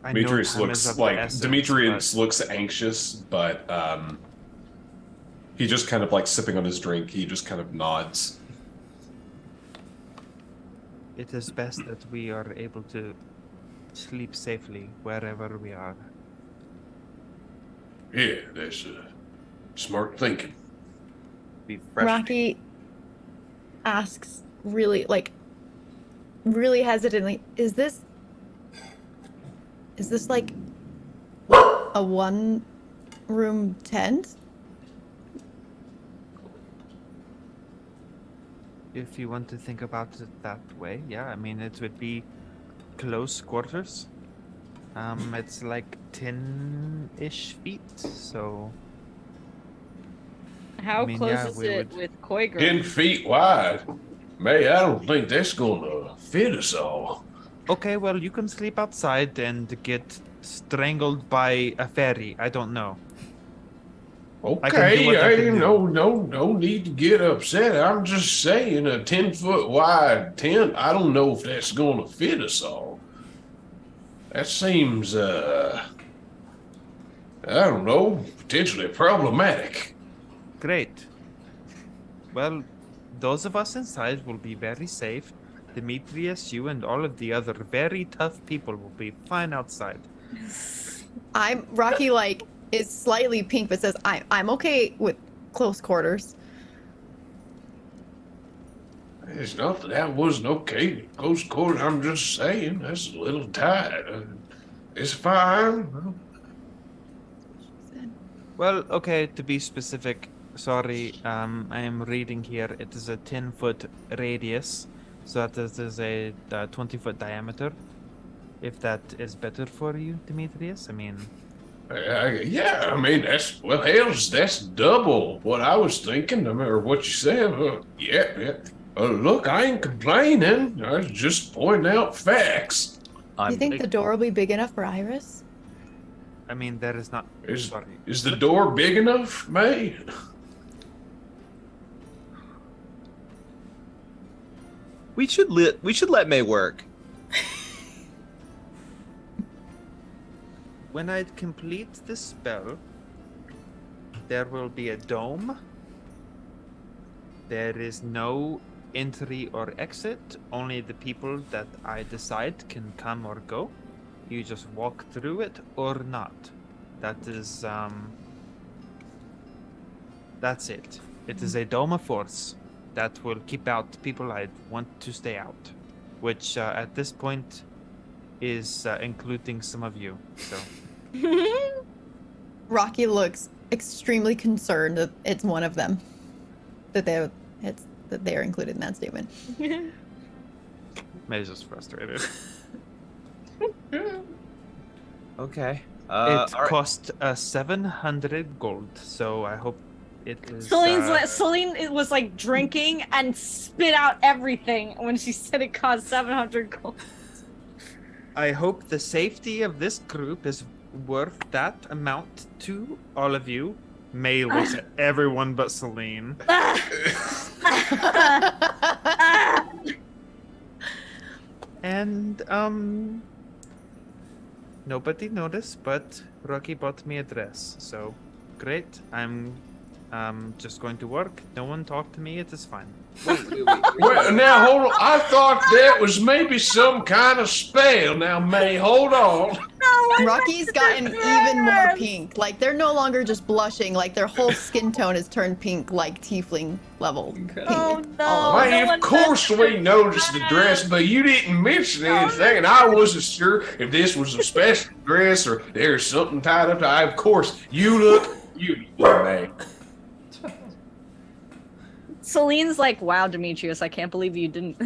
I know Demetrius time is looks of the like essence, Demetrius looks anxious, but he just kind of sipping on his drink. He just kind of nods. it is best that we are able to sleep safely wherever we are. Yeah, that's smart thinking. Be fresh. Rocky asks really, really hesitantly, is this a one-room tent? If you want to think about it that way, yeah, I mean, it would be close quarters. It's like 10-ish feet, so How I mean, close yeah, is we it would- with Koigra? 10 feet wide. May, I don't think that's gonna fit us all. okay, well, you can sleep outside and get strangled by a fairy. I don't know. I can do Okay, what I can do. no need to get upset. I'm just saying a 10-foot wide tent, I don't know if that's gonna fit us all. That seems, I don't know, potentially problematic. Great. Well, those of us inside will be very safe. Demetrius, you and all of the other very tough people will be fine outside. Rocky like is slightly pink but says I'm okay with close quarters. It's not that that wasn't okay. Close quarters, I'm just saying, that's a little tight. It's fine. Well, okay, to be specific, sorry, I am reading here. It is a 10-foot radius, so that is a 20-foot diameter. If that is better for you, Demetrius, I mean, Yeah, I mean, that's double what I was thinking, or what you said. Yeah. Look, I ain't complaining. I was just pointing out facts. Do you think the door will be big enough for Iris? I mean, there is not. Sorry. Is the door big enough, May? We should let May work. When I complete the spell, there will be a dome. There is no entry or exit. Only the people that I decide can come or go. You just walk through it or not. That is, that's it. It is a dome of force that will keep out people I want to stay out. Which, at this point, is including some of you. So. Rocky looks extremely concerned that it's one of them. That they're included in that statement. May's just frustrated. Okay. It all right. cost 700 gold, so I hope it is. Celine it was like drinking and spit out everything when she said it cost 700 gold. I hope the safety of this group is worth that amount to all of you. May looks at everyone but Celine. And nobody noticed, but Rocky bought me a dress, so great. I'm just going to work. No one talk to me. It is fine. Wait. Well, now hold on. I thought that was maybe some kind of spell. Now, May, hold on. Rocky's gotten even more pink. Like they're no longer just blushing. Like their whole skin tone has turned pink, like tiefling level pink. Oh no! all over. Well, of course we noticed the dress, but you didn't mention anything, and I wasn't sure if this was a special dress or there's something tied up to. Of course, you look beautiful, May. Celine's like, wow, Demetrius, I can't believe you didn't.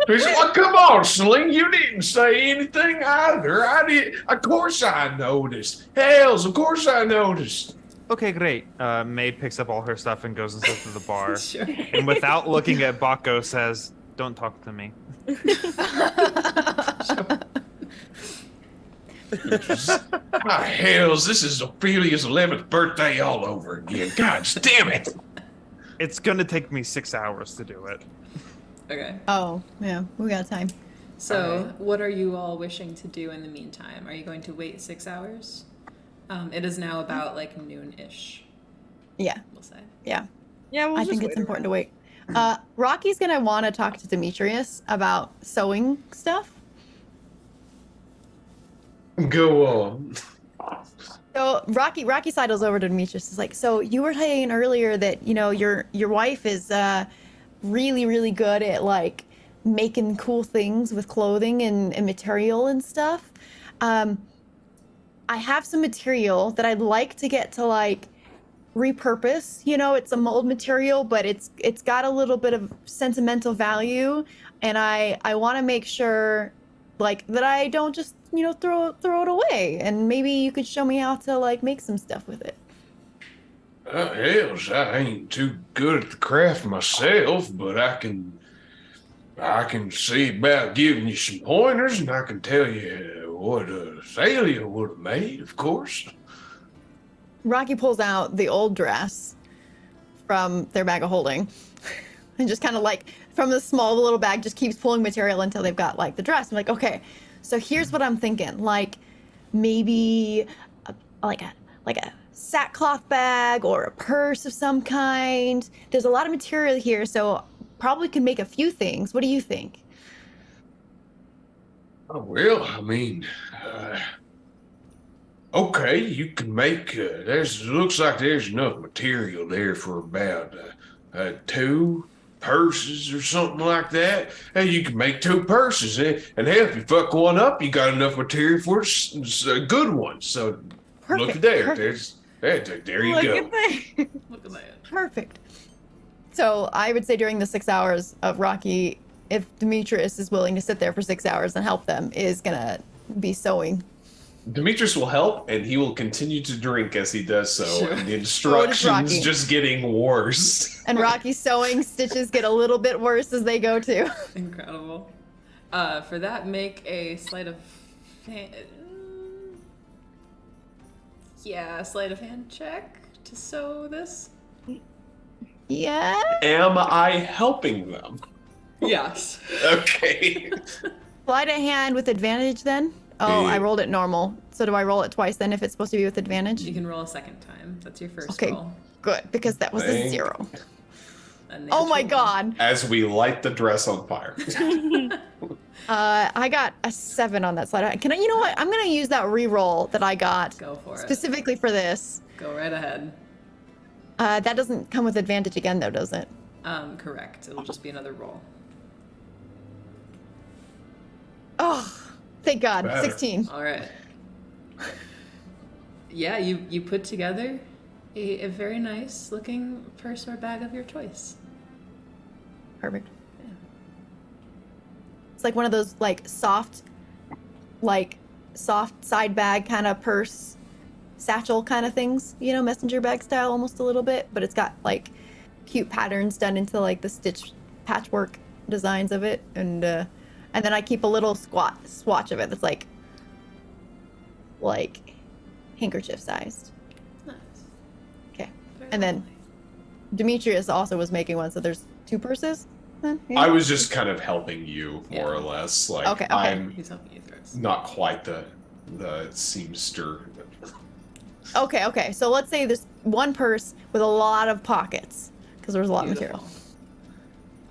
Well, come on, Celine, you didn't say anything either. I did. Of course I noticed. Hells, of course I noticed. Okay, great. May picks up all her stuff and goes and sits to the bar. Sure. And without looking at Baco says, "Don't talk to me." Hells, this is Ophelia's 11th birthday all over again. God damn it. It's gonna take me 6 hours to do it. Okay. Oh, yeah, we got time. So, what are you all wishing to do in the meantime? Are you going to wait 6 hours? It is now about like noon-ish, Yeah, we'll say. yeah. Yeah, we'll I just think wait it's important around. to wait. Rocky's gonna want to talk to Demetrius about sewing stuff. Go on. So Rocky sidles over to Demetrius. Is like, so you were saying earlier that your wife is really really good at like making cool things with clothing and material and stuff. I have some material that I'd like to get to like repurpose. It's a mold material, but it's got a little bit of sentimental value, and I want to make sure like that I don't just throw it away, and maybe you could show me how to like make some stuff with it. Hells, I ain't too good at the craft myself, but I can see about giving you some pointers, and I can tell you what Thalia would have made, of course. Rocky pulls out the old dress from their bag of holding and just kind of like from the small little bag just keeps pulling material until they've got like the dress. I'm like, okay, so here's what I'm thinking. Like maybe like a sackcloth bag or a purse of some kind. There's a lot of material here, so probably could make a few things. What do you think? Oh, well, I mean, okay, you can make. Looks like there's enough material there for about 2 purses or something like that. And you can make 2 purses, and hell, if you fuck one up, you got enough material for a good one. So Perfect. look there. Perfect. There you Look go. at that. Look at that. Perfect. So I would say during the 6 hours of Rocky, if Demetrius is willing to sit there for 6 hours and help them, is gonna be sewing. Demetrius will help, and he will continue to drink as he does so. Sure. And the So does Rocky. instructions just getting worse. And Rocky's sewing stitches get a little bit worse as they go too. Incredible. For that, make a sleight of hand. Yeah, sleight of hand check to sew this. Yeah. Am I helping them? Yes. Okay. Sleight of hand with advantage then? Oh, I rolled it normal. So do I roll it twice then if it's supposed to be with advantage? You can roll a second time. That's your first Okay. roll. Good, because that was a Thank 0. A Oh my natural one. god. As we light the dress on fire. I got a 7 on that slide. Can I, you know what? I'm gonna use that re-roll that I got Go for it. specifically for this. Go right ahead. That doesn't come with advantage again though, does it? Correct. It'll just be another roll. Oh, thank God. Better. 16. All right. Yeah, you put together a very nice looking purse or bag of your choice. Perfect. Yeah. It's like one of those like soft side bag kind of purse, satchel kind of things, you know, messenger bag style almost a little bit, but it's got like cute patterns done into like the stitch patchwork designs of it, and then I keep a little swatch of it that's like handkerchief sized. Nice. Okay. Very And then lovely. Demetrius also was making one, so there's 2 purses then? Yeah. I was just kind of helping you, more Yeah. or less. Like, Okay. I'm He's helping you through it. not quite the seamster. Okay. So let's say there's one purse with a lot of pockets because there's a lot of Beautiful. material.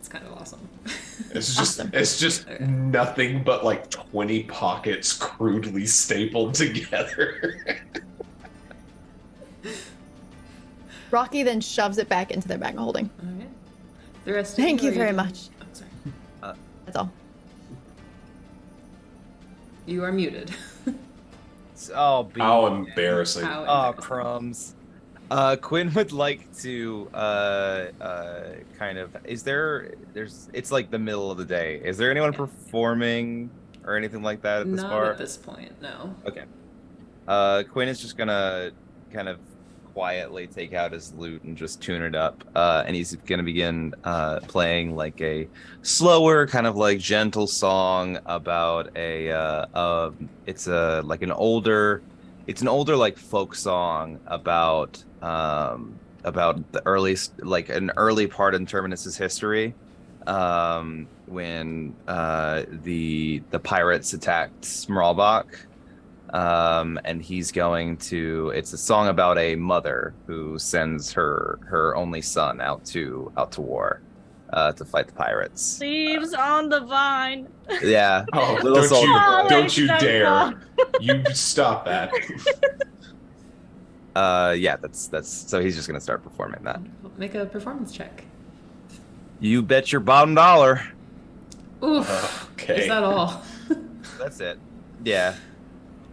It's kind of awesome. Awesome. It's just Okay. nothing but like 20 pockets crudely stapled together. Rocky then shoves it back into their bag of holding. Okay. The rest. Thank of you are very doing- much. Oh, sorry. That's all. You are muted. Oh, be How embarrassing. How Oh, embarrassing. crumbs. Quinn would like to kind of it's like the middle of the day. Is there anyone Yeah. performing or anything like that at this Not bar? at this point, no. Okay. Quinn is just gonna kind of quietly take out his lute and just tune it up. And he's gonna begin playing like a slower, kind of like gentle song about it's an older like folk song about the an early part in Terminus's history, when the pirates attacked Smralbach. And he's it's a song about a mother who sends her only son out to war to fight the pirates. Leaves on the vine. Yeah. Oh, Little soldier boy. don't you Like dare. that. You stop that. Yeah, that's so he's just gonna start performing that. Make a performance check. You bet your bottom dollar. Oof. Okay. Is that all? That's it. Yeah.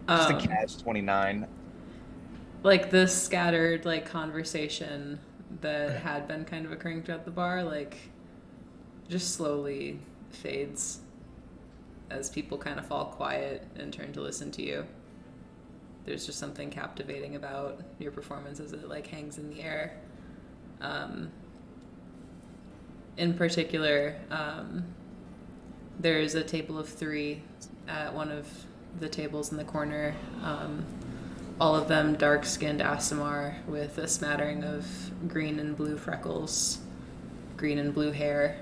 Just a Um, catch 29. like the scattered like conversation that had been kind of occurring throughout the bar, like just slowly fades. as people kind of fall quiet and turn to listen to you. There's just something captivating about your performance as it like hangs in the air. In particular, there's a table of 3 at one of the tables in the corner. All of them dark-skinned Aasimar with a smattering of green and blue freckles, green and blue hair.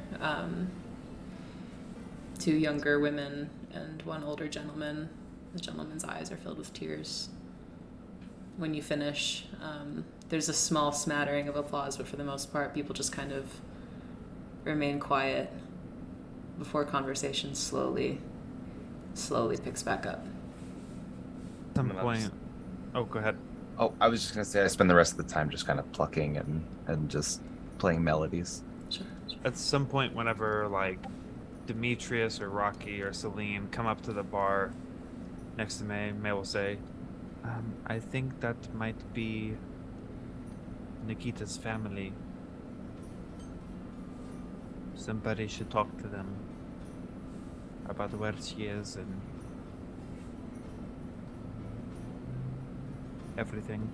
2 younger women and 1 older gentleman. The gentleman's eyes are filled with tears. When you finish, there's a small smattering of applause, but for the most part, people just kind of remain quiet before conversation slowly picks back up. At some point. Oh, go ahead. Oh, I was just gonna say I spend the rest of the time just kind of plucking and just playing melodies. Sure. At some point, whenever like Demetrius or Rocky or Celine come up to the bar next to May will say, I think that might be Nikita's family. Somebody should talk to them about where she is and everything.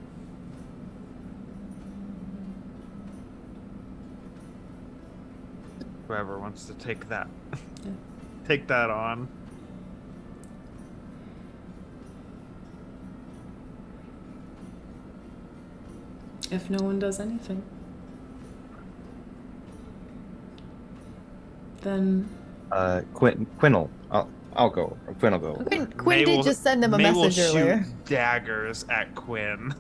Whoever wants to take that. Yeah. Take that on. If no one does anything, then Quinn I'll go. Quinn will go. Quinn May did will- just send him a May will message earlier. shoot daggers at Quinn,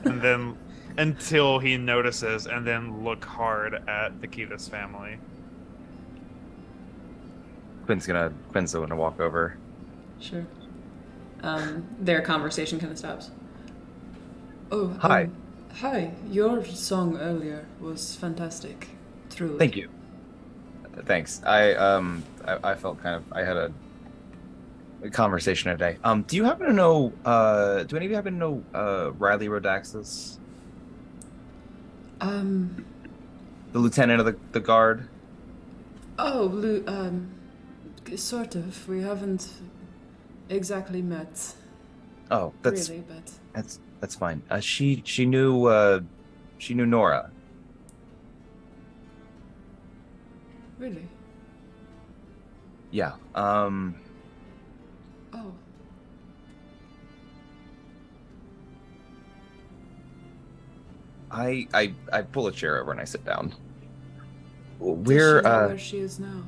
and then until he notices, and then look hard at Nikita's family. Quinn's gonna walk over. sure. Their conversation kind of stops. Oh, Hi. Hi. Your song earlier was fantastic. Truly. Thank you. Thanks. I felt kind of I had a conversation today. Do you happen to know do any of you happen to know Riley Rodaxis? The lieutenant of the guard? Oh, sort of. We haven't exactly met. Oh, that's really, but that's fine. She knew Nora. really. Yeah. Oh. I pull a chair over and I sit down. Does We're she know where she is now?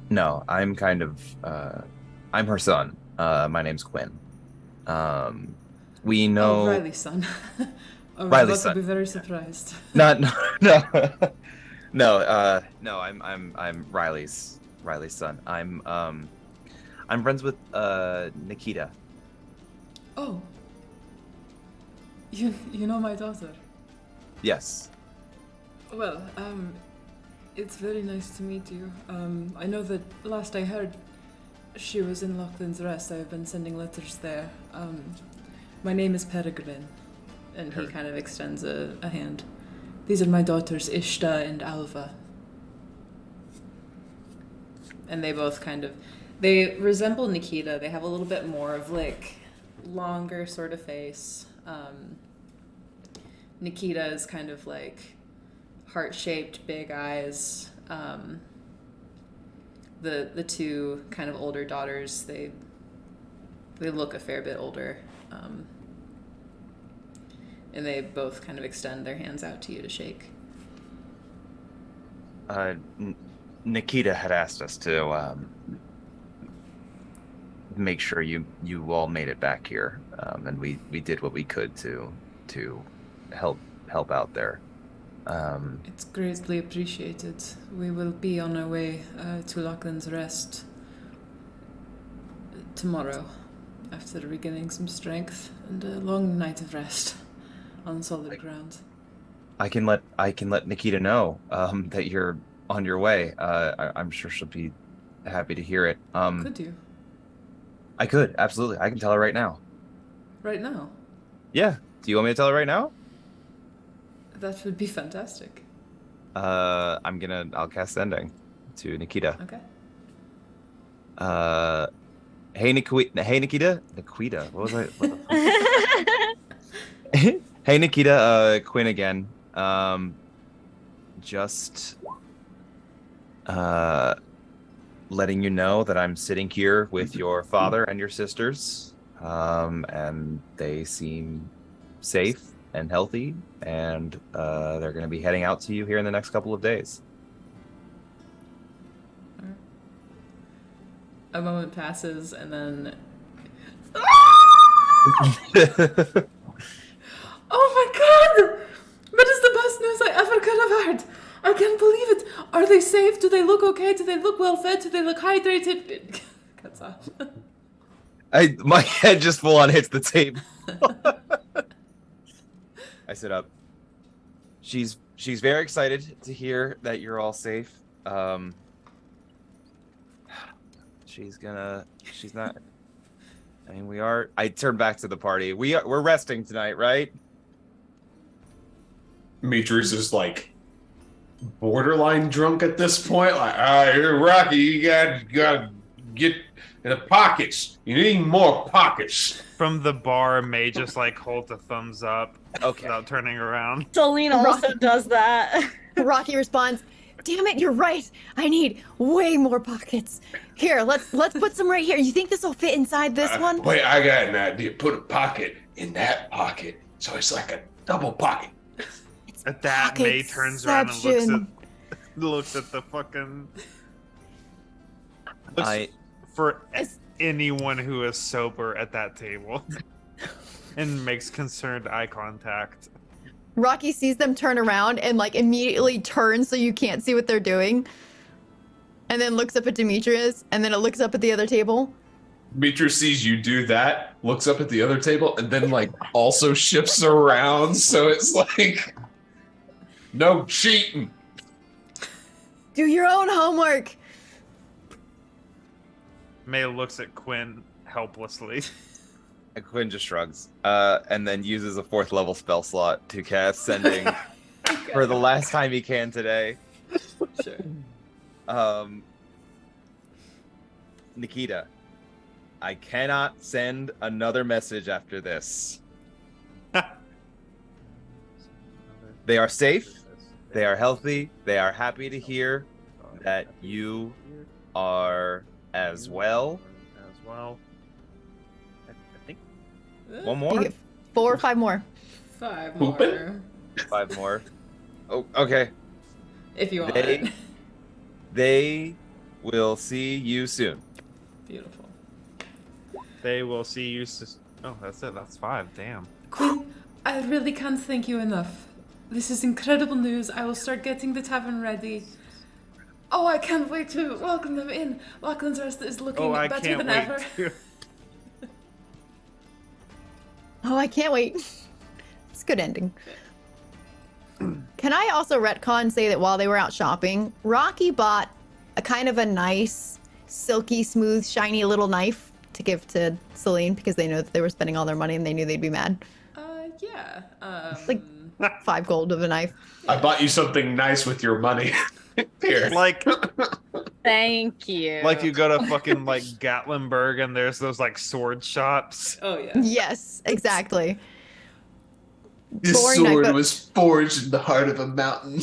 no, I'm kind of I'm her son. My name's Quinn. We know Oh, Riley's son. I was Riley's about son. to be very surprised. Not no, I'm Riley's son. I'm friends with Nikita. Oh. You know my daughter. Yes. Well, it's very nice to meet you. I know that last I heard, she was in Laughlin's Rest. I've been sending letters there. My name is Peregrine, and he kind of extends a hand. These are my daughters, Ishta and Alva. And they both they resemble Nikita. They have a little bit more of like longer sort of face. Nikita is kind of like heart-shaped, big eyes. The 2 kind of older daughters, they look a fair bit older. And they both kind of extend their hands out to you to shake. Nikita had asked us to make sure you all made it back here, and we did what we could to help out there. It's greatly appreciated. We will be on our way to Laughlin's Rest tomorrow, after regaining some strength and a long night of rest on solid ground. I can let Nikita know that you're on your way. I'm sure she'll be happy to hear it. Could you? I could, absolutely. I can tell her right now. Right now? Yeah. Do you want me to tell her right now? That would be fantastic. I'll cast Sending to Nikita. Okay. Hey Nikita, Nikita. What was I? What the fuck? Hey Nikita, Quinn again. Just letting you know that I'm sitting here with your father and your sisters, and they seem safe and healthy, and they're going to be heading out to you here in the next couple of days. A moment passes, and then. Oh my god! That is the best news I ever could have heard! I can't believe it! Are they safe? Do they look okay? Do they look well fed? Do they look hydrated? It cuts off. My head just full on hits the table. I sit up. She's very excited to hear that you're all safe. She's not. I mean, we are. I turn back to the party. We're resting tonight, right? Demetrius is like borderline drunk at this point. Like, you're Rocky. You got to get in the pockets. You need more pockets. From the bar, May just like holds a thumbs up Okay. without turning around. Celine also does that. Rocky responds, "Damn it, you're right. I need way more pockets. Here, let's put some right here. You think this will fit inside this one?" Wait, I got an idea. Put a pocket in that pocket, so it's like a double pocket. At that, May turns around and looks at the fucking. For anyone who is sober at that table, and makes concerned eye contact. Rocky sees them turn around and like immediately turns so you can't see what they're doing. And then looks up at Demetrius, and then it looks up at the other table. Demetrius sees you do that, looks up at the other table, and then like also shifts around. So it's like, no cheating. Do your own homework. May looks at Quinn helplessly. And Quinn just shrugs, and then uses a 4th level spell slot to cast Sending for the last time he can today. Sure. Nikita, I cannot send another message after this. They are safe. They are healthy. They are happy to hear that you are as well. As well. I think one more. You get 4 or 5 more. 5 more. Pooping? 5 more. Oh, okay. If you want. They will see you soon. Beautiful. They will see you. Oh, that's it. That's 5. Damn. Quinn, I really can't thank you enough. This is incredible news. I will start getting the tavern ready. Oh, I can't wait to welcome them in. Lachlan's Rest is looking I better can't than wait. ever. Oh, I can't wait. It's a good ending. Can I also retcon say that while they were out shopping, Rocky bought a kind of a nice, silky, smooth, shiny little knife to give to Celine because they know that they were spending all their money and they knew they'd be mad. Yeah. Like 5 gold of a knife. I bought you something nice with your money. Here. Like Thank you. Like you go to fucking like Gatlinburg and there's those like sword shops. Oh yeah. Yes, exactly. This Boring knife, sword but- was forged in the heart of a mountain.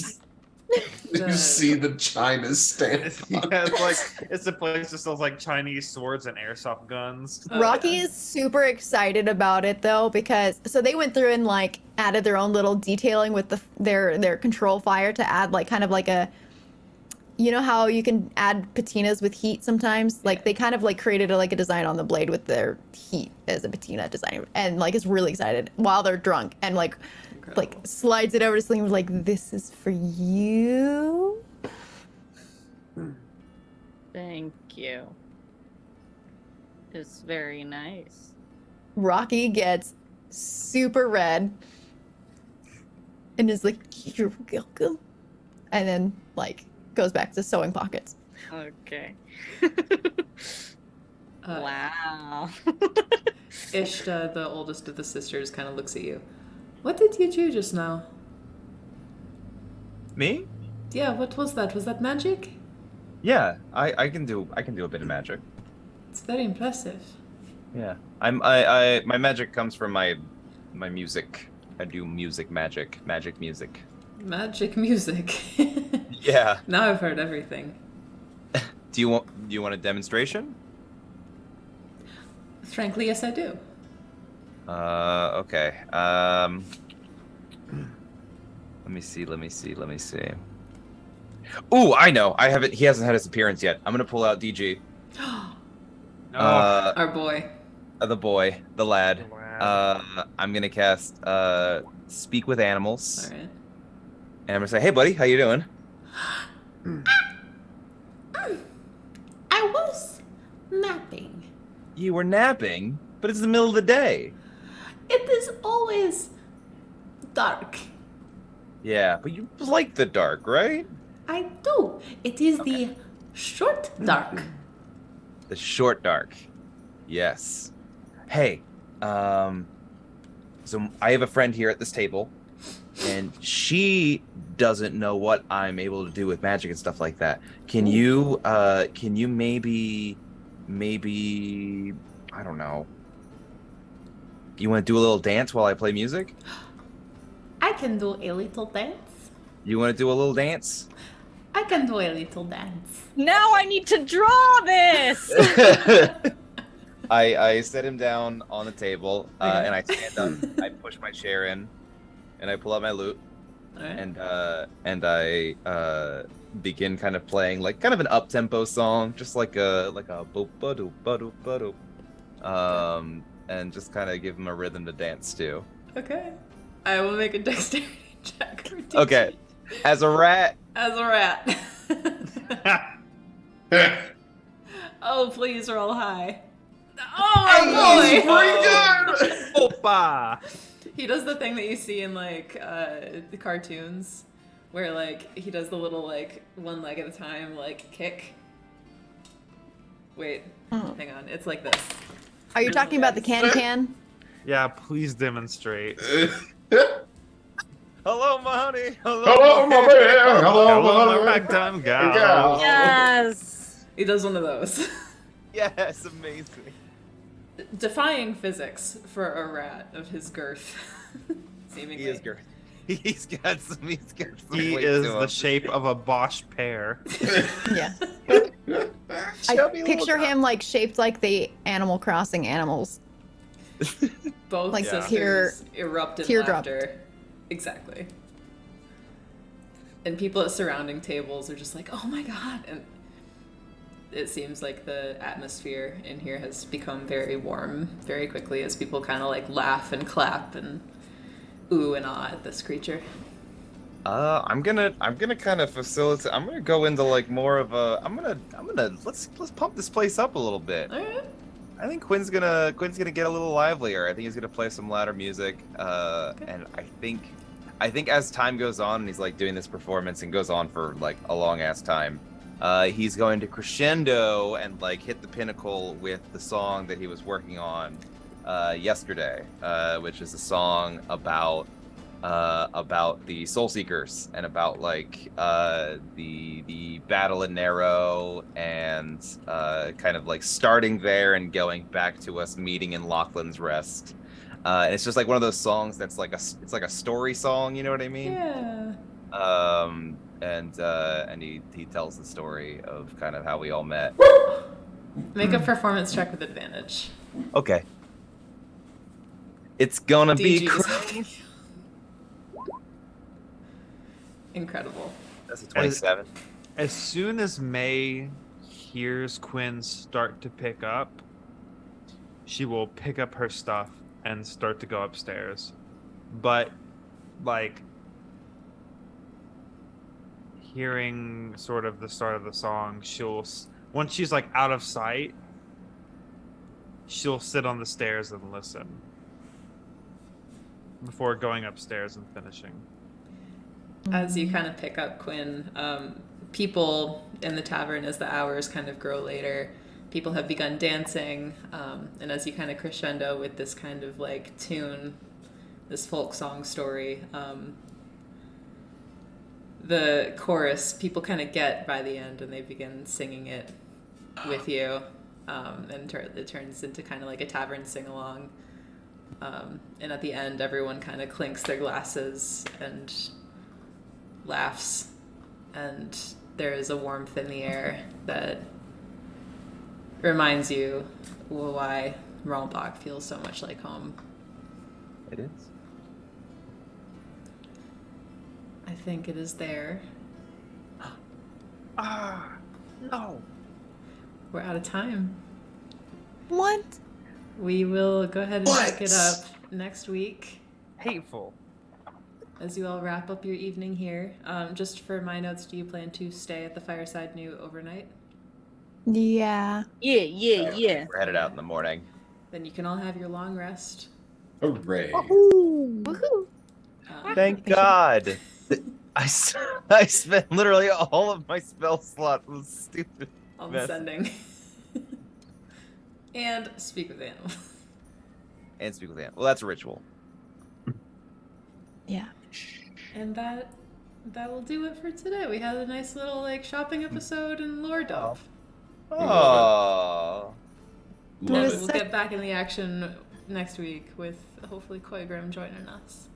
You The- see the China stamp. Yeah, it's a place that sells like Chinese swords and airsoft guns. Oh, Rocky yeah. is super excited about it though because so they went through and like added their own little detailing with their control fire to add like kind of like a, you know how you can add patinas with heat sometimes, like they kind of like created a design on the blade with their heat as a patina design, and like is really excited while they're drunk and like slides it over to Celine, was like, "This is for you." Thank you. It's very nice. Rocky gets super red and is like, "You're welcome," and then like goes back to sewing pockets. Okay. Uh, Wow. Ishta, the oldest of the sisters, kind of looks at you. What did you do just now? Me? Yeah, what was that? Was that magic? Yeah, I can do a bit of magic. It's very impressive. Yeah, my magic comes from my music. I do magic music. Magic music. Yeah. Now I've heard everything. Do you want a demonstration? Frankly, yes, I do. Okay. Let me see. Ooh, I know. I haven't. He hasn't had his appearance yet. I'm gonna pull out DG. Our boy. The boy, the lad. The lad. I'm gonna cast Speak with Animals, All right. and I'm gonna say, "Hey, buddy, how you doing?" I was napping. You were napping, but it's the middle of the day. It is always dark. Yeah, but you like the dark, right? I do. It is the short dark. The short dark. Yes. Hey, so I have a friend here at this table, and she doesn't know what I'm able to do with magic and stuff like that. Can you maybe, I don't know. You want to do a little dance while I play music? I can do a little dance. You want to do a little dance? I can do a little dance. Now I need to draw this. I set him down on the table, Okay. and I stand up. I push my chair in, and I pull out my lute, All right. and I begin kind of playing like kind of an up tempo song, just like a boop ba doop ba doop ba doop, and just kind of give him a rhythm to dance to. Okay. I will make a dexterity check. For DG. Okay, as a rat. As a rat. Oh, please roll high. Oh, boy! Opa! He does the thing that you see in like the cartoons, where like he does the little like one leg at a time like kick. Wait, hang on. It's like this. Are you talking about the can? Yeah, please demonstrate. Hello, my honey. Hello, my man. Hello, my my ragtime gal. gal. Yes. He does one of those. Yes, amazing. Defying physics for a rat of his girth. Seemingly. He is good. He's got some. He weight is to the him. shape of a Bosch pear. Yeah. I Chubby little picture guy. him like shaped like the Animal Crossing animals. Both Like sisters erupt in teardrop. laughter. Exactly. And people at surrounding tables are just like, "Oh my god!" And it seems like the atmosphere in here has become very warm very quickly as people kind of like laugh and clap and ooh and ah at this creature. I'm gonna kind of facilitate. I'm gonna go into like more of a. Let's pump this place up a little bit. All right. I think Quinn's gonna get a little livelier. I think he's gonna play some louder music. And I think as time goes on and he's like doing this performance and goes on for like a long ass time, he's going to crescendo and like hit the pinnacle with the song that he was working on yesterday, which is a song about the Soul Seekers and about like the battle in Narrow and kind of like starting there and going back to us meeting in Lachlan's Rest. And it's just like one of those songs that's like it's like a story song, you know what I mean? Yeah. And he tells the story of kind of how we all met. Make a performance check with advantage. Okay. It's gonna be DG just- crazy. Incredible. That's a 27. As soon as May hears Quinn start to pick up, she will pick up her stuff and start to go upstairs. But, like, hearing sort of the start of the song, once she's like out of sight, she'll sit on the stairs and listen before going upstairs and finishing. As you kind of pick up Quinn, people in the tavern, as the hours kind of grow later, people have begun dancing, and as you kind of crescendo with this kind of like tune, this folk song story, the chorus, people kind of get by the end, and they begin singing it with you, and it turns into kind of like a tavern sing-along. And at the end, everyone kind of clinks their glasses and laughs, and there is a warmth in the air that reminds you why Ralbach feels so much like home. It is. I think it is there. No. We're out of time. What? We will go ahead and What? pick it up next week Hateful. as you all wrap up your evening here. Just for my notes, do you plan to stay at the Fireside New overnight? Yeah. Yeah. We're headed out in the morning. Then you can all have your long rest. Hooray. Woohoo. Thank God. I spent literally all of my spell slot was stupid. On mess. sending. And speak with animals. And speak with Anne. Well, that's a ritual. Yeah. And that will do it for today. We had a nice little like shopping episode and lore dump. Oh. Love was it. We'll get back in the action next week with hopefully Koigrim joining us.